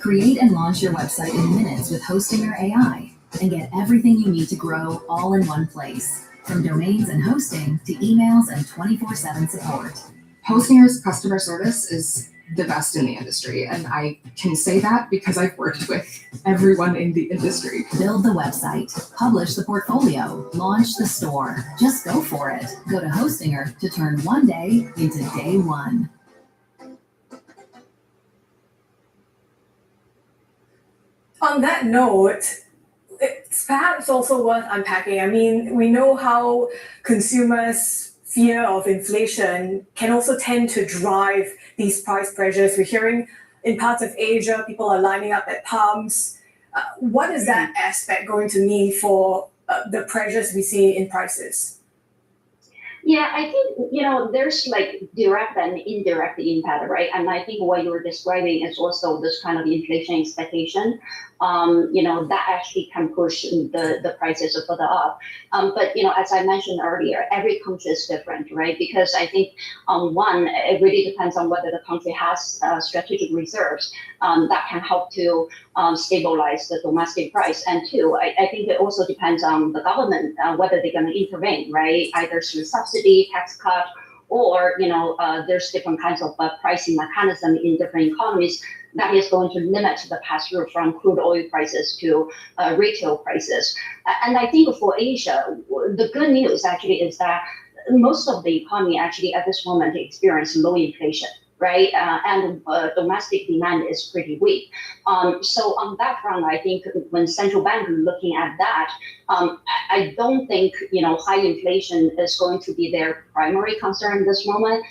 Create and launch your website in minutes with Hostinger AI and get everything you need to grow all in one place. From domains and hosting to emails and 24/7 support. Hostinger's customer service is the best in the industry, and I can say that because I've worked with everyone in the industry. Build the website, publish the portfolio, launch the store. Just go for it. Go to Hostinger to turn one day into day one. On that note, it's perhaps also worth unpacking. We know how consumers' fear of inflation can also tend to drive these price pressures. We're hearing in parts of Asia, people are lining up at pumps. What is that aspect going to mean for the pressures we see in prices? Yeah, I think, there's direct and indirect impact, right? And I think what you were describing is also this kind of inflation expectation, that actually can push the prices further up. But, as I mentioned earlier, every country is different, right? Because I think, one, it really depends on whether the country has strategic reserves that can help to stabilize the domestic price. And two, I think it also depends on the government, whether they're going to intervene, right? Either through subsidy, tax cut, or there's different kinds of pricing mechanism in different economies that is going to limit the pass-through from crude oil prices to retail prices. And I think for Asia, the good news actually is that most of the economy actually at this moment experience low inflation, right? And domestic demand is pretty weak. So on that front, I think when central bank looking at that, I don't think high inflation is going to be their primary concern this moment.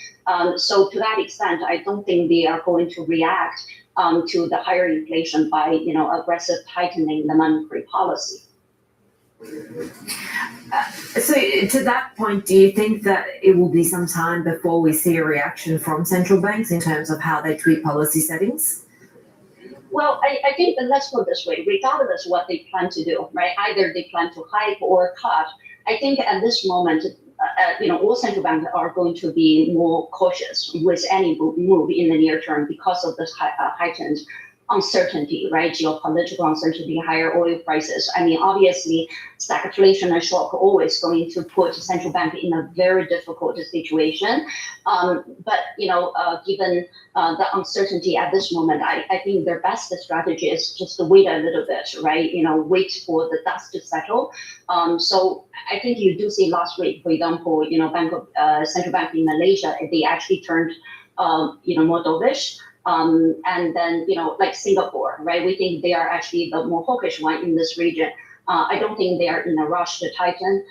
So to that extent, I don't think they are going to react to the higher inflation by aggressive tightening the monetary policy. So to that point, do you think that it will be some time before we see a reaction from central banks in terms of how they tweak policy settings? Well, I think that let's put it this way, regardless what they plan to do, right? Either they plan to hike or cut. I think at this moment, all central banks are going to be more cautious with any move in the near term because of this heightened uncertainty, right? Geopolitical uncertainty, higher oil prices. I mean, obviously, stagflation and shock are always going to put central bank in a very difficult situation. But given the uncertainty at this moment, I think their best strategy is just to wait a little bit, right? Wait for the dust to settle. So I think you do see last week, for example, central bank in Malaysia, they actually turned, more dovish. And then, like Singapore, right? We think they are actually the more hawkish one in this region. I don't think they are in a rush to tighten.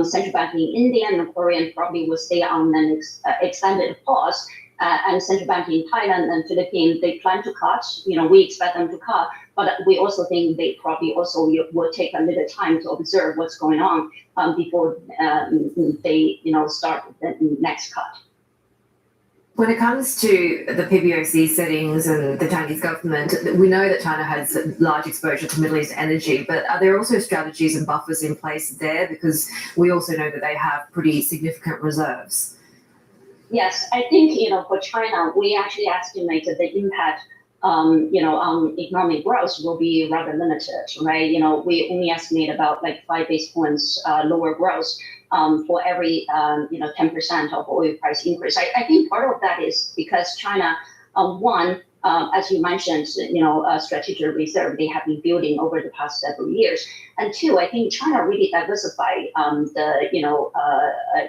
Central bank in India and Korea probably will stay on an extended pause. And central bank in Thailand and Philippines, they plan to cut. We expect them to cut, but we also think they probably also will take a little time to observe what's going on before they, start the next cut. When it comes to the PBOC settings and the Chinese government, we know that China has large exposure to Middle East energy, but are there also strategies and buffers in place there? Because we also know that they have pretty significant reserves. Yes, I think, for China, we actually estimated the impact on economic growth will be rather limited, right? We only estimate about 5 basis points lower growth for every 10% of oil price increase. I think part of that is because China, one, as you mentioned, strategic reserve they have been building over the past several years, and two, I think China really diversified the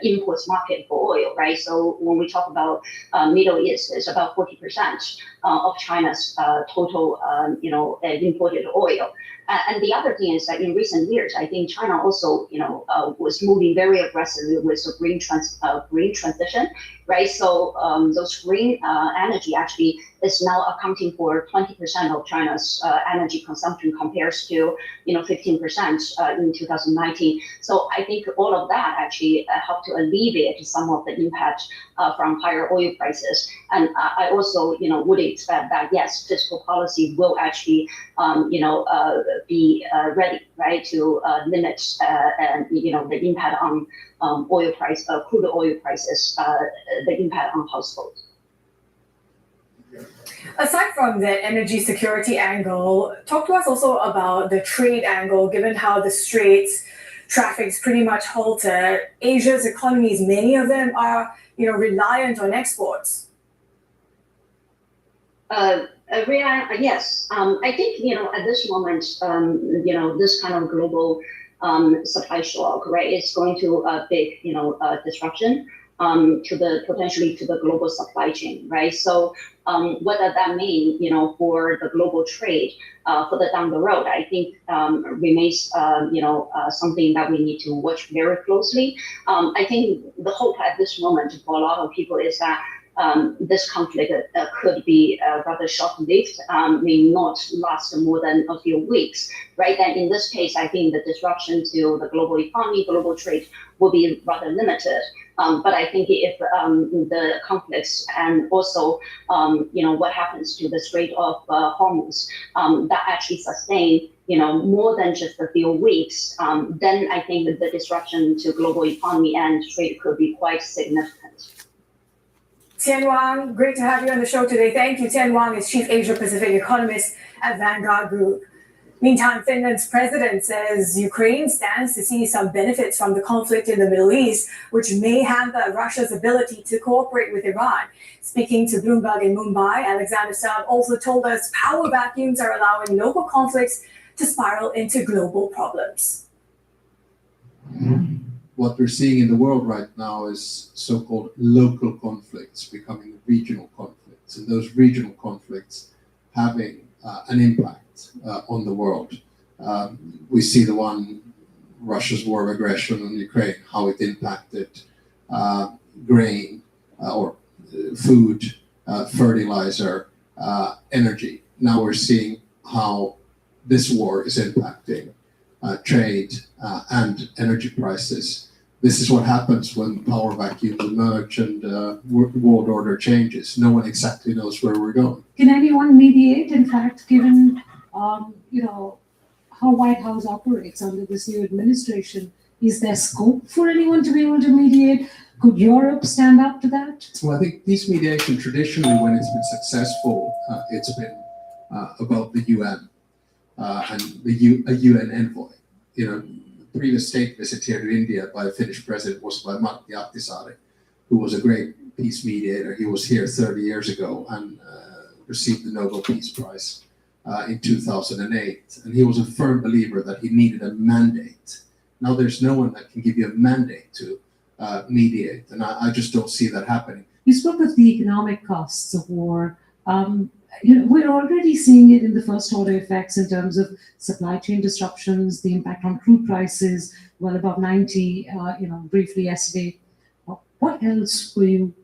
imports market for oil, right? So when we talk about Middle East, it's about 40% of China's total imported oil. And the other thing is that in recent years, I think China also, was moving very aggressively with the green transition, right? So those green energy actually is now accounting for 20% of China's energy consumption compares to 15% in 2019. So I think all of that actually helped to alleviate some of the impact from higher oil prices. And I also would expect that yes, fiscal policy will actually be ready, right, to limit the impact on oil price, crude oil prices, the impact on households. Aside from the energy security angle, talk to us also about the trade angle, given how the Straits traffic's pretty much halted. Asia's economies, many of them are, reliant on exports. Yes. I think, at this moment, this kind of global supply shock, right, is going to a big, disruption potentially to the global supply chain, right? So what does that mean, for the global trade for the down the road? I think remains, something that we need to watch very closely. I think the hope at this moment for a lot of people is that this conflict could be rather short-lived, may not last more than a few weeks, right? And in this case, I think the disruption to the global economy, global trade will be rather limited. But I think if the conflicts and also, what happens to the Strait of Hormuz that actually sustain, more than just a few weeks, then I think that the disruption to global economy and trade could be quite significant. Tian Wang, great to have you on the show today. Thank you. Tian Wang is Chief Asia Pacific Economist at Vanguard Group. Meantime, Finland's president says Ukraine stands to see some benefits from the conflict in the Middle East, which may hamper Russia's ability to cooperate with Iran. Speaking to Bloomberg in Mumbai, Alexander Stubb also told us power vacuums are allowing local conflicts to spiral into global problems. What we're seeing in the world right now is so-called local conflicts becoming regional conflicts, and those regional conflicts having an impact on the world. We see the one, Russia's war of aggression on Ukraine, how it impacted grain or food, fertilizer, energy. Now we're seeing how this war is impacting trade and energy prices. This is what happens when power vacuums emerge and world order changes. No one exactly knows where we're going. Can anyone mediate? In fact, given how White House operates under this new administration, is there scope for anyone to be able to mediate? Could Europe stand up to that? Well, I think peace mediation traditionally, when it's been successful, it's been about the UN and a UN envoy. The previous state visit here to India by the Finnish president was by Matti Ahtisaari, who was a great peace mediator. He was here 30 years ago and received the Nobel Peace Prize in 2008. And he was a firm believer that he needed a mandate. Now there's no one that can give you a mandate to mediate, and I just don't see that happening. You spoke of the economic costs of war. We're already seeing it in the first order effects in terms of supply chain disruptions, the impact on crude prices, well above 90, briefly yesterday. What else were you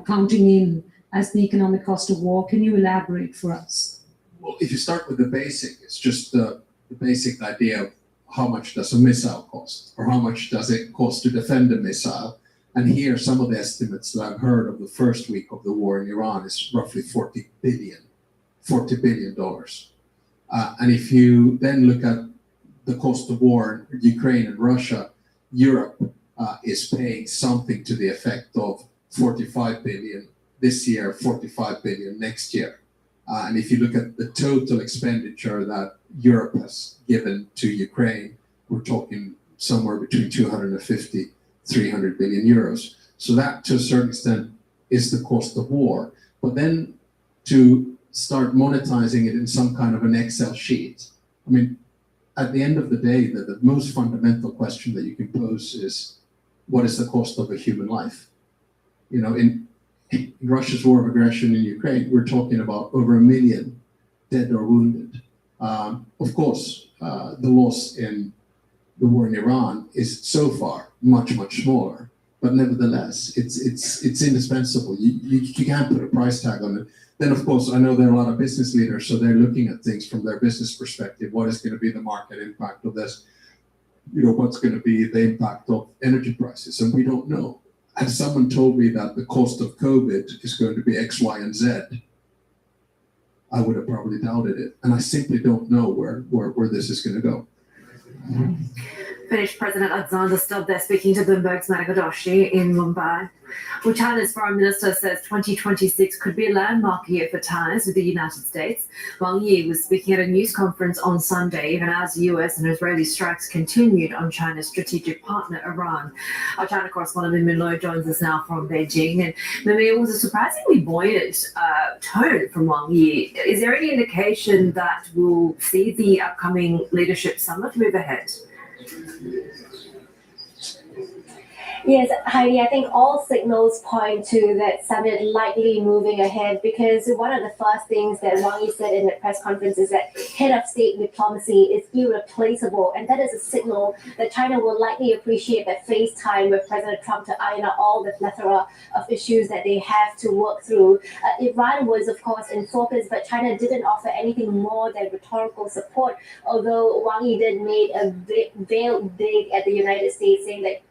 counting in as the economic cost of war? Can you elaborate for us? Well, if you start with the basic, it's just the basic idea of how much does a missile cost, or how much does it cost to defend a missile? And here, some of the estimates that I've heard of the first week of the war in Iran is roughly $40 billion. And if you then look at the cost of war in Ukraine and Russia, Europe is paying something to the effect of 45 billion this year, 45 billion next year. And if you look at the total expenditure that Europe has given to Ukraine, we're talking somewhere between 250, 300 billion euros. So that, to a certain extent, is the cost of war. But then to start monetizing it in some kind of an Excel sheet, I mean, at the end of the day, the most fundamental question that you can pose is, what is the cost of a human life? In Russia's war of aggression in Ukraine, we're talking about over 1 million dead or wounded. Of course, the loss in the war in Iran is so far much, much smaller, but nevertheless, it's indispensable. You can't put a price tag on it. Then, of course, I know there are a lot of business leaders, so they're looking at things from their business perspective. What is going to be the market impact of this? What's going to be the impact of energy prices? And we don't know. Had someone told me that the cost of COVID is going to be X, Y, and Z, I would have probably doubted it. And I simply don't know where this is going to go. Finnish President Alexander Stubb there speaking to Bloomberg's Manika Doshi in Mumbai. Well, China's foreign minister says 2026 could be a landmark year for ties with the United States. Wang Yi was speaking at a news conference on Sunday, even as US and Israeli strikes continued on China's strategic partner, Iran. Our China correspondent, Min Min Lo, joins us now from Beijing. And maybe it was a surprisingly buoyant tone from Wang Yi. Is there any indication that we'll see the upcoming leadership summit move ahead? Yes, Heidi, I think all signals point to that summit likely moving ahead, because one of the first things that Wang Yi said in the press conference is that head of state diplomacy is irreplaceable. And that is a signal that China will likely appreciate that face time with President Trump to iron out all the plethora of issues that they have to work through. Iran was, of course, in focus, but China didn't offer anything more than rhetorical support, although Wang Yi did make a veiled dig at the United States, saying that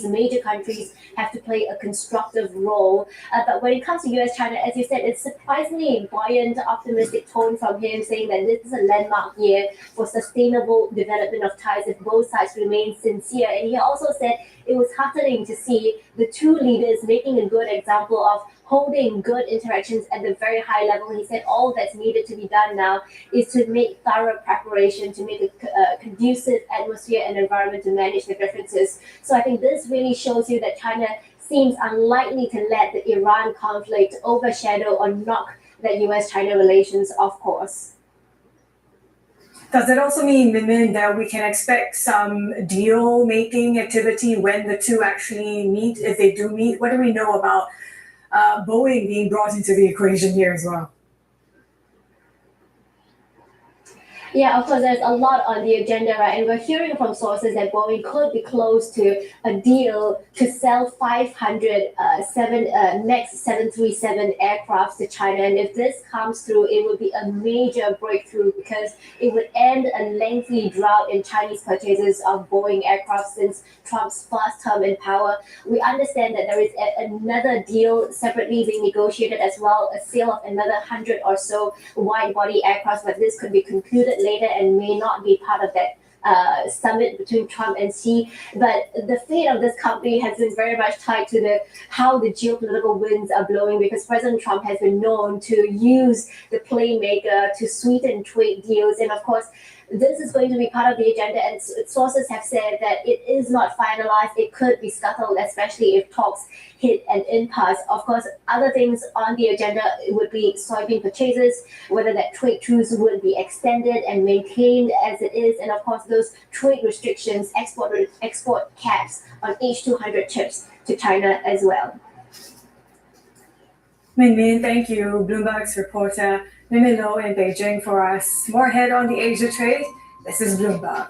major countries have to play a constructive role. But when it comes to US-China, as you said, it's surprisingly buoyant, optimistic tone from him, saying that this is a landmark year for sustainable development of ties if both sides remain sincere. And he also said it was heartening to see the two leaders making a good example of holding good interactions at the very high level. He said all that's needed to be done now is to make thorough preparation, to make a conducive atmosphere and environment to manage the differences. So I think this really shows you that China seems unlikely to let the Iran conflict overshadow or knock the US-China relations off course. Does it also mean, Min, that we can expect some deal-making activity when the two actually meet, if they do meet? What do we know about Boeing being brought into the equation here as well? Yeah, of course, there's a lot on the agenda, right? And we're hearing from sources that Boeing could be close to a deal to sell 500 next 737 aircrafts to China. And if this comes through, it would be a major breakthrough because it would end a lengthy drought in Chinese purchases of Boeing aircraft since Trump's first term in power. We understand that there is another deal separately being negotiated as well, a sale of another 100 or so wide-body aircraft, but this could be concluded later and may not be part of that summit between Trump and Xi. But the fate of this company has been very much tied to how the geopolitical winds are blowing, because President Trump has been known to use the playmaker to sweeten trade deals. And of course, this is going to be part of the agenda, and sources have said that it is not finalized. It could be scuttled, especially if talks hit an impasse. Of course, other things on the agenda would be soybean purchases, whether that trade truce would be extended and maintained as it is, and of course those trade restrictions, export caps on H200 chips to China as well. Min, thank you. Bloomberg's reporter Min Lo in Beijing for us. More ahead on the Asia trade. This is Bloomberg.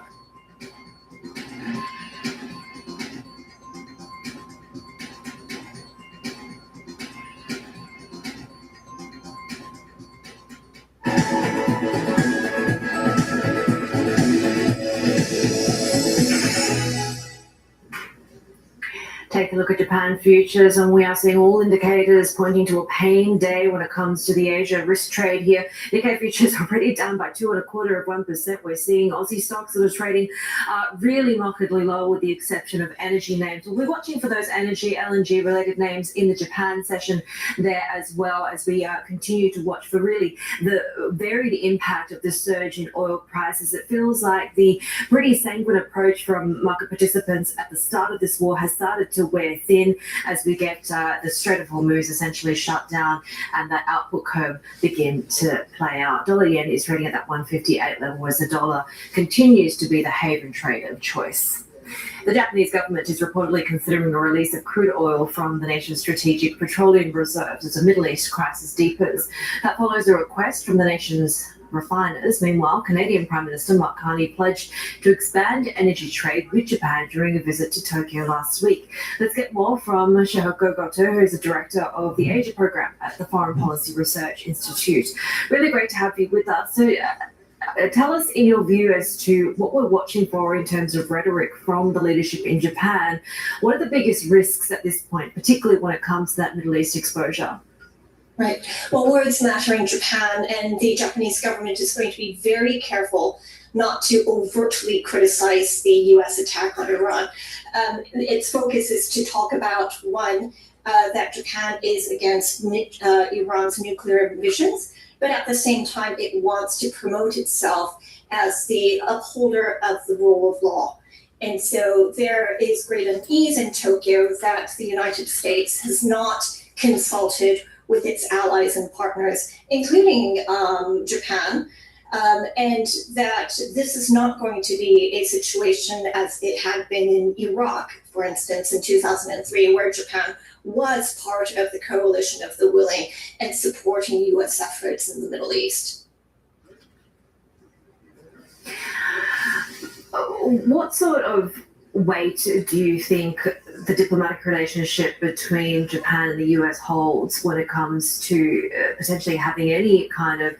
Take a look at Japan futures, and we are seeing all indicators pointing to a pain day when it comes to the Asia risk trade here. Nikkei futures already down by 2.25%. We're seeing Aussie stocks that are trading really markedly low, with the exception of energy names. We're watching for those energy, LNG related names in the Japan session there, as well as we continue to watch for really the varied impact of the surge in oil prices. It feels like the pretty sanguine approach from market participants at the start of this war has started to wear thin as we get the Strait of Hormuz essentially shut down and that output curve begin to play out. Dollar yen is trading at that 158 level as the dollar continues to be the haven trade of choice. The Japanese government is reportedly considering a release of crude oil from the nation's strategic petroleum reserves as the Middle East crisis deepens. That follows a request from the nation's refiners. Meanwhile, Canadian Prime Minister Mark Carney pledged to expand energy trade with Japan during a visit to Tokyo last week. Let's get more from Shihoko Goto, who is the director of the Asia program at the Foreign Policy Research Institute. Really great to have you with us. So tell us, in your view, as to what we're watching for in terms of rhetoric from the leadership in Japan. What are the biggest risks at this point, particularly when it comes to that Middle East exposure? Right. Well, words matter in Japan, and the Japanese government is going to be very careful not to overtly criticize the U.S. attack on Iran. Its focus is to talk about, one, that Japan is against Iran's nuclear ambitions, but at the same time, it wants to promote itself as the upholder of the rule of law. And so there is great unease in Tokyo that the United States has not consulted with its allies and partners, including Japan, and that this is not going to be a situation as it had been in Iraq, for instance, in 2003, where Japan was part of the coalition of the willing and supporting U.S. efforts in the Middle East. What sort of weight do you think the diplomatic relationship between Japan and the US holds when it comes to potentially having any kind of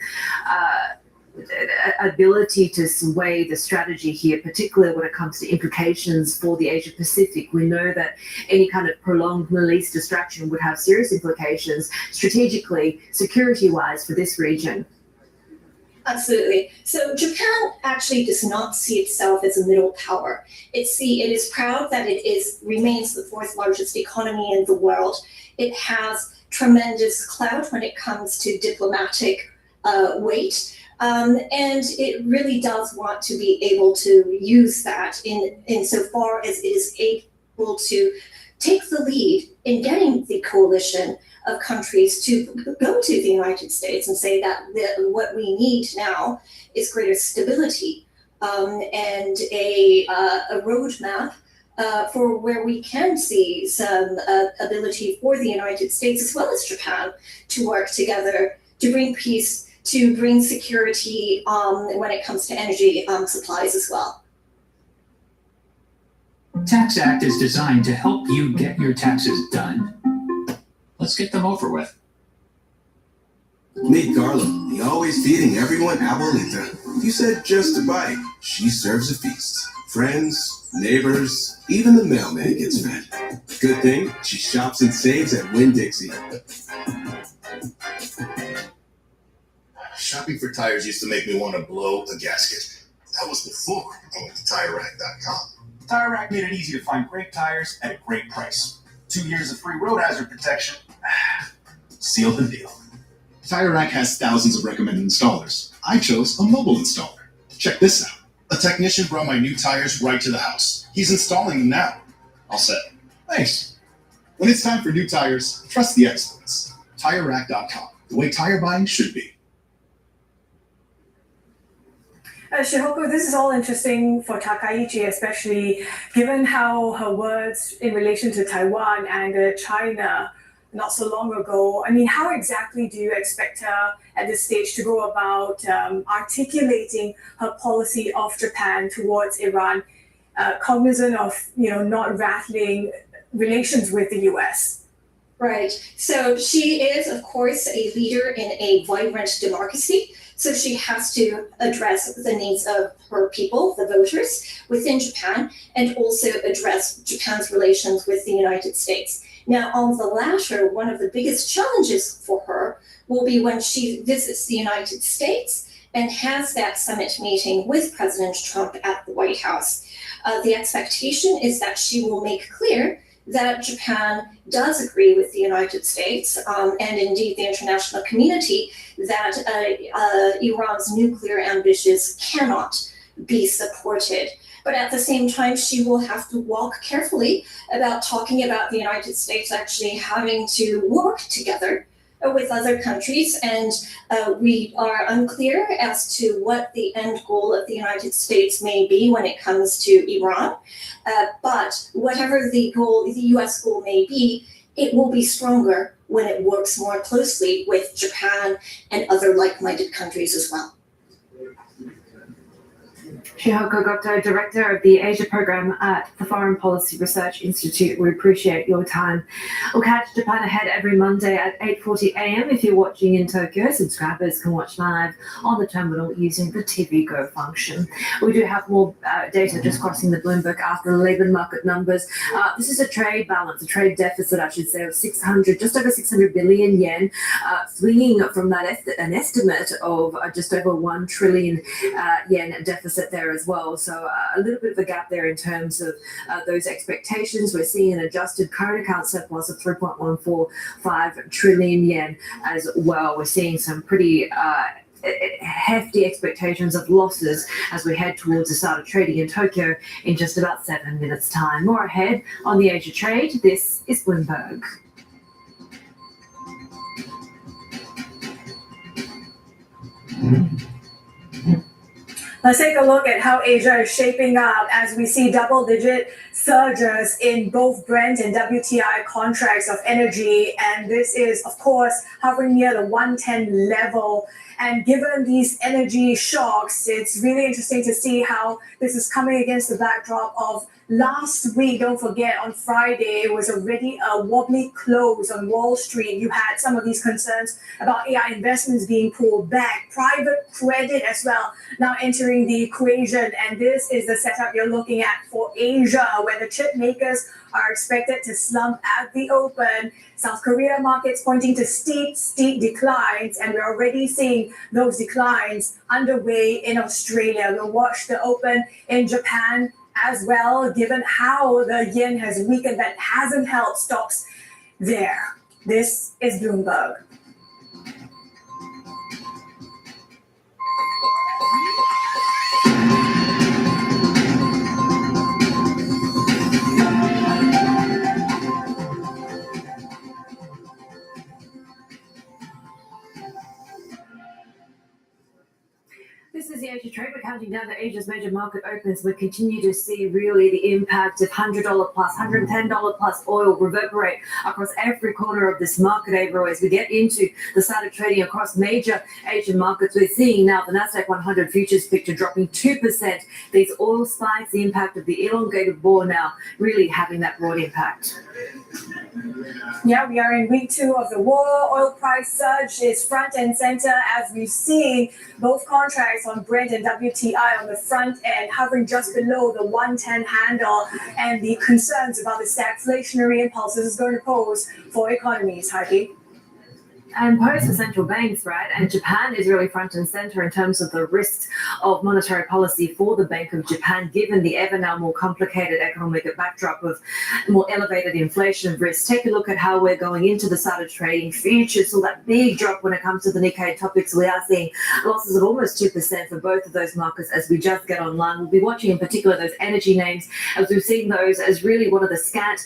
ability to sway the strategy here, particularly when it comes to implications for the Asia Pacific? We know that any kind of prolonged Middle East distraction would have serious implications strategically, security-wise, for this region. Absolutely. So Japan actually does not see itself as a middle power. It is proud that remains the fourth largest economy in the world. It has tremendous clout when it comes to diplomatic weight. And it really does want to be able to use that insofar as it is able to take the lead in getting the coalition of countries to go to the United States and say that what we need now is greater stability and a roadmap for where we can see some ability for the United States as well as Japan to work together to bring peace, to bring security when it comes to energy supplies as well. Tax Act is designed to help you get your taxes done. Let's get them over with. Meet Carla, the always feeding everyone abuelita. You said just a bite. She serves a feast. Friends, neighbors, even the mailman gets fed. Good thing she shops and saves at Winn-Dixie. Shopping for tires used to make me want to blow a gasket. That was before I went to TireRack.com. TireRack made it easy to find great tires at a great price. 2 years of free road hazard protection. Sealed the deal. TireRack has thousands of recommended installers. I chose a mobile installer. Check this out. A technician brought my new tires right to the house. He's installing them now. All set. Thanks. When it's time for new tires, trust the experts. TireRack.com. The way tire buying should be. Shihoko, this is all interesting for Takaichi, especially given how her words in relation to Taiwan and China not so long ago. I mean, how exactly do you expect her at this stage to go about articulating her policy of Japan towards Iran, cognizant of not rattling relations with the US? Right. So she is, of course, a leader in a vibrant democracy. So she has to address the needs of her people, the voters within Japan, and also address Japan's relations with the United States. Now, on the latter, one of the biggest challenges for her will be when she visits the United States and has that summit meeting with President Trump at the White House. The expectation is that she will make clear that Japan does agree with the United States and indeed the international community that Iran's nuclear ambitions cannot be supported. But at the same time, she will have to walk carefully about talking about the United States actually having to work together with other countries. And we are unclear as to what the end goal of the United States may be when it comes to Iran. But whatever the goal, the US goal may be, it will be stronger when it works more closely with Japan and other like-minded countries as well. Shihoko Goto, Director of the Asia Program at the Foreign Policy Research Institute. We appreciate your time. We'll catch Japan Ahead every Monday at 8:40 a.m. If you're watching in Tokyo, subscribers can watch live on the terminal using the TV Go function. We do have more data just crossing the Bloomberg after the labor market numbers. This is a trade balance, a trade deficit, I should say, of just over 600 billion yen, swinging from that an estimate of just over 1 trillion yen deficit there as well. So a little bit of a gap there in terms of those expectations. We're seeing an adjusted current account surplus of 3.145 trillion yen as well. We're seeing some pretty hefty expectations of losses as we head towards the start of trading in Tokyo in just about 7 minutes' time. More ahead on the Asia Trade. This is Bloomberg. Let's take a look at how Asia is shaping up as we see double-digit surges in both Brent and WTI contracts of energy. And this is, of course, hovering near the 110 level. And given these energy shocks, it's really interesting to see how this is coming against the backdrop of last week, don't forget, on Friday, it was already a wobbly close on Wall Street. You had some of these concerns about AI investments being pulled back, private credit as well, now entering the equation. And this is the setup you're looking at for Asia, where the chip makers are expected to slump at the open. South Korea markets pointing to steep declines, and we're already seeing those declines underway in Australia. We'll watch the open in Japan as well, given how the yen has weakened. That hasn't helped stocks there. This is Bloomberg. This is the Asia Trade. We're counting down to Asia's major market opens. We continue to see really the impact of $100 plus, $110 plus oil reverberate across every corner of this market, April. As we get into the start of trading across major Asian markets, we're seeing now the Nasdaq 100 futures picture dropping 2%. These oil spikes, the impact of the elongated war now really having that broad impact. Yeah, we are in week 2 of the war. Oil price surge is front and center as we've seen both contracts on Brent and WTI on the front end hovering just below the 110 handle, and the concerns about the stagflationary impulses is going to pose for economies, Heidi. And pose for central banks, right? And Japan is really front and center in terms of the risks of monetary policy for the Bank of Japan, given the ever now more complicated economic backdrop of more elevated inflation risks. Take a look at how we're going into the start of trading. Futures saw that big drop when it comes to the Nikkei topics. We are seeing losses of almost 2% for both of those markets as we just get online. We'll be watching in particular those energy names, as we've seen those as really one of the scant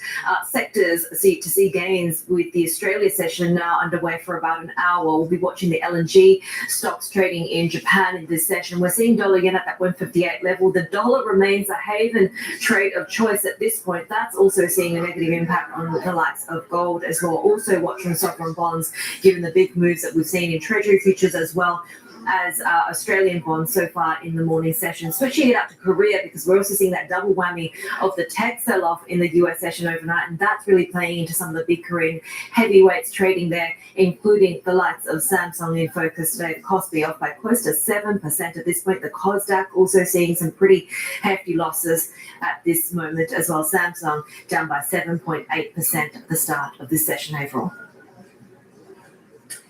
sectors to see gains, with the Australia session now underway for about an hour. We'll be watching the LNG stocks trading in Japan in this session. We're seeing dollar yen at that 158 level. The dollar remains a haven trade of choice at this point. That's also seeing a negative impact on the likes of gold as well. Also watching sovereign bonds, given the big moves that we've seen in treasury futures as well as Australian bonds so far in the morning session. Switching it up to Korea, because we're also seeing that double whammy of the tech sell-off in the US session overnight, and that's really playing into some of the big Korean heavyweights trading there, including the likes of Samsung in focus today. The Kospi off by close to 7% at this point. The Kosdaq also seeing some pretty hefty losses at this moment as well. Samsung down by 7.8% at the start of this session overall.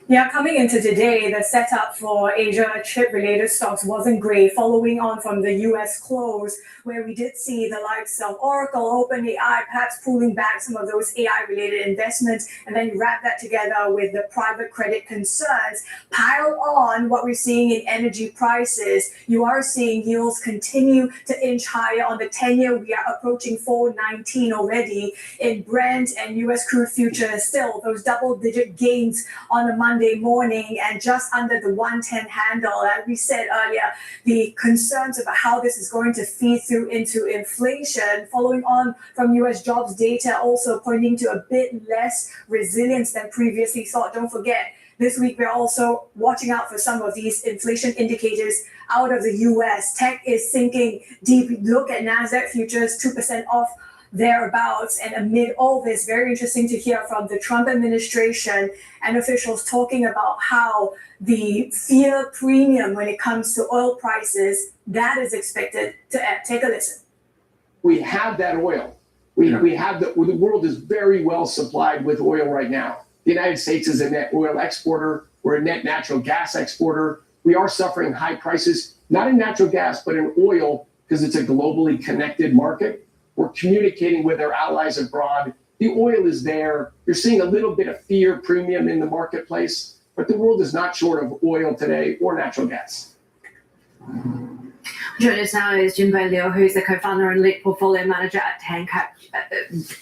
Yeah, coming into today, the setup for Asia chip-related stocks wasn't great, following on from the US close, where we did see the likes of Oracle, OpenAI, perhaps pulling back some of those AI-related investments, and then you wrap that together with the private credit concerns. Pile on what we're seeing in energy prices. You are seeing yields continue to inch higher on the 10-year. We are approaching 4.19 already in Brent and US crude futures. Still, those double-digit gains on a Monday morning and just under the 110 handle. Like we said earlier, the concerns about how this is going to feed through into inflation, following on from US jobs data, also pointing to a bit less resilience than previously thought. Don't forget, this week we're also watching out for some of these inflation indicators out of the US. Tech is sinking deep. Look at NASDAQ futures, 2% off thereabouts. And amid all this, very interesting to hear from the Trump administration and officials talking about how the fear premium when it comes to oil prices, that is expected to ebb. Take a listen. We have that oil. We have the world is very well supplied with oil right now. The United States is a net oil exporter. We're a net natural gas exporter. We are suffering high prices, not in natural gas, but in oil, because it's a globally connected market. We're communicating with our allies abroad. The oil is there. You're seeing a little bit of fear premium in the marketplace, but the world is not short of oil today or natural gas. Joining us now is Jinbei Liu, who's the co-founder and lead portfolio manager at Tancap.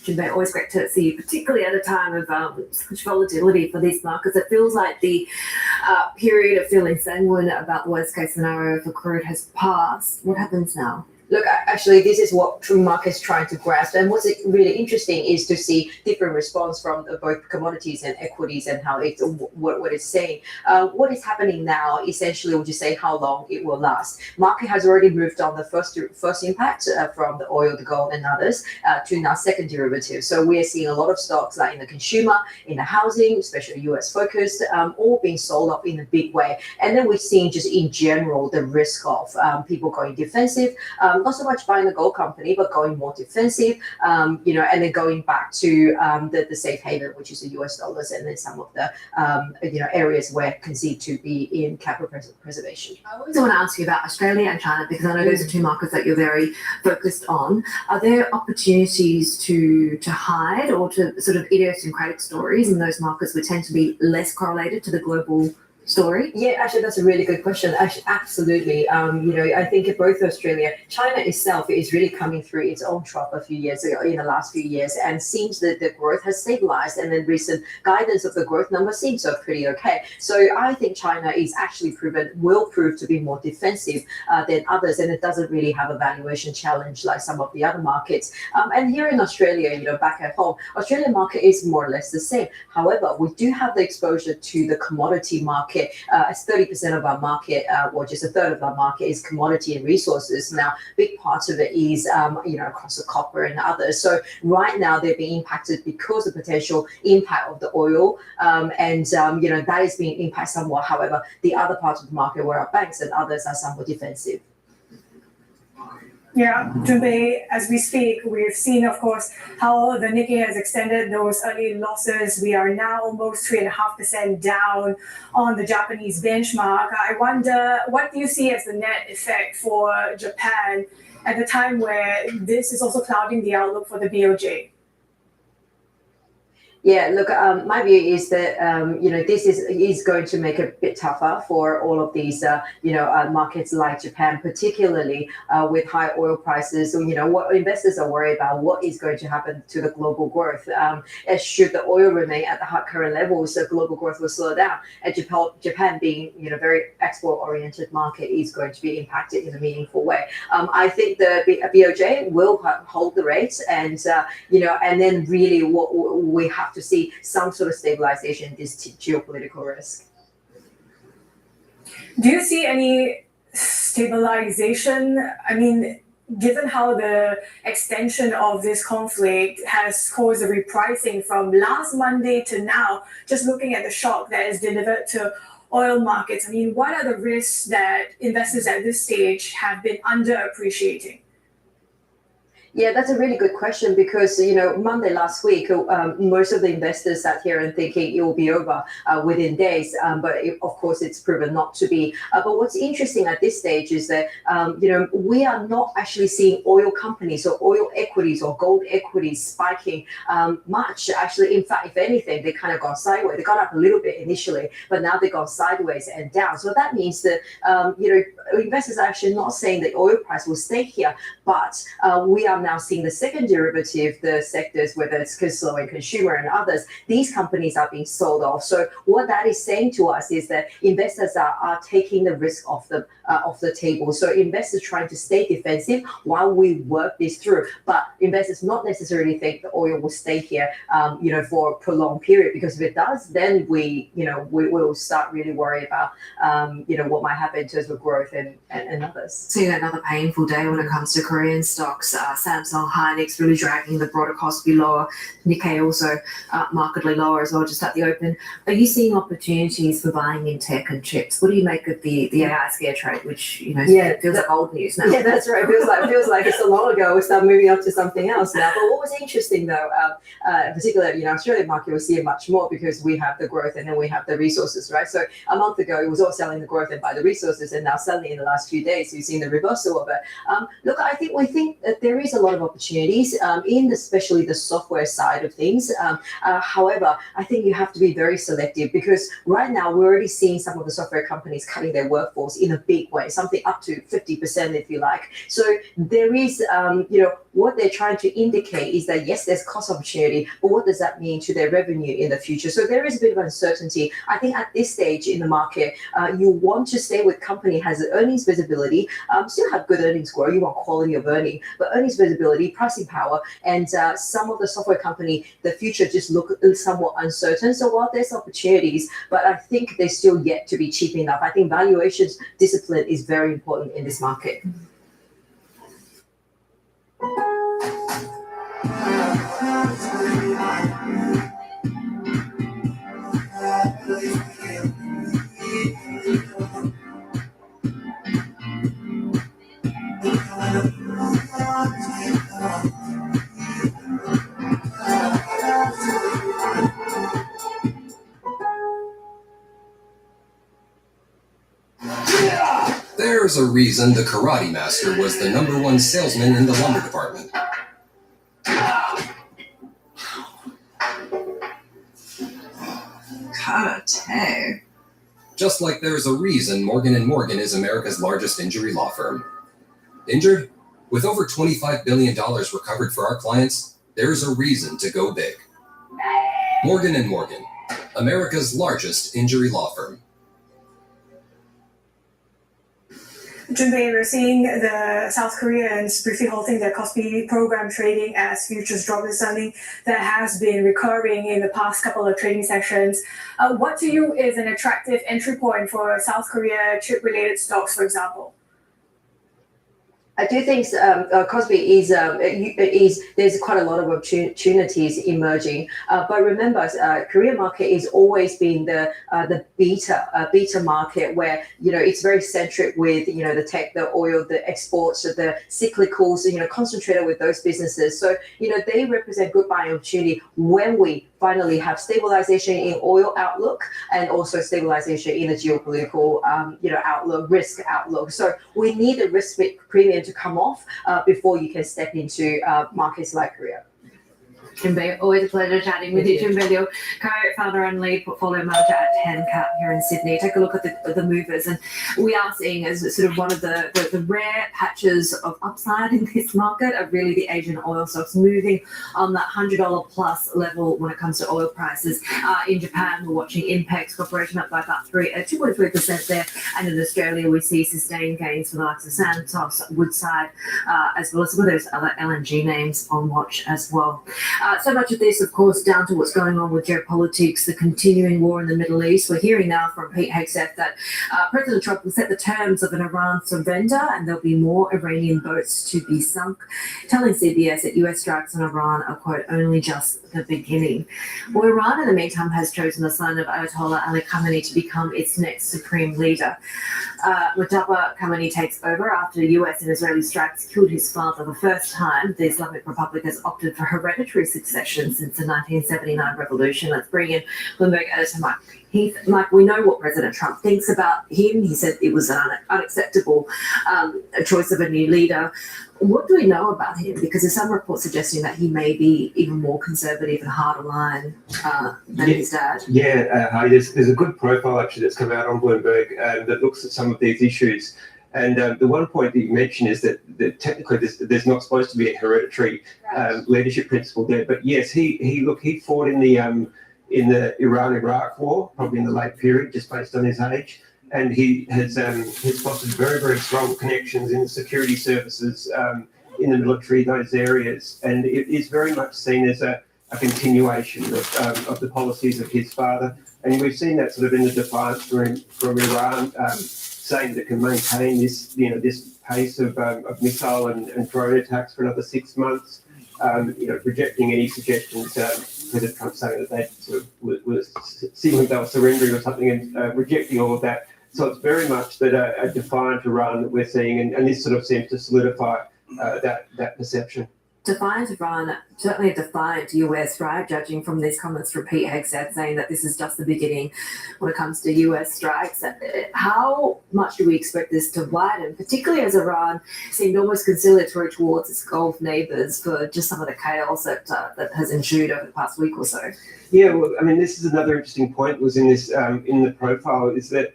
Jinbei, always great to see you, particularly at a time of such volatility for these markets. It feels like the period of feeling sanguine about the worst case scenario for crude has passed. What happens now? Look, actually, this is what the market is trying to grasp. And what's really interesting is to see different response from both commodities and equities and how it's what it's saying. What is happening now, essentially, would you say how long it will last? Market has already moved on the first impact from the oil, the gold, and others to now second derivative. So we are seeing a lot of stocks like in the consumer, in the housing, especially US focused, all being sold off in a big way. And then we're seeing just in general the risk of people going defensive. Not so much buying the gold company, but going more defensive, and then going back to the safe haven, which is the US dollars, and then some of the areas where concede to be in capital preservation. I also want to ask you about Australia and China because I know those are two markets that you're very focused on. Are there opportunities to hide or to sort of idiosyncratic stories in those markets which tend to be less correlated to the global story? Yeah, actually, that's a really good question. Actually, absolutely. I think both Australia, China itself is really coming through its own trough a few years ago, in the last few years, and seems that the growth has stabilized, and then recent guidance of the growth number seems so pretty okay. So I think China is actually will prove to be more defensive than others, and it doesn't really have a valuation challenge like some of the other markets. And here in Australia, back at home, Australian market is more or less the same. However, we do have the exposure to the commodity market. As 30% of our market, or just a third of our market, is commodity and resources. Now, big parts of it is, across the copper and others. So right now they're being impacted because of the potential impact of the oil, and that is being impacted somewhat. However, the other parts of the market, where our banks and others are somewhat defensive. Yeah, Junpei, as we speak, we've seen, of course, how the Nikkei has extended those early losses. We are now almost 3.5% down on the Japanese benchmark. I wonder, what do you see as the net effect for Japan at the time where this is also clouding the outlook for the BOJ? Yeah, look, my view is that, this is going to make it a bit tougher for all of these, markets like Japan, particularly with high oil prices. So, what investors are worried about, what is going to happen to the global growth. Should the oil remain at the current levels, the global growth will slow down. And Japan being, very export-oriented market is going to be impacted in a meaningful way. I think the BOJ will hold the rates, and then really what we have to see some sort of stabilization in this geopolitical risk. Do you see any stabilization? I mean, given how the extension of this conflict has caused a repricing from last Monday to now, just looking at the shock that is delivered to oil markets, I mean, what are the risks that investors at this stage have been underappreciating? Yeah, that's a really good question because, Monday last week, most of the investors sat here and thinking it will be over within days. But of course, it's proven not to be. But what's interesting at this stage is that, we are not actually seeing oil companies or oil equities or gold equities spiking much. Actually, in fact, if anything, they kind of gone sideways. They got up a little bit initially, but now they gone sideways and down. So that means that, investors are actually not saying the oil price will stay here, but we are now seeing the second derivative, the sectors, whether it's slow and consumer and others, these companies are being sold off. So what that is saying to us is that investors are taking the risk off the table. So investors trying to stay defensive while we work this through. But investors not necessarily think the oil will stay here, for a prolonged period, because if it does, then we will start really worry about, what might happen in terms of growth and others. Seeing another painful day when it comes to Korean stocks. Samsung, Hynix really dragging the broader cost to be lower. Nikkei also markedly lower as well, just at the open. Are you seeing opportunities for buying in tech and chips? What do you make of the AI scare trade, which feels like old news now? Yeah, that's right. It feels like it's so long ago. We start moving up to something else now. But what was interesting though, particularly Australian market, we see it much more because we have the growth and then we have the resources, right? So a month ago it was all selling the growth and buy the resources, and now suddenly in the last few days we've seen the reversal of it. Look, we think that there is a lot of opportunities in especially the software side of things. However, I think you have to be very selective because right now we're already seeing some of the software companies cutting their workforce in a big way, something up to 50% if you like. So there is, what they're trying to indicate is that yes, there's cost opportunity, but what does that mean to their revenue in the future? So there is a bit of uncertainty. I think at this stage in the market, you want to stay with company has earnings visibility, still have good earnings growth. You want quality of earning, but earnings visibility, pricing power, and some of the software company, the future just look somewhat uncertain. So while there's opportunities, but I think they're still yet to be cheap enough. I think valuations discipline is very important in this market. There's a reason the Karate Master was the #1 salesman in the lumber department. Karate. Just like there's a reason Morgan & Morgan is America's largest injury law firm. Injured? With over $25 billion recovered for our clients, there's a reason to go big. Morgan & Morgan, America's largest injury law firm. Junpei, we're seeing the South Koreans briefly halting their Kospi program trading as futures drop is something that has been recurring in the past couple of trading sessions. What to you is an attractive entry point for South Korea chip-related stocks, for example? I do think Kospi is there's quite a lot of opportunities emerging, but remember, Korean market is always been the beta market where it's very centric with the tech, the oil, the exports, the cyclicals, concentrated with those businesses. So they represent good buying opportunity when we finally have stabilization in oil outlook and also stabilization in the geopolitical outlook, risk outlook. So we need a risk premium to come off before you can step into markets like Korea. Junpei, always a pleasure chatting with you. Junpei Liu, co-founder and lead portfolio manager at Tencat here in Sydney. Take a look at the movers, and we are seeing as sort of one of the rare patches of upside in this market are really the Asian oil stocks moving on that $100 plus level when it comes to oil prices. In Japan, we're watching Inpex Corporation up by about 2.3% there, and in Australia, we see sustained gains for the likes of Santos, Woodside, as well as some of those other LNG names on watch as well. So much of this, of course, down to what's going on with geopolitics, the continuing war in the Middle East. We're hearing now from Pete Hegseth that President Trump will set the terms of an Iran surrender and there'll be more Iranian boats to be sunk, telling CBS that US strikes on Iran are, quote, only just the beginning. Well, Iran, in the meantime, has chosen the son of Ayatollah Ali Khamenei to become its next supreme leader. Mujtaba Khamenei takes over after the US and Israeli strikes killed his father the first time. The Islamic Republic has opted for hereditary succession since the 1979 revolution. Let's bring in Bloomberg editor Mike Heath. Mike, we know what President Trump thinks about him. He said it was an unacceptable choice of a new leader. What do we know about him? Because there's some reports suggesting that he may be even more conservative and harder line than his dad. Yeah, hi. There's a good profile actually that's come out on Bloomberg that looks at some of these issues. And the one point that you mentioned is that technically there's not supposed to be a hereditary leadership principle there. But yes, he fought in the Iran-Iraq war, probably in the late period, just based on his age. And he has fostered very, very strong connections in the security services, in the military, those areas. And it is very much seen as a continuation of the policies of his father. And we've seen that sort of in the defiance from Iran, saying that it can maintain this pace of missile and drone attacks for another 6 months. Rejecting any suggestions, President Trump saying that they sort of was signaling they were surrendering or something, and rejecting all of that. So it's very much that a defiant Iran that we're seeing, and this sort of seems to solidify that perception. defiant Iran, certainly a defiant US, right? Judging from these comments from Pete Hegseth saying that this is just the beginning when it comes to US strikes. How much do we expect this to widen, particularly as Iran seemed almost conciliatory towards its Gulf neighbors for just some of the chaos that has ensued over the past week or so? Yeah, well, I mean, this is another interesting point was in this in the profile is that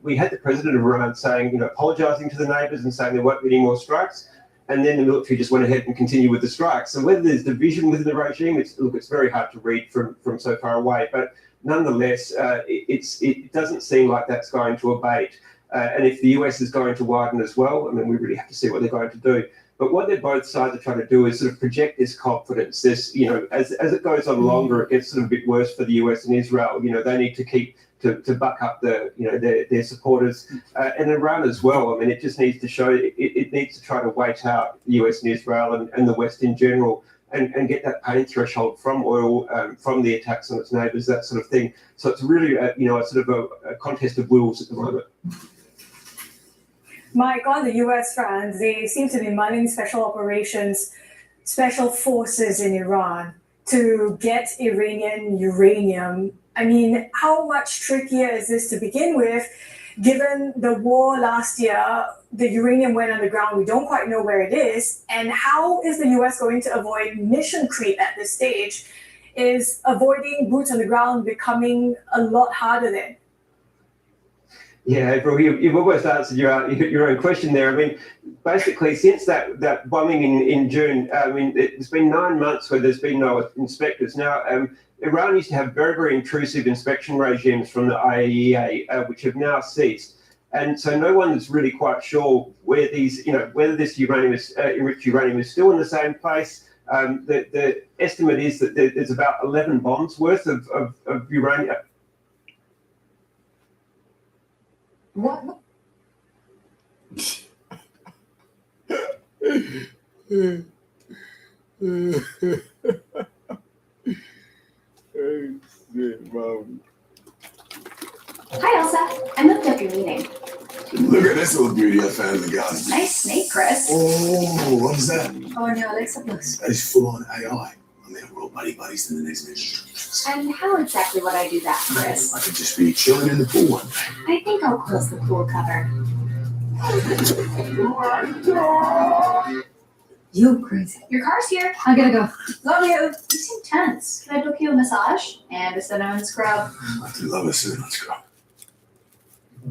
we had the president of Iran saying, apologizing to the neighbors and saying there won't be any more strikes. And then the military just went ahead and continued with the strikes. So whether there's division within the regime, it's very hard to read from so far away. But nonetheless, it doesn't seem like that's going to abate. And if the US is going to widen as well, I mean, we really have to see what they're going to do. But what they're both sides are trying to do is sort of project this confidence. This, as it goes on longer, it gets sort of a bit worse for the US and Israel. They need to keep to buck up their supporters and Iran as well. I mean, it just needs to show it needs to try to wait out the US and Israel and the West in general and get that pain threshold from oil, from the attacks on its neighbours, that sort of thing. So it's really a sort of a contest of wills at the moment. Mike, on the US front, they seem to be manning special operations, special forces in Iran to get Iranian uranium. I mean, how much trickier is this to begin with? Given the war last year, the uranium went underground. We don't quite know where it is. And how is the US going to avoid mission creep at this stage? Is avoiding boots on the ground becoming a lot harder then? Yeah, April, you've almost answered your own question there. I mean, basically, since that bombing in June, I mean, it's been 9 months where there's been no inspectors. Now, Iran used to have very, very intrusive inspection regimes from the IAEA, which have now ceased. And so no one is really quite sure where these, whether this enriched uranium is still in the same place. The estimate is that there's about 11 bombs worth of uranium. What? Hi, Elsa. I looked up your meeting. Look at this little beauty I found in the garden. Nice snake, Chris. Oh, what was that? Oh, no, that's a looks. That is full on AI. I mean, we're all buddies in the next mission. And how exactly would I do that, Chris? I could just be chilling in the pool one day. I think I'll close the pool cover. You crazy. Your car's here. I gotta go. Love you. You seem tense. Can I book you a massage and a sit-down scrub? I do love a sit-down scrub.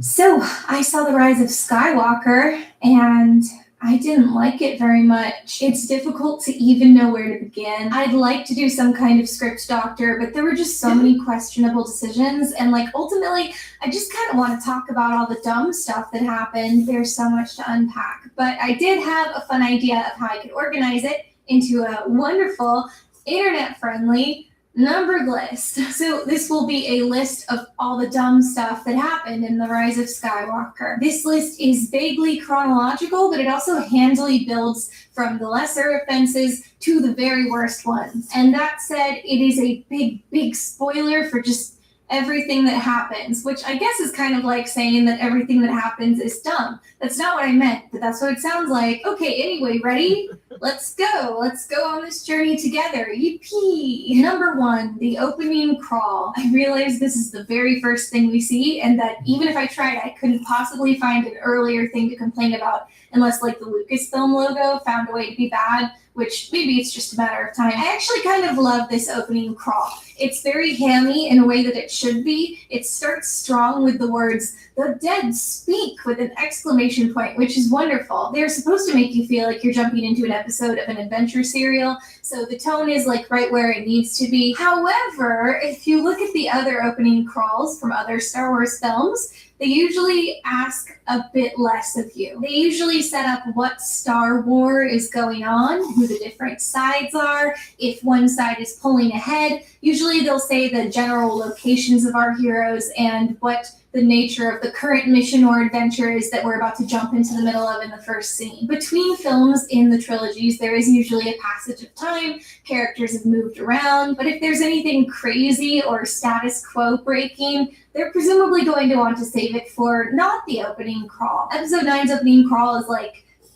So I saw the rise of Skywalker and I didn't like it very much. It's difficult to even know where to begin. I'd like to do some kind of script doctor, but there were just so many questionable decisions. And ultimately, I just kind of want to talk about all the dumb stuff that happened. There's so much to unpack. But I did have a fun idea of how I could organize it into a wonderful, internet-friendly, numbered list. So this will be a list of all the dumb stuff that happened in the Rise of Skywalker. This list is vaguely chronological, but it also handily builds from the lesser offenses to the very worst ones. And that said, it is a big, big spoiler for just everything that happens, which I guess is kind of like saying that everything that happens is dumb. That's not what I meant, but that's what it sounds like. Okay, anyway, ready? Let's go. Let's go on this journey together. Yippee! Number 1, the opening crawl. I realize this is the very first thing we see, and that even if I tried, I couldn't possibly find an earlier thing to complain about unless the Lucasfilm logo found a way to be bad, which maybe it's just a matter of time. I actually kind of love this opening crawl. It's very hammy in a way that it should be. It starts strong with the words, "The dead speak," with an exclamation point, which is wonderful. They're supposed to make you feel like you're jumping into an episode of an adventure serial, so the tone is right where it needs to be. However, if you look at the other opening crawls from other Star Wars films, they usually ask a bit less of you. They usually set up what Star War is going on, who the different sides are, if one side is pulling ahead. Usually they'll say the general locations of our heroes and what the nature of the current mission or adventure is that we're about to jump into the middle of in the first scene. Between films in the trilogies, there is usually a passage of time, characters have moved around, but if there's anything crazy or status quo breaking, they're presumably going to want to save it for not the opening crawl. Episode 9's opening crawl is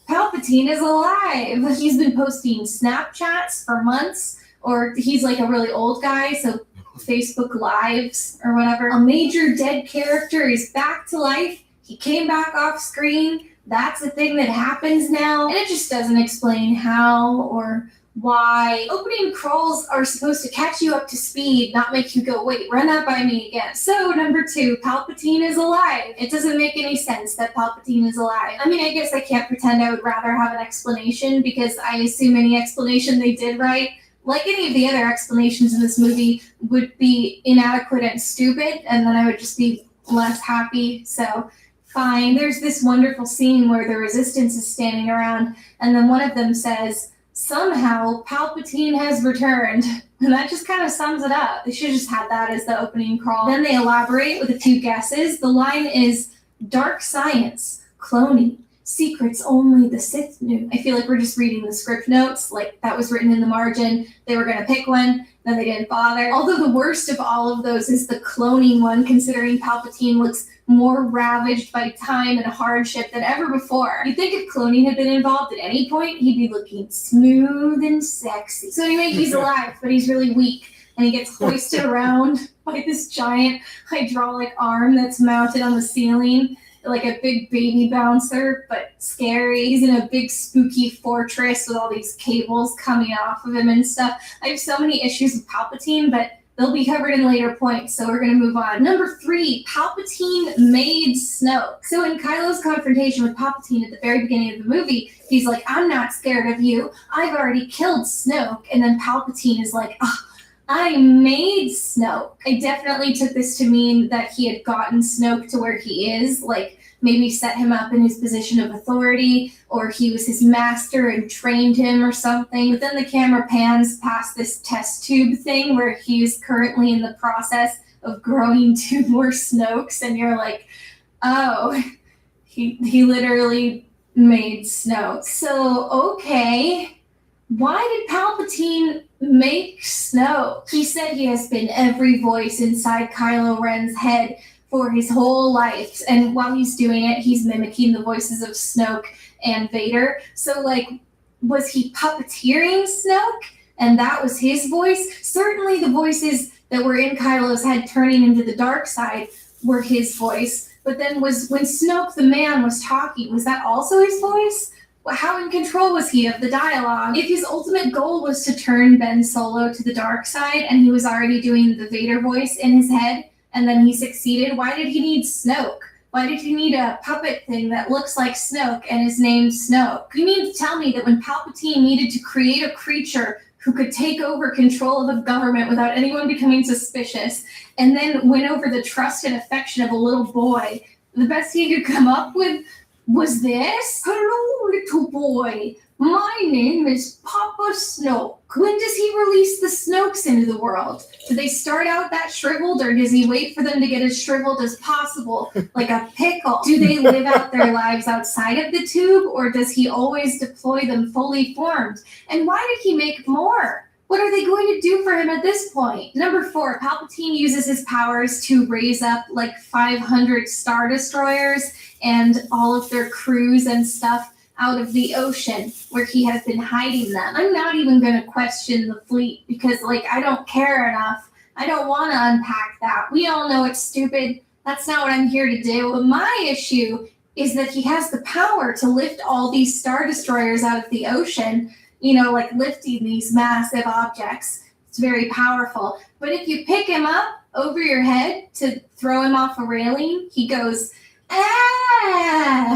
Palpatine is alive. He's been posting Snapchats for months, or he's like a really old guy, so Facebook Lives or whatever. A major dead character is back to life. He came back off screen. That's a thing that happens now. And it just doesn't explain how or why. Opening crawls are supposed to catch you up to speed, not make you go, wait, run up by me again. So number 2, Palpatine is alive. It doesn't make any sense that Palpatine is alive. I mean, I guess I can't pretend I would rather have an explanation, because I assume any explanation they did write, like any of the other explanations in this movie, would be inadequate and stupid, and then I would just be less happy. So fine. There's this wonderful scene where the Resistance is standing around, and then one of them says, somehow Palpatine has returned. And that just kind of sums it up. They should have just had that as the opening crawl. Then they elaborate with a few guesses. The line is, dark science, cloning, secrets only the Sith knew. I feel like we're just reading the script notes, like that was written in the margin. They were going to pick one, then they didn't bother. Although the worst of all of those is the cloning one, considering Palpatine looks more ravaged by time and hardship than ever before. You'd think if cloning had been involved at any point, he'd be looking smooth and sexy. So anyway, he's alive, but he's really weak, and he gets hoisted around by this giant hydraulic arm that's mounted on the ceiling, like a big baby bouncer, but scary. He's in a big spooky fortress with all these cables coming off of him and stuff. I have so many issues with Palpatine, but they'll be covered in later points, so we're going to move on. Number 3, Palpatine made Snoke. So in Kylo's confrontation with Palpatine at the very beginning of the movie, he's like, I'm not scared of you. I've already killed Snoke. And then Palpatine is like, I made Snoke. I definitely took this to mean that he had gotten Snoke to where he is, like maybe set him up in his position of authority, or he was his master and trained him or something. But then the camera pans past this test tube thing where he's currently in the process of growing 2 more Snokes, and you're like, oh, he literally made Snoke. So, okay, why did Palpatine make Snoke? He said he has been every voice inside Kylo Ren's head for his whole life, and while he's doing it, he's mimicking the voices of Snoke and Vader. So, like, was he puppeteering Snoke, and that was his voice? Certainly the voices that were in Kylo's head turning into the dark side were his voice, but then when Snoke the man was talking, was that also his voice? How in control was he of the dialogue? If his ultimate goal was to turn Ben Solo to the dark side, and he was already doing the Vader voice in his head, and then he succeeded, why did he need Snoke? Why did he need a puppet thing that looks like Snoke and is named Snoke? You mean to tell me that when Palpatine needed to create a creature who could take over control of the government without anyone becoming suspicious, and then win over the trust and affection of a little boy, the best he could come up with was this? Hello, little boy. My name is Papa Snoke. When does he release the Snokes into the world? Do they start out that shriveled, or does he wait for them to get as shriveled as possible, like a pickle? Do they live out their lives outside of the tube, or does he always deploy them fully formed? And why did he make more? What are they going to do for him at this point? Number 4, Palpatine uses his powers to raise up like 500 Star Destroyers and all of their crews and stuff out of the ocean where he has been hiding them. I'm not even going to question the fleet because, like, I don't care enough. I don't want to unpack that. We all know it's stupid. That's not what I'm here to do. But my issue is that he has the power to lift all these Star Destroyers out of the ocean, you know, like lifting these massive objects. It's very powerful. But if you pick him up over your head to throw him off a railing, he goes,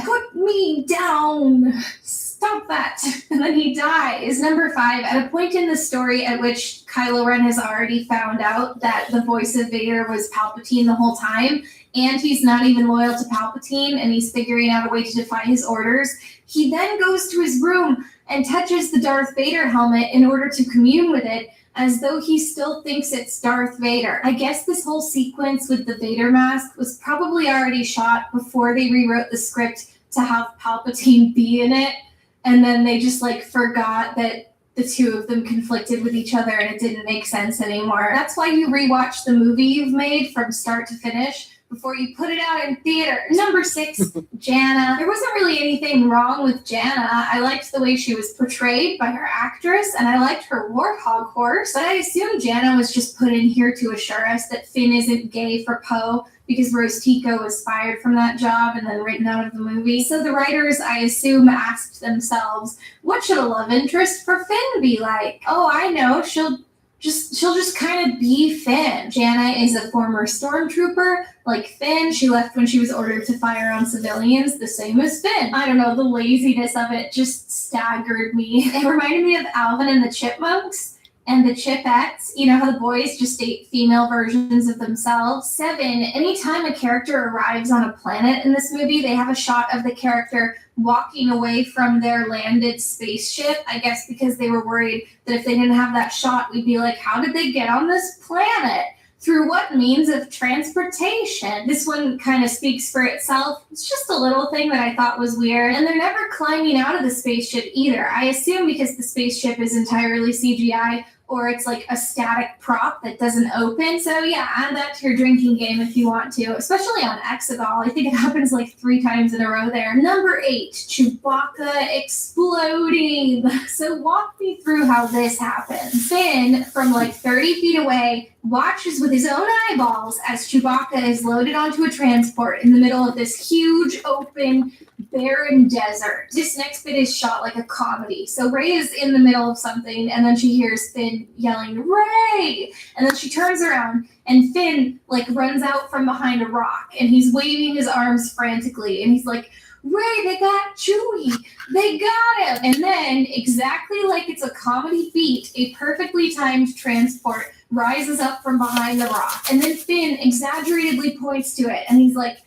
put me down. Stop that. And then he dies. Number 5, at a point in the story at which Kylo Ren has already found out that the voice of Vader was Palpatine the whole time, and he's not even loyal to Palpatine, and he's figuring out a way to defy his orders, he then goes to his room and touches the Darth Vader helmet in order to commune with it, as though he still thinks it's Darth Vader. I guess this whole sequence with the Vader mask was probably already shot before they rewrote the script to have Palpatine be in it, and then they just like forgot that the two of them conflicted with each other and it didn't make sense anymore. That's why you rewatch the movie you've made from start to finish before you put it out in theaters. Number 6, Jana. There wasn't really anything wrong with Jana. I liked the way she was portrayed by her actress, and I liked her warthog horse. But I assume Jana was just put in here to assure us that Finn isn't gay for Poe, because Rose Tico was fired from that job and then written out of the movie. So the writers, I assume, asked themselves, what should a love interest for Finn be like? Oh, I know, she'll just kind of be Finn. Jana is a former stormtrooper. Like Finn, she left when she was ordered to fire on civilians, the same as Finn. I don't know, the laziness of it just staggered me. It reminded me of Alvin and the Chipmunks and the Chipettes. You know how the boys just date female versions of themselves? 7, anytime a character arrives on a planet in this movie, they have a shot of the character walking away from their landed spaceship, I guess because they were worried that if they didn't have that shot, we'd be like, how did they get on this planet? Through what means of transportation? This one kind of speaks for itself. It's just a little thing that I thought was weird. And they're never climbing out of the spaceship either. I assume because the spaceship is entirely CGI, or it's like a static prop that doesn't open. So yeah, add that to your drinking game if you want to, especially on Exegol. I think it happens like 3 times in a row there. Number 8, Chewbacca exploding. So walk me through how this happens. Finn, from like 30 feet away, watches with his own eyeballs as Chewbacca is loaded onto a transport in the middle of this huge, open, barren desert. This next bit is shot like a comedy. So Rey is in the middle of something, and then she hears Finn yelling, Rey! And then she turns around, and Finn like runs out from behind a rock, and he's waving his arms frantically, and he's like, Rey, they got Chewie! They got him! And then, exactly like it's a comedy beat, a perfectly timed transport rises up from behind the rock. And then Finn exaggeratedly points to it, and he's like,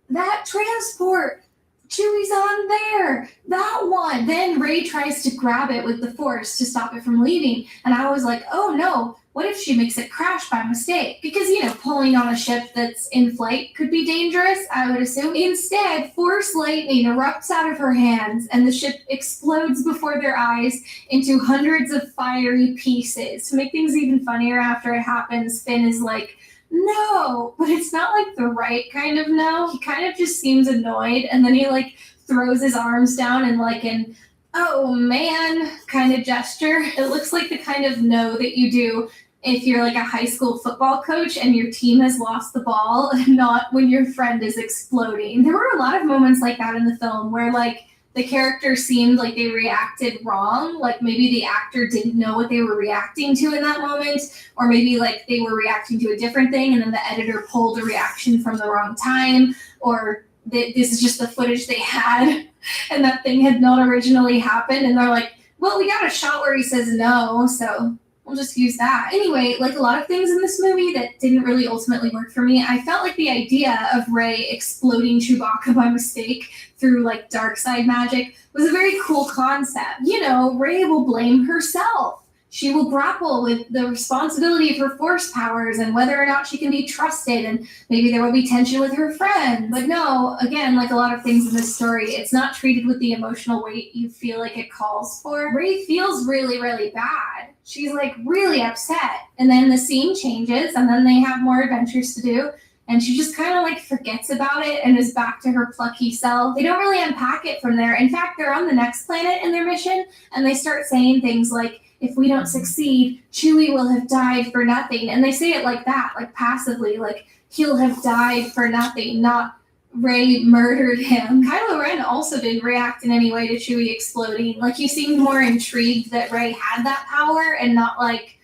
that transport! Chewie's on there, that one. Then Rey tries to grab it with the Force to stop it from leaving. And I was like, oh no, what if she makes it crash by mistake? Because, you know, pulling on a ship that's in flight could be dangerous, I would assume. Instead, Force lightning erupts out of her hands and the ship explodes before their eyes into hundreds of fiery pieces. To make things even funnier after it happens, Finn is like, no, but it's not like the right kind of no. He kind of just seems annoyed, and then he like throws his arms down in like an oh man kind of gesture. It looks like the kind of no that you do if you're like a high school football coach and your team has lost the ball, and not when your friend is exploding. There were a lot of moments like that in the film where like the character seemed like they reacted wrong. Like maybe the actor didn't know what they were reacting to in that moment, or maybe like they were reacting to a different thing and then the editor pulled a reaction from the wrong time, or this is just the footage they had and that thing had not originally happened. And they're like, well, we got a shot where he says no, so we'll just use that. Anyway, like a lot of things in this movie that didn't really ultimately work for me, I felt like the idea of Rey exploding Chewbacca by mistake through like dark side magic was a very cool concept. You know, Rey will blame herself. She will grapple with the responsibility of her Force powers and whether or not she can be trusted, and maybe there will be tension with her friends. But no, again, like a lot of things in this story, it's not treated with the emotional weight you feel like it calls for. Rey feels really, really bad. She's like really upset. And then the scene changes, and then they have more adventures to do. And she just kind of like forgets about it and is back to her plucky self. They don't really unpack it from there. In fact, they're on the next planet in their mission, and they start saying things like, if we don't succeed, Chewie will have died for nothing. And they say it like that, like passively, like he'll have died for nothing, not Rey murdered him. Kylo Ren also didn't react in any way to Chewie exploding. Like he seemed more intrigued that Rey had that power and not like,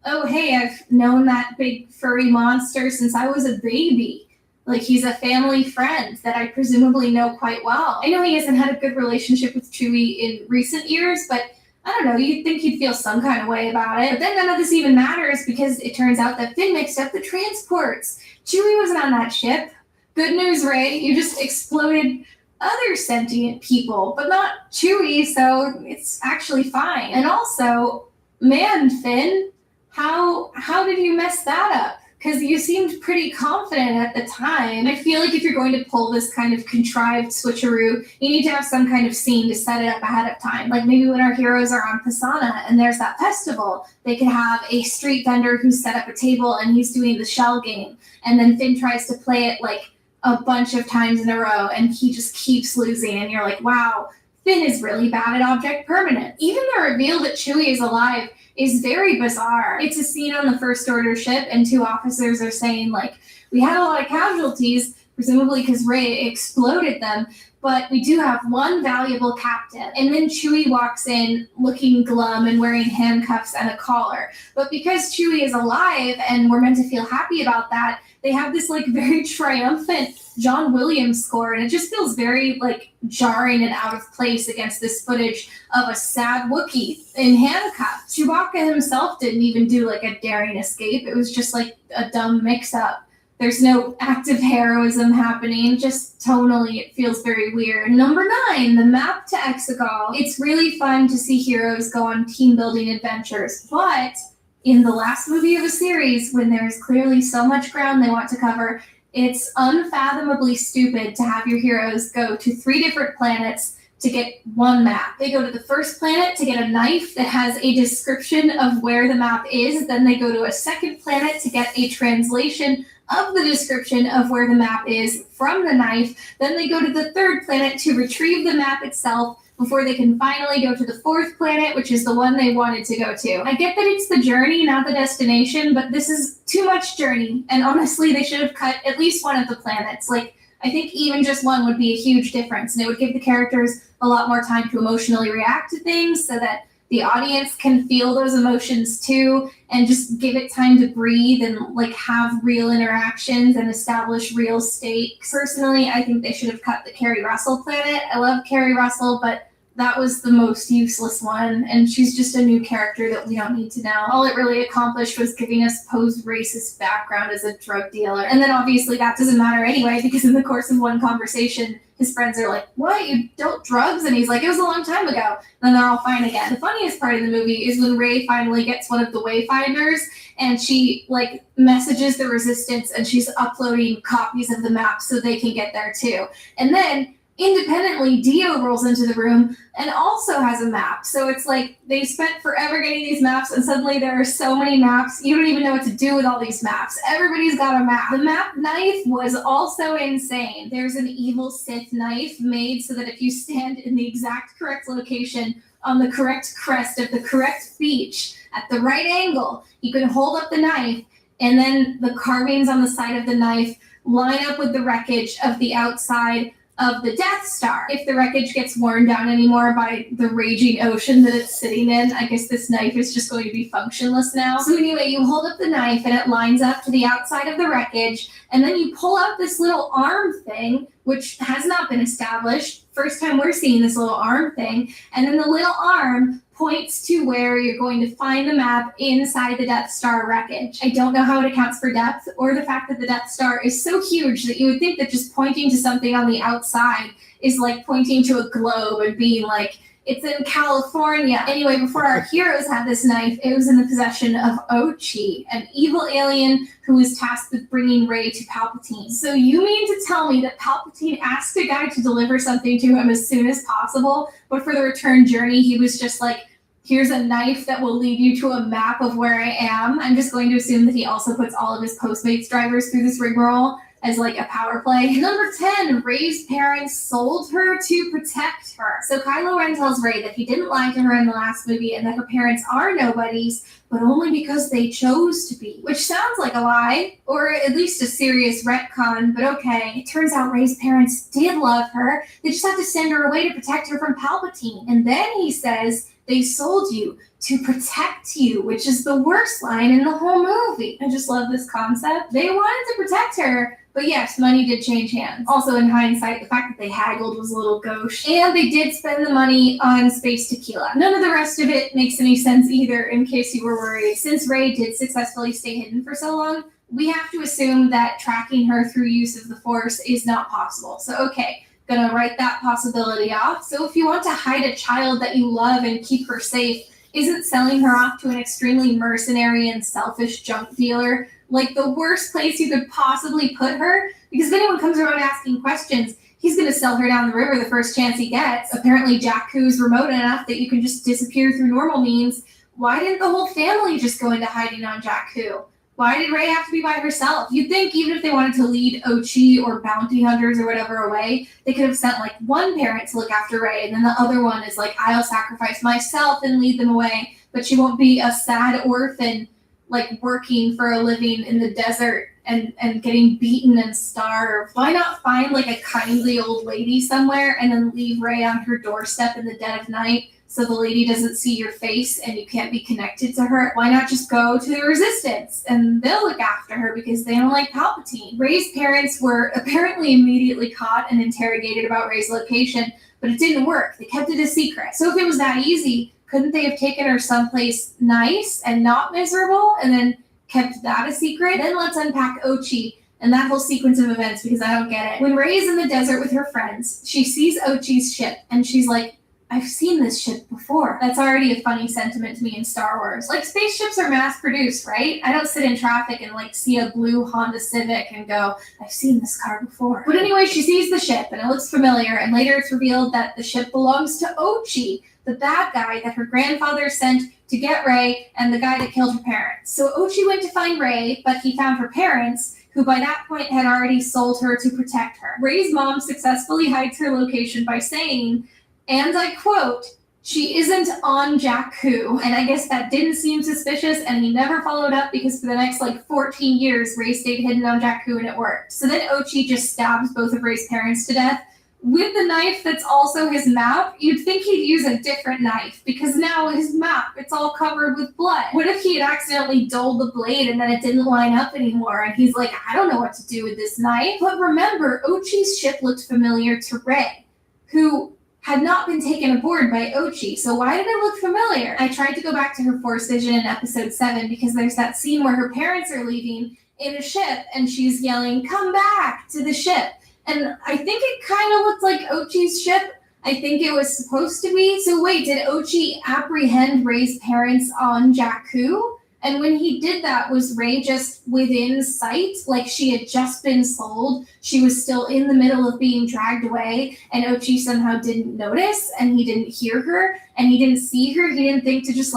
oh, hey, I've known that big furry monster since I was a baby. Like he's a family friend that I presumably know quite well. I know he hasn't had a good relationship with Chewie in recent years, but I don't know, you'd think he'd feel some kind of way about it. But then none of this even matters because it turns out that Finn mixed up the transports. Chewie wasn't on that ship. Good news, Rey, you just exploded other sentient people, but not Chewie, so it's actually fine. And also, man, Finn, how did you mess that up? because you seemed pretty confident at the time. I feel like if you're going to pull this kind of contrived switcheroo, you need to have some kind of scene to set it up ahead of time. Like maybe when our heroes are on Pisana and there's that festival, they could have a street vendor who's set up a table and he's doing the shell game. And then Finn tries to play it like a bunch of times in a row and he just keeps losing. And you're like, wow, Finn is really bad at object permanence. Even the reveal that Chewie is alive is very bizarre. It's a scene on the First Order ship and two officers are saying like, we had a lot of casualties, presumably because Rey exploded them, but we do have one valuable captain. And then Chewie walks in looking glum and wearing handcuffs and a collar. But because Chewie is alive and we're meant to feel happy about that, they have this like very triumphant John Williams score, and it just feels very like jarring and out of place against this footage of a sad Wookiee in handcuffs. Chewbacca himself didn't even do like a daring escape. It was just like a dumb mix-up. There's no active heroism happening, just tonally it feels very weird. Number 9, the map to Exegol. It's really fun to see heroes go on team building adventures, but in the last movie of a series, when there's clearly so much ground they want to cover, it's unfathomably stupid to have your heroes go to 3 different planets to get one map. They go to the first planet to get a knife that has a description of where the map is. Then they go to a second planet to get a translation of the description of where the map is from the knife. Then they go to the third planet to retrieve the map itself before they can finally go to the fourth planet, which is the one they wanted to go to. I get that it's the journey, not the destination, but this is too much journey. And honestly, they should have cut at least one of the planets. Like, I think even just one would be a huge difference, and it would give the characters a lot more time to emotionally react to things so that the audience can feel those emotions too, and just give it time to breathe and like have real interactions and establish real stakes. Personally, I think they should have cut the Carrie Russell planet. I love Carrie Russell, but that was the most useless one, and she's just a new character that we don't need to know. All it really accomplished was giving us post-racist background as a drug dealer. And then obviously that doesn't matter anyway, because in the course of one conversation, his friends are like, what, you dealt drugs? And he's like, it was a long time ago. And then they're all fine again. The funniest part of the movie is when Rey finally gets one of the Wayfinders, and she like messages the Resistance, and she's uploading copies of the map so they can get there too. And then independently, Dio rolls into the room and also has a map. So it's like they spent forever getting these maps, and suddenly there are so many maps, you don't even know what to do with all these maps. Everybody's got a map. The map knife was also insane. There's an evil Sith knife made so that if you stand in the exact correct location on the correct crest of the correct beach at the right angle, you can hold up the knife, and then the carvings on the side of the knife line up with the wreckage of the outside of the Death Star. If the wreckage gets worn down anymore by the raging ocean that it's sitting in, I guess this knife is just going to be functionless now. So anyway, you hold up the knife and it lines up to the outside of the wreckage, and then you pull out this little arm thing, which has not been established. First time we're seeing this little arm thing, and then the little arm points to where you're going to find the map inside the Death Star wreckage. I don't know how it accounts for depth, or the fact that the Death Star is so huge that you would think that just pointing to something on the outside is like pointing to a globe and being like, it's in California. Anyway, before our heroes had this knife, it was in the possession of Ochi, an evil alien who was tasked with bringing Rey to Palpatine. So you mean to tell me that Palpatine asked a guy to deliver something to him as soon as possible, but for the return journey, he was just like, here's a knife that will lead you to a map of where I am? I'm just going to assume that he also puts all of his Postmates drivers through this rigmarole as like a power play. Number 10, Rey's parents sold her to protect her. So Kylo Ren tells Rey that he didn't lie to her in the last movie and that her parents are nobodies, but only because they chose to be, which sounds like a lie, or at least a serious retcon, but okay. It turns out Rey's parents did love her. They just had to send her away to protect her from Palpatine. And then he says, they sold you to protect you, which is the worst line in the whole movie. I just love this concept. They wanted to protect her, but yes, money did change hands. Also, in hindsight, the fact that they haggled was a little gauche. And they did spend the money on space tequila. None of the rest of it makes any sense either, in case you were worried. Since Rey did successfully stay hidden for so long, we have to assume that tracking her through use of the Force is not possible. So, okay. Gonna write that possibility off. So if you want to hide a child that you love and keep her safe, isn't selling her off to an extremely mercenary and selfish junk dealer like the worst place you could possibly put her, because if anyone comes around asking questions, he's going to sell her down the river the first chance he gets. Apparently Jakku's remote enough that you can just disappear through normal means. Why didn't the whole family just go into hiding on Jakku? Why did Rey have to be by herself? You'd think even if they wanted to lead Ochi or bounty hunters or whatever away, they could have sent like one parent to look after Rey, and then the other one is like, I'll sacrifice myself and lead them away, but she won't be a sad orphan like working for a living in the desert and getting beaten and starved. Why not find like a kindly old lady somewhere and then leave Rey on her doorstep in the dead of night so the lady doesn't see your face and you can't be connected to her? Why not just go to the Resistance and they'll look after her because they don't like Palpatine? Rey's parents were apparently immediately caught and interrogated about Rey's location, but it didn't work. They kept it a secret. So if it was that easy, couldn't they have taken her someplace nice and not miserable and then kept that a secret? Then let's unpack Ochi and that whole sequence of events, because I don't get it. When Rey is in the desert with her friends, she sees Ochi's ship and she's like, I've seen this ship before. That's already a funny sentiment to me in Star Wars. Like, spaceships are mass produced, right? I don't sit in traffic and like see a blue Honda Civic and go, I've seen this car before. But anyway, she sees the ship and it looks familiar, and later it's revealed that the ship belongs to Ochi, the bad guy that her grandfather sent to get Rey and the guy that killed her parents. So Ochi went to find Rey, but he found her parents, who by that point had already sold her to protect her. Rey's mom successfully hides her location by saying, and I quote, she isn't on Jakku. And I guess that didn't seem suspicious, and he never followed up because for the next 14 years, Rey stayed hidden on Jakku and it worked. So then Ochi just stabs both of Rey's parents to death with the knife that's also his map. You'd think he'd use a different knife because now his map, it's all covered with blood. What if he had accidentally dulled the blade and then it didn't line up anymore and he's like, I don't know what to do with this knife. But remember, Ochi's ship looked familiar to Rey, who had not been taken aboard by Ochi. So why did it look familiar? I tried to go back to her Force vision in episode 7 because there's that scene where her parents are leaving in a ship and she's yelling, come back to the ship. And I think it kind of looked like Ochi's ship. I think it was supposed to be. So wait, did Ochi apprehend Rey's parents on Jakku? And when he did that, was Rey just within sight? Like she had just been sold, she was still in the middle of being dragged away, and Ochi somehow didn't notice, and he didn't hear her, and he didn't see her, he didn't think to just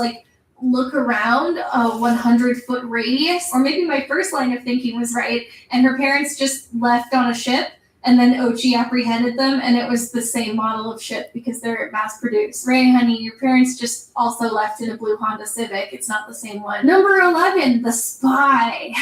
look around a 100-foot radius? Or maybe my first line of thinking was right, and her parents just left on a ship, and then Ochi apprehended them, and it was the same model of ship because they're mass-produced. Rey, honey, your parents just also left in a blue Honda Civic. It's not the same one. Number 11, the spy.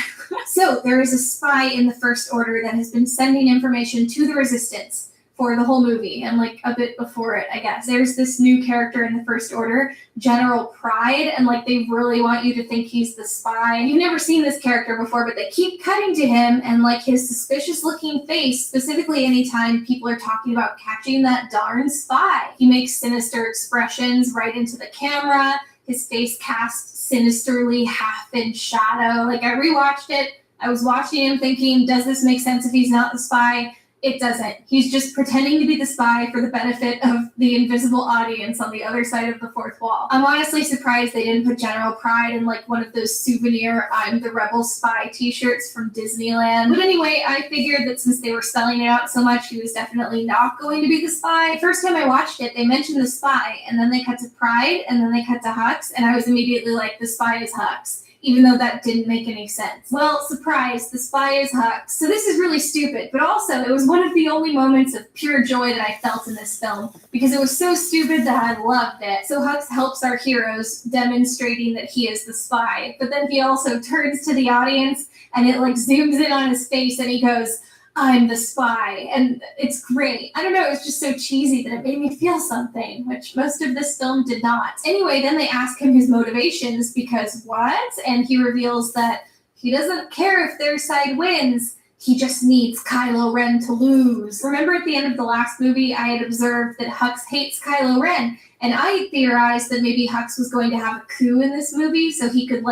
So there is a spy in the First Order that has been sending information to the Resistance for the whole movie, and a bit before it, I guess. There's this new character in the First Order, General Pride, and they really want you to think he's the spy. You've never seen this character before, but they keep cutting to him and his suspicious looking face, specifically anytime people are talking about catching that darn spy. He makes sinister expressions right into the camera, his face cast sinisterly, half in shadow. I rewatched it, I was watching him thinking, does this make sense if he's not the spy? It doesn't. He's just pretending to be the spy for the benefit of the invisible audience on the other side of the fourth wall. I'm honestly surprised they didn't put General Pride in one of those souvenir I'm the Rebel Spy t-shirts from Disneyland. But anyway, I figured that since they were spelling it out so much, he was definitely not going to be the spy. The first time I watched it, they mentioned the spy, and then they cut to Pride, and then they cut to Hux, and I was immediately like, the spy is Hux, even though that didn't make any sense. Well, surprise, the spy is Hux. So this is really stupid, but also it was one of the only moments of pure joy that I felt in this film, because it was so stupid that I loved it. So Hux helps our heroes, demonstrating that he is the spy, but then he also turns to the audience and it zooms in on his face and he goes, I'm the spy, and it's great. I don't know, it was just so cheesy that it made me feel something, which most of this film did not. Anyway, then they ask him his motivations because what? And he reveals that he doesn't care if their side wins, he just needs Kylo Ren to lose. Remember at the end of the last movie, I had observed that Hux hates Kylo Ren, and I theorized that maybe Hux was going to have a coup in this movie so he could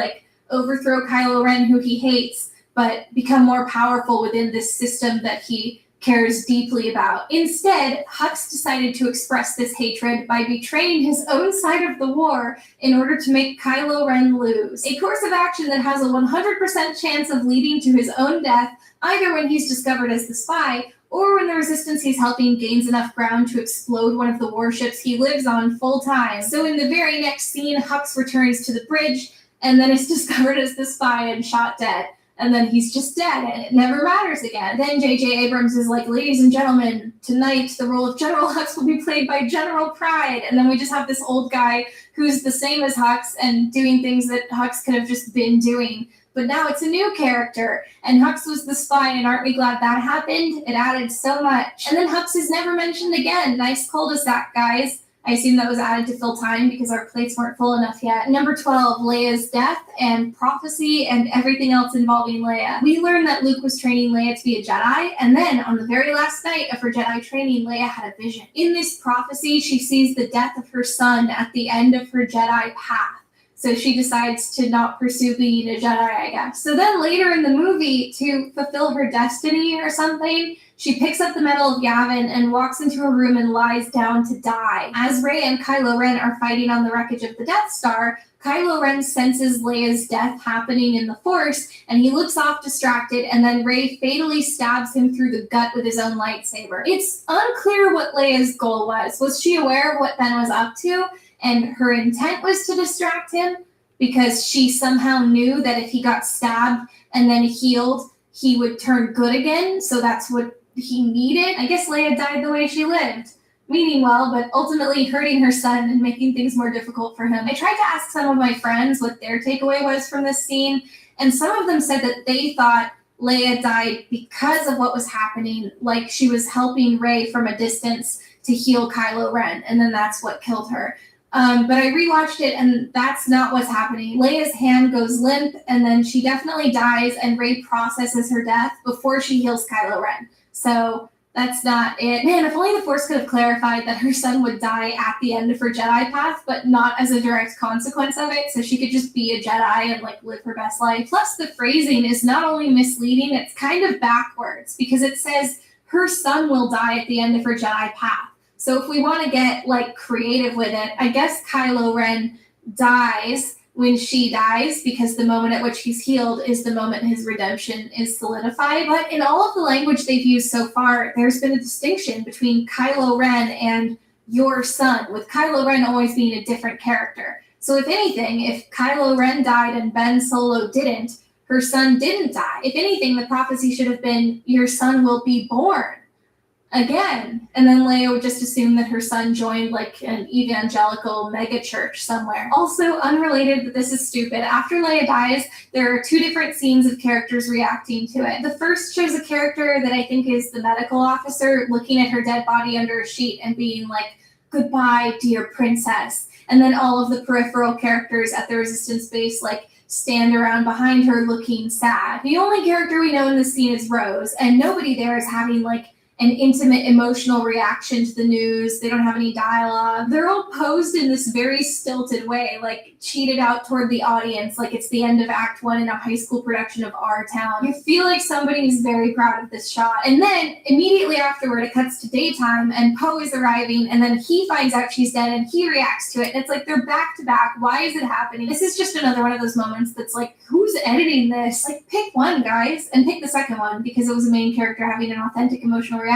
overthrow Kylo Ren, who he hates, but become more powerful within this system that he cares deeply about. Instead, Hux decided to express this hatred by betraying his own side of the war in order to make Kylo Ren lose. A course of action that has a 100% chance of leading to his own death, either when he's discovered as the spy, or when the resistance he's helping gains enough ground to explode one of the warships he lives on full time. So in the very next scene, Hux returns to the bridge and then is discovered as the spy and shot dead. And then he's just dead, and it never matters again. Then J.J. Abrams is like, ladies and gentlemen, tonight the role of General Hux will be played by General Pride. And then we just have this old guy who's the same as Hux and doing things that Hux could have just been doing. But now it's a new character, and Hux was the spy, and aren't we glad that happened? It added so much. And then Hux is never mentioned again. Nice cul-de-sac, guys. I assume that was added to fill time because our plates weren't full enough yet. Number 12, Leia's death and prophecy and everything else involving Leia. We learned that Luke was training Leia to be a Jedi, and then on the very last night of her Jedi training, Leia had a vision. In this prophecy, she sees the death of her son at the end of her Jedi path. So she decides to not pursue being a Jedi, I guess. So then later in the movie, to fulfill her destiny or something, she picks up the Medal of Yavin and walks into a room and lies down to die. As Rey and Kylo Ren are fighting on the wreckage of the Death Star, Kylo Ren senses Leia's death happening in the Force, and he looks off distracted, and then Rey fatally stabs him through the gut with his own lightsaber. It's unclear what Leia's goal was. Was she aware of what Ben was up to? And her intent was to distract him because she somehow knew that if he got stabbed and then healed, he would turn good again. So that's what he needed. I guess Leia died the way she lived, meaning well, but ultimately hurting her son and making things more difficult for him. I tried to ask some of my friends what their takeaway was from this scene, and some of them said that they thought Leia died because of what was happening, like she was helping Rey from a distance to heal Kylo Ren, and then that's what killed her. But I rewatched it, and that's not what's happening. Leia's hand goes limp, and then she definitely dies, and Rey processes her death before she heals Kylo Ren. So that's not it. Man, if only the Force could have clarified that her son would die at the end of her Jedi path, but not as a direct consequence of it, so she could just be a Jedi and like live her best life. Plus, the phrasing is not only misleading, it's kind of backwards, because it says her son will die at the end of her Jedi path. So if we want to get like creative with it, I guess Kylo Ren dies when she dies, because the moment at which he's healed is the moment his redemption is solidified. But in all of the language they've used so far, there's been a distinction between Kylo Ren and your son, with Kylo Ren always being a different character. So if anything, if Kylo Ren died and Ben Solo didn't, her son didn't die. If anything, the prophecy should have been, your son will be born again. And then Leia would just assume that her son joined like an evangelical mega church somewhere. Also unrelated, but this is stupid. After Leia dies, there are two different scenes of characters reacting to it. The first shows a character that I think is the medical officer looking at her dead body under a sheet and being like, goodbye, dear princess. And then all of the peripheral characters at the Resistance base like stand around behind her looking sad. The only character we know in this scene is Rose, and nobody there is having like an intimate emotional reaction to the news. They don't have any dialogue. They're all posed in this very stilted way, like cheated out toward the audience, like it's the end of Act 1 in a high school production of Our Town. You feel like somebody's very proud of this shot. And then immediately afterward, it cuts to daytime and Poe is arriving, and then he finds out she's dead and he reacts to it. And it's like they're back to back. Why is it happening? This is just another one of those moments that's like, who's editing this? Like, pick one, guys, and pick the second one because it was a main character having an authentic emotional reaction.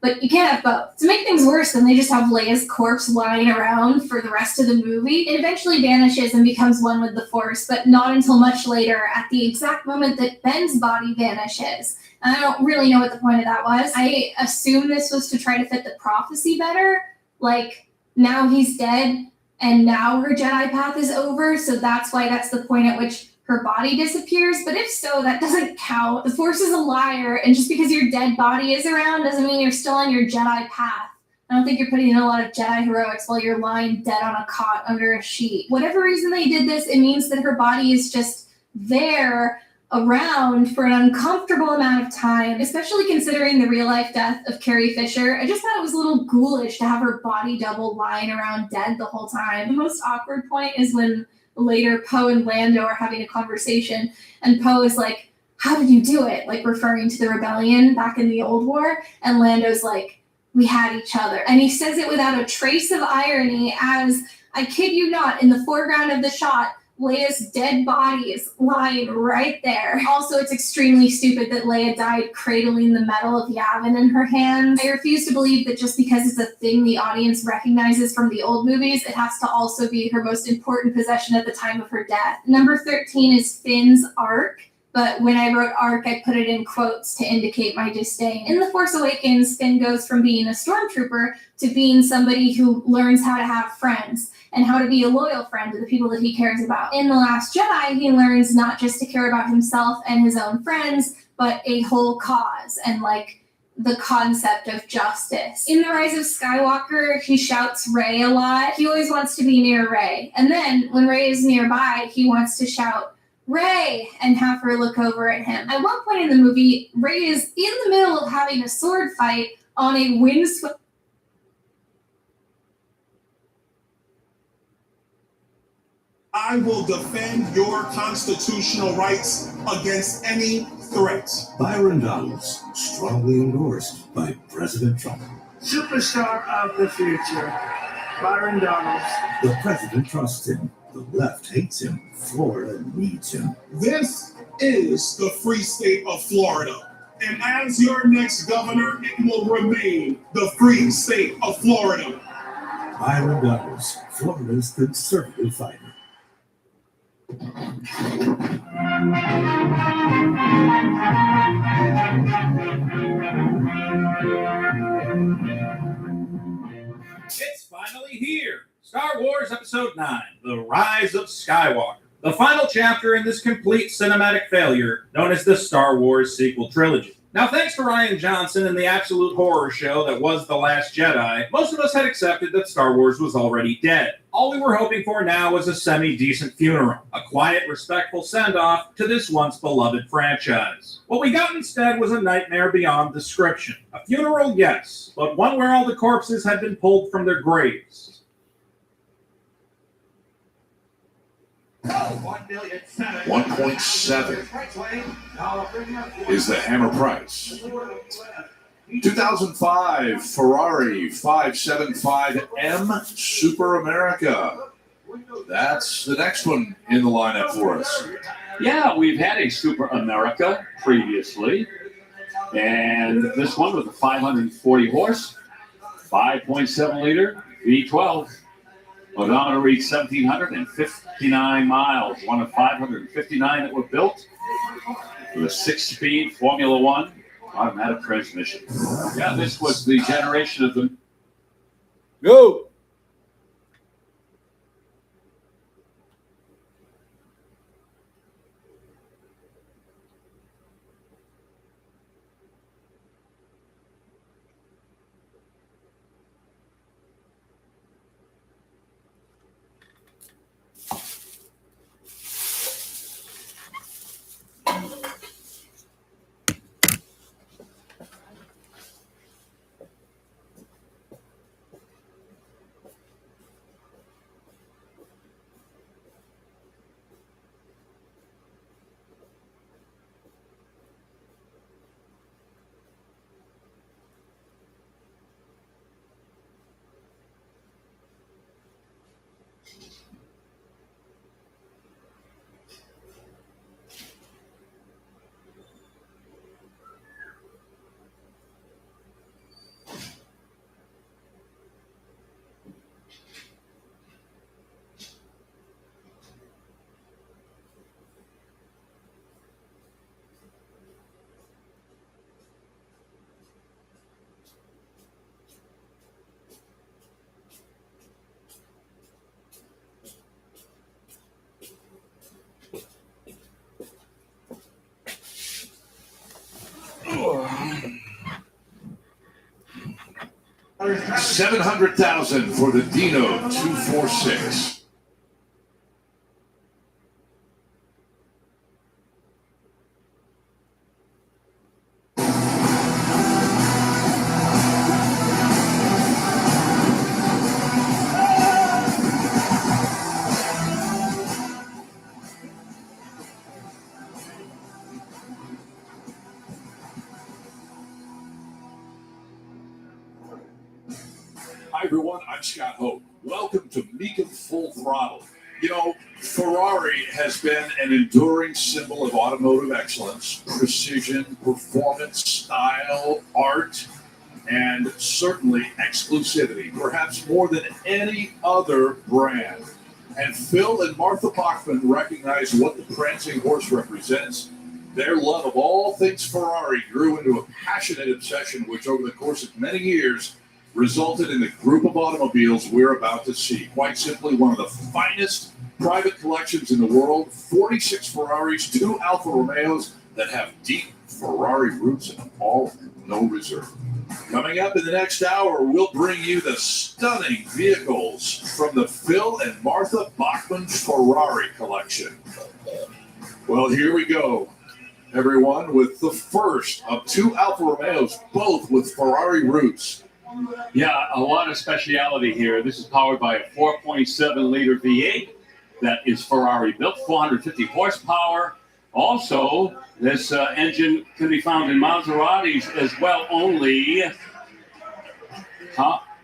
But you can't have both. To make things worse, then they just have Leia's corpse lying around for the rest of the movie. It eventually vanishes and becomes one with the Force, but not until much later, at the exact moment that Ben's body vanishes. And I don't really know what the point of that was. I assume this was to try to fit the prophecy better. Like, now he's dead, and now her Jedi path is over, so that's why that's the point at which her body disappears. But if so, that doesn't count. The Force is a liar, and just because your dead body is around doesn't mean you're still on your Jedi path. I don't think you're putting in a lot of Jedi heroics while you're lying dead on a cot under a sheet. Whatever reason they did this, it means that her body is just there around for an uncomfortable amount of time, especially considering the real-life death of Carrie Fisher. I just thought it was a little ghoulish to have her body double lying around dead the whole time. The most awkward point is when later Poe and Lando are having a conversation, and Poe is like, how did you do it? Like referring to the rebellion back in the old war. And Lando's like, we had each other. And he says it without a trace of irony as, I kid you not, in the foreground of the shot, Leia's dead body is lying right there. Also, it's extremely stupid that Leia died cradling the medal of Yavin in her hands. I refuse to believe that just because it's a thing the audience recognizes from the old movies, it has to also be her most important possession at the time of her death. Number 13 is Finn's arc. But when I wrote arc, I put it in quotes to indicate my disdain. In The Force Awakens, Finn goes from being a stormtrooper to being somebody who learns how to have friends and how to be a loyal friend to the people that he cares about. In The Last Jedi, he learns not just to care about himself and his own friends, but a whole cause and like the concept of justice. In The Rise of Skywalker, he shouts Rey a lot. He always wants to be near Rey. And then when Rey is nearby, he wants to shout, Rey, and have her look over at him. At one point in the movie, Rey is in the middle of having a sword fight on a windswept. I will defend your constitutional rights against any threat. Byron Donalds, strongly endorsed by President Trump. Superstar of the future, Byron Donalds. The president trusts him. The left hates him. Florida needs him. This is the free state of Florida. And as your next governor, it will remain the free state of Florida. Byron Donalds, Florida's conservative fighter. It's finally here. Star Wars Episode 9, The Rise of Skywalker. The final chapter in this complete cinematic failure known as the Star Wars sequel trilogy. Now, thanks to Rian Johnson and the absolute horror show that was The Last Jedi, most of us had accepted that Star Wars was already dead. All we were hoping for now was a semi-decent funeral, a quiet, respectful send-off to this once beloved franchise. What we got instead was a nightmare beyond description. A funeral, yes, but one where all the corpses had been pulled from their graves. 1.7 is the hammer price. 2005 Ferrari 575M Super America. That's the next one in the lineup for us. Yeah, we've had a Super America previously. And this one with a 540 horse, 5.7 liter V12. Odometer reached 1,759 miles, one of 559 that were built with a 6-speed Formula One automatic transmission. Yeah, this was the generation of the... Go! $700,000 for the Dino 246. Hi, everyone. I'm Scott Hope. Welcome to Meek and Full Throttle. You know, Ferrari has been an enduring symbol of automotive excellence, precision, performance, style, art, and certainly exclusivity, perhaps more than any other brand. And Phil and Martha Bachmann recognize what the prancing horse represents. Their love of all things Ferrari grew into a passionate obsession, which over the course of many years resulted in the group of automobiles we're about to see. Quite simply, one of the finest private collections in the world, 46 Ferraris, 2 Alfa Romeos that have deep Ferrari roots and all no reserve. Coming up in the next hour, we'll bring you the stunning vehicles from the Phil and Martha Bachmann Ferrari collection. Well, here we go, everyone, with the first of 2 Alfa Romeos, both with Ferrari roots. Yeah, a lot of speciality here. This is powered by a 4.7-liter V8 that is Ferrari built, 450 horsepower. Also, this engine can be found in Maseratis as well, only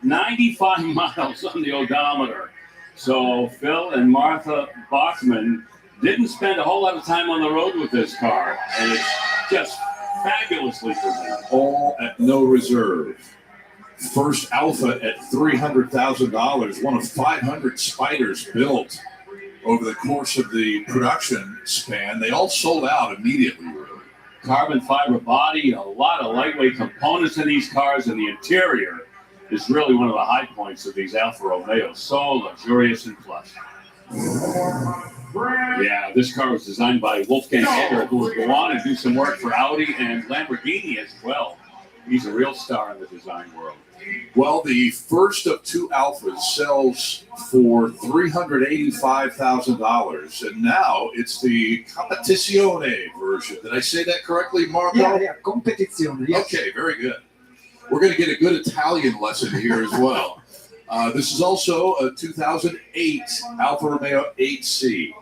95 miles on the odometer. So Phil and Martha Bachmann didn't spend a whole lot of time on the road with this car, and it's just fabulously presented. All at no reserve. First Alpha at $300,000, one of 500 Spiders built over the course of the production span. They all sold out immediately, really. Carbon fiber body, a lot of lightweight components in these cars, and the interior is really one of the high points of these Alfa Romeos. So luxurious and plush. Yeah, this car was designed by Wolfgang Egger, who would go on and do some work for Audi and Lamborghini as well. He's a real star in the design world. Well, the first of 2 Alphas sells for $385,000, and now it's the Competizione version. Did I say that correctly, Marco? Yeah, Competizione. Yes. Okay, very good. We're going to get a good Italian lesson here as well. This is also a 2008 Alfa Romeo 8C.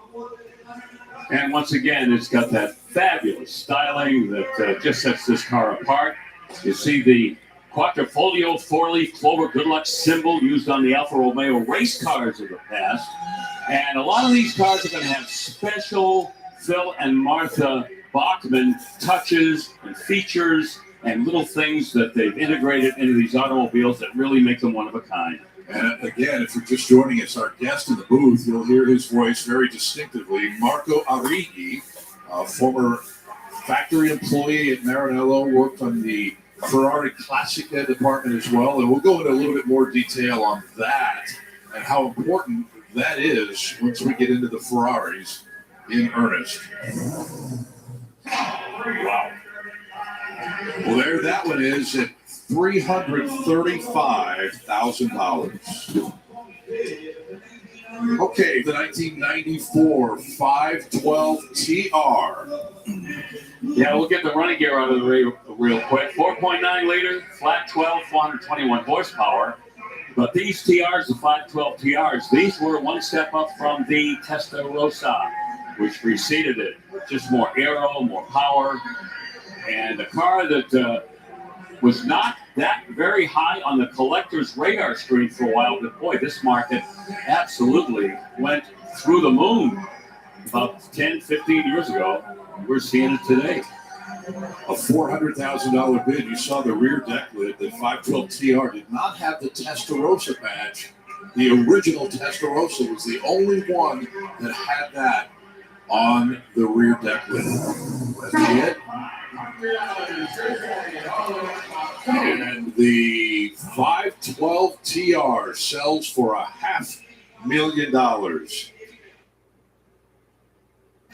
And once again, it's got that fabulous styling that just sets this car apart. You see the Quattrofolio 4-leaf clover good luck symbol used on the Alfa Romeo race cars of the past. And a lot of these cars are going to have special Phil and Martha Bachmann touches and features and little things that they've integrated into these automobiles that really make them one of a kind. And again, if you're just joining us, our guest in the booth, you'll hear his voice very distinctively. Marco Arrighi, former factory employee at Maranello, worked on the Ferrari Classica department as well. And we'll go into a little bit more detail on that and how important that is once we get into the Ferraris in earnest. Wow. Well, there that one is at $335,000. Okay, the 1994 512 TR. Yeah, we'll get the running gear out of the real quick. 4.9 liter, flat 12, 421 horsepower. But these TRs, the 512 TRs, these were one step up from the Testarossa, which preceded it. Just more aero, more power, and a car that was not that very high on the collector's radar screen for a while. But boy, this market absolutely went through the moon about 10, 15 years ago. We're seeing it today. A $400,000 bid. You saw the rear deck lid. The 512 TR did not have the Testarossa badge. The original Testarossa was the only one that had that on the rear deck lid. That's it. And the 512 TR sells for $500,000.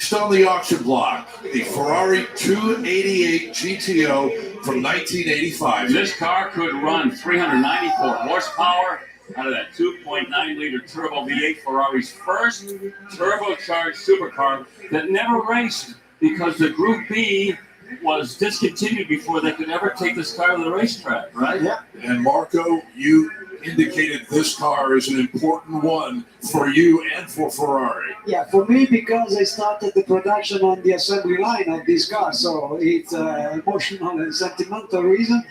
Next on the auction block, the Ferrari 288 GTO from 1985. This car could run 394 horsepower out of that 2.9 liter turbo V8, Ferrari's first turbocharged supercar that never raced because the Group B was discontinued before they could ever take this car to the racetrack, right? Yeah. And Marco, you indicated this car is an important one for you and for Ferrari. Yeah, for me, because I started the production on the assembly line of this car, so it's emotional and sentimental reason.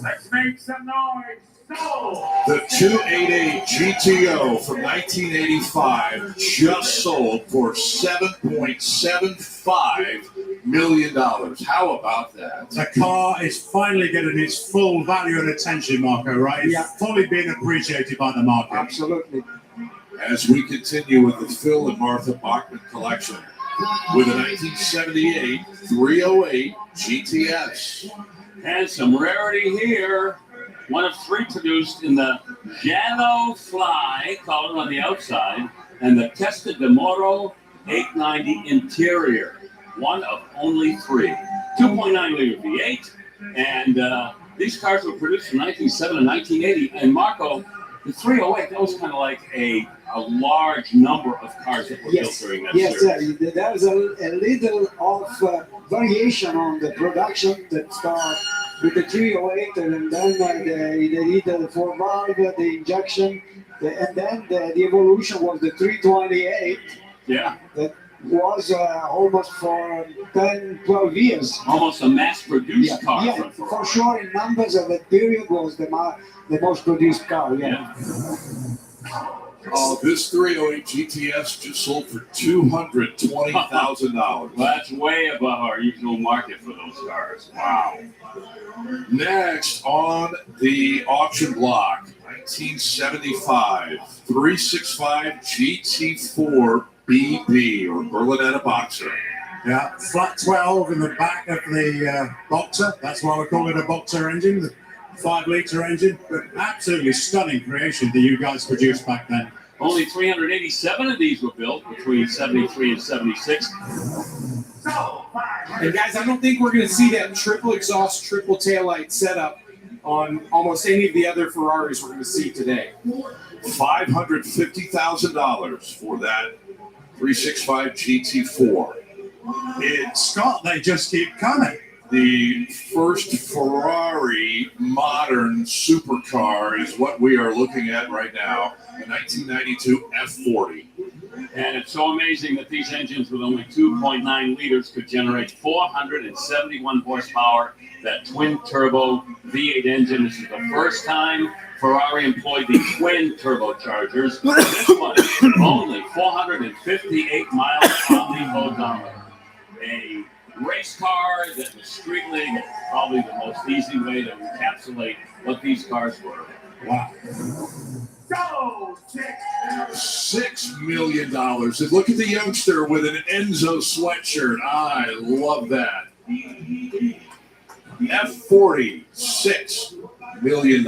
Let's make some noise. The 288 GTO from 1985 just sold for $7.75 million. How about that? The car is finally getting its full value and attention, Marco, right? It's fully being appreciated by the market. Absolutely. As we continue with the Phil and Martha Bachman collection with a 1978 308 GTS. And some rarity here. One of three produced in the Jallow Fly color on the outside and the Testa de Moro 890 interior. One of only three. 2.9 liter V8. And these cars were produced from 1907 and 1980. And Marco, the 308, that was kind of like a large number of cars that were built during that series. Yes, there was a little of variation on the production that started with the 308, and then they did the 4-valve, the injection, and then the evolution was the 328. Yeah. That was almost for 10, 12 years. Almost a mass-produced car. Yeah, for sure, in numbers of that period was the most produced car, Oh, this 308 GTS just sold for $220,000. Well, that's way above our usual market for those cars. Wow. Next on the auction block, 1975 365 GT4 BB, or Berlinetta Boxer. Yeah, flat 12 in the back of the Boxer. That's why we call it a Boxer engine, the 5-liter engine. But absolutely stunning creation that you guys produced back then. Only 387 of these were built between 73 and 76. And guys, I don't think we're going to see that triple exhaust, triple taillight setup on almost any of the other Ferraris we're going to see today. $550,000 for that 365 GT4. Scott, they just keep coming. The first Ferrari modern supercar is what we are looking at right now, the 1992 F40. And it's so amazing that these engines with only 2.9 liters could generate 471 horsepower. That twin-turbo V8 engine. This is the first time Ferrari employed the twin turbochargers. This one, only 458 miles on the odometer. A race car that was street legal, probably the most easy way to encapsulate what these cars were. Wow. $6 million. And look at the youngster with an Enzo sweatshirt. I love that. F40, $6 million.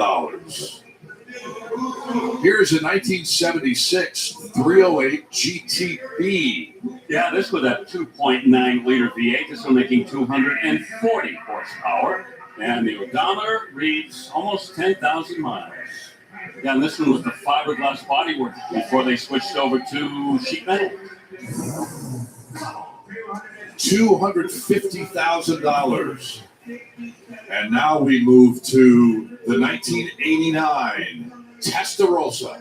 Here's a 1976 308 GTB. Yeah, this was a 2.9 liter V8. This one making 240 horsepower. And the odometer reads almost 10,000 miles. Yeah, and this one was the fiberglass bodywork before they switched over to sheet metal. $250,000. And now we move to the 1989 Testarossa.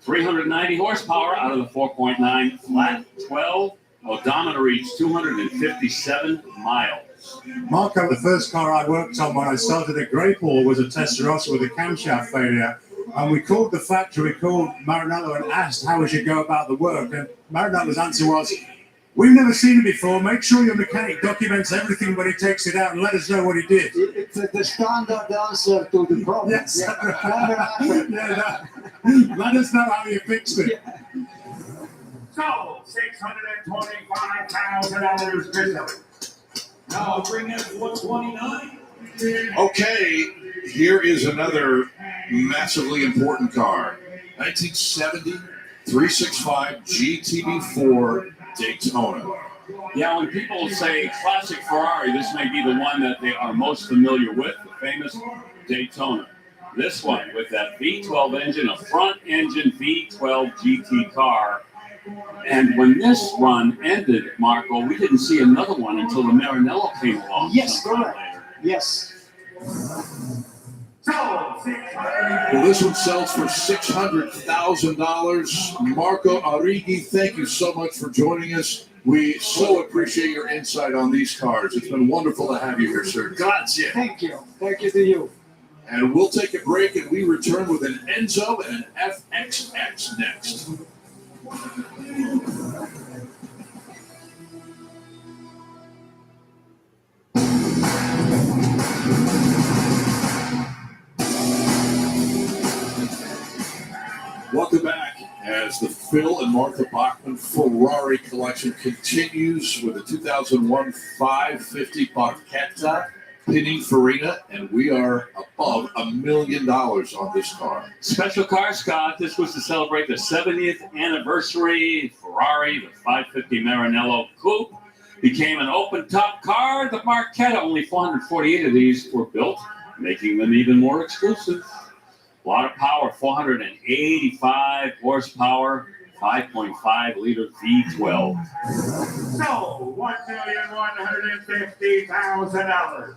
390 horsepower out of the 4.9 flat 12. Odometer reads 257 miles. Marco, the first car I worked on when I started at Greypool was a Testarossa with a camshaft failure. And we called the factory, we called Maranello and asked how we should go about the work. And Maranello's answer was, we've never seen it before. Make sure your mechanic documents everything when he takes it out and let us know what he did. It's the standard answer to the problem. Yes. Let us know how you fixed it. So, $625,000. Now bring in 129. Okay, here is another massively important car. 1970 365 GTB4 Daytona. Yeah, when people say classic Ferrari, this may be the one that they are most familiar with, the famous Daytona. This one with that V12 engine, a front engine V12 GT car. And when this run ended, Marco, we didn't see another one until the Maranello came along. Yes, correct. Yes. So, Well, this one sells for $600,000. Marco Arrighi, thank you so much for joining us. We so appreciate your insight on these cars. It's been wonderful to have you here, sir. Grazie. Thank you. Thank you to you. And we'll take a break and we return with an Enzo and an FXX next. Welcome back as the Phil and Martha Bachmann Ferrari collection continues with the 2001 550 Barchetta Pininfarina, and we are above $1 million on this car. Special car, Scott. This was to celebrate the 70th anniversary. Ferrari, the 550 Maranello Coupe, became an open-top car. The Barchetta, only 448 of these were built, making them even more exclusive. A lot of power, 485 horsepower, 5.5 liter V12. So, $1,150,000.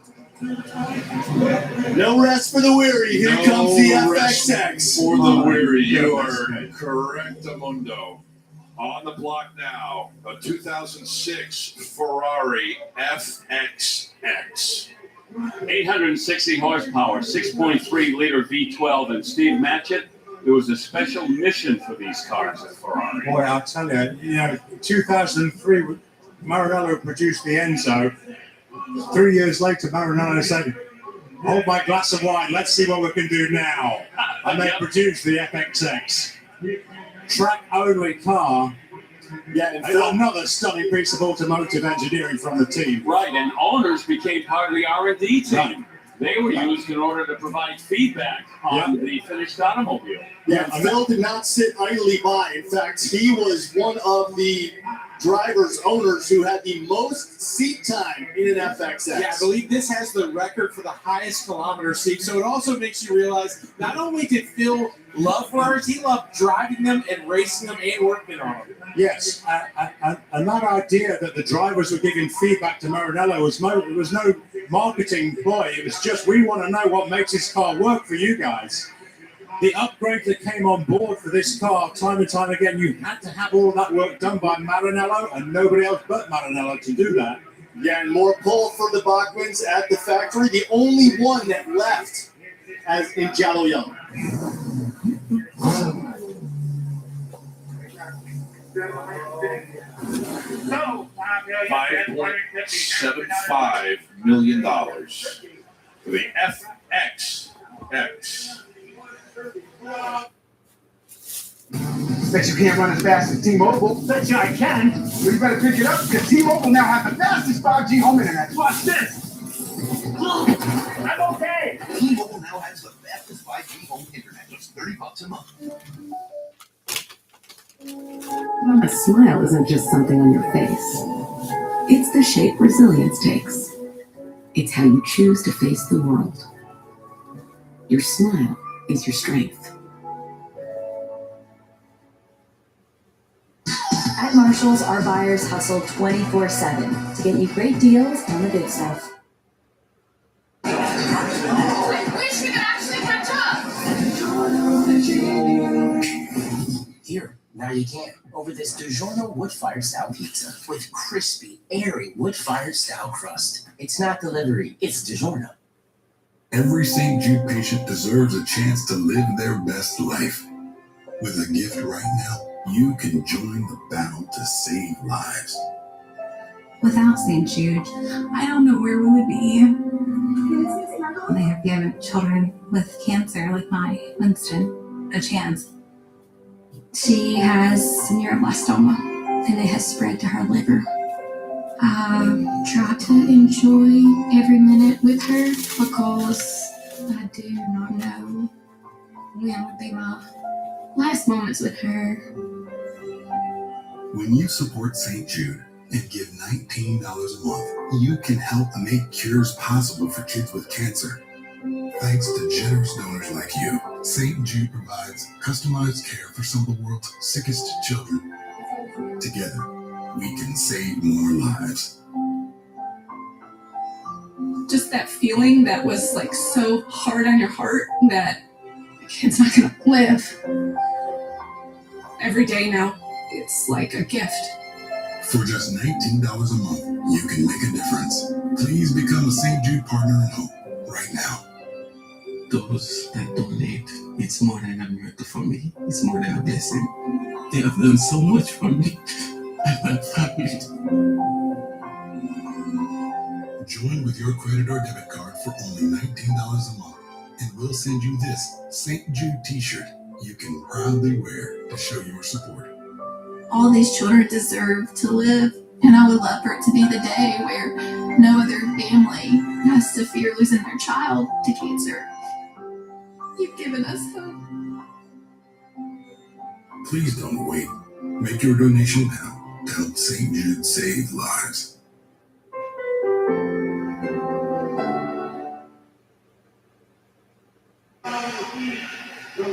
No rest for the weary. Here comes the FXX. For the weary, you are correct, Mundo. On the block now, a 2006 Ferrari FXX. 860 horsepower, 6.3 liter V12, and Steve Matchett, it was a special mission for these cars at Ferrari. Boy, I'll tell you, 2003, Maranello produced the Enzo. 3 years later, Maranello said, hold my glass of wine, let's see what we can do now. And they produced the FXX. Track-only car. Yeah, another stunning piece of automotive engineering from the team. Right, and owners became part of the R&D team. Right. They were used in order to provide feedback on the finished automobile. Yeah, Phil did not sit idly by. In fact, he was one of the drivers, owners who had the most seat time in an FXX. Yeah, I believe this has the record for the highest kilometer seat. So it also makes you realize not only did Phil love Ferraris, he loved driving them and racing them and working on them. Yes, and that idea that the drivers were giving feedback to Maranello was no marketing ploy. It was just, we want to know what makes this car work for you guys. The upgrade that came on board for this car, time and time again, you had to have all of that work done by Maranello and nobody else but Maranello to do that. Yeah, and more pull from the Bachmanns at the factory. The only one that left as in Jallo Young. 5.75 million dollars for the FXX. Bet you can't run as fast as T-Mobile. Bet you I can. Well, you better pick it up because T-Mobile now has the fastest 5G home internet. Watch this. I'm okay. T-Mobile now has the fastest 5G home internet, just $30 a month. A smile isn't just something on your face. It's the shape resilience takes. It's how you choose to face the world. Your smile is your strength. At Marshalls, our buyers hustle 24/7 to get you great deals on the good stuff. I wish we could actually catch up. Here, now you can. Over this DiGiorno wood-fired style pizza with crispy, airy wood-fired style crust. It's not delivery, it's DiGiorno. Every St. Jude patient deserves a chance to live their best life. With a gift right now, you can join the battle to save lives. Without St. Jude, I don't know where we would be. They have given children with cancer like my Winston a chance. She has neuroblastoma, and it has spread to her liver. Try to enjoy every minute with her because I do not know when would be my last moments with her. When you support St. Jude and give $19 a month, you can help make cures possible for kids with cancer. Thanks to generous donors like you, St. Jude provides customized care for some of the world's sickest children. Together, we can save more lives. just that feeling that was like so hard on your heart that the kid's not gonna live. Every day now, it's like a gift. For just $19 a month, you can make a difference. Please become a St. Jude Partner in Hope right now. Those that donate, it's more than a miracle for me. It's more than a blessing. They have done so much for me and my family. Join with your credit or debit card for only $19 a month, and we'll send you this St. Jude t-shirt you can proudly wear to show your support. All these children deserve to live, and I would love for it to be the day where no other family has to fear losing their child to cancer. You've given us hope. Please don't wait. Make your donation now to help St. Jude save lives.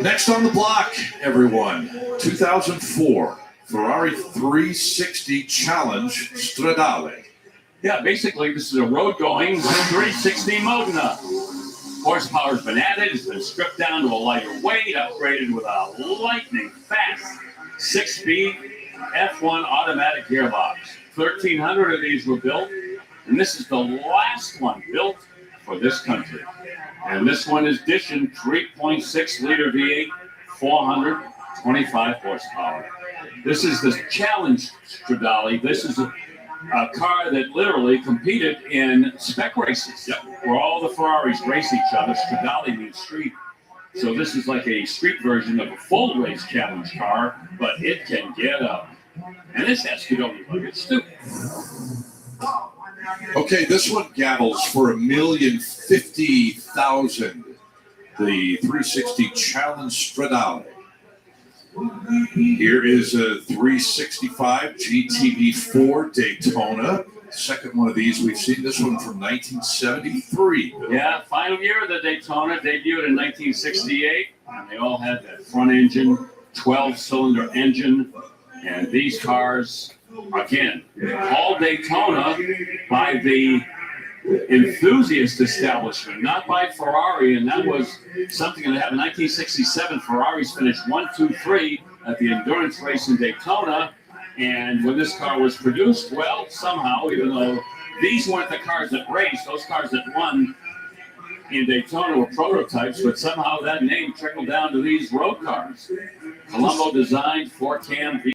Next on the block, everyone, 2004 Ferrari 360 Challenge Stradale. Yeah, basically this is a road-going 360 Modena. Horsepower's been added, it's been stripped down to a lighter weight, upgraded with a lightning-fast 6-speed F1 automatic gearbox. 1,300 of these were built, and this is the last one built for this country. And this one is dishing 3.6-liter V8, 425 horsepower. This is the Challenge Stradale. This is a car that literally competed in spec races, where all the Ferraris race each other. Stradale means street. So this is like a street version of a full race challenge car, but it can get up. And this has to go look at stupid. Okay, this one gavels for $1,050,000. The 360 Challenge Stradale. Here is a 365 GTV4 Daytona. Second one of these we've seen. This one from 1973. Yeah, final year of the Daytona, debuted in 1968. And they all had that front engine, 12-cylinder engine. And these cars, again, all Daytona by the enthusiast establishment, not by Ferrari, and that was something that happened in 1967. Ferraris finished 1, 2, 3 at the endurance race in Daytona, and when this car was produced, well, somehow, even though these weren't the cars that raced, those cars that won in Daytona were prototypes, but somehow that name trickled down to these road cars. Colombo designed 4-cam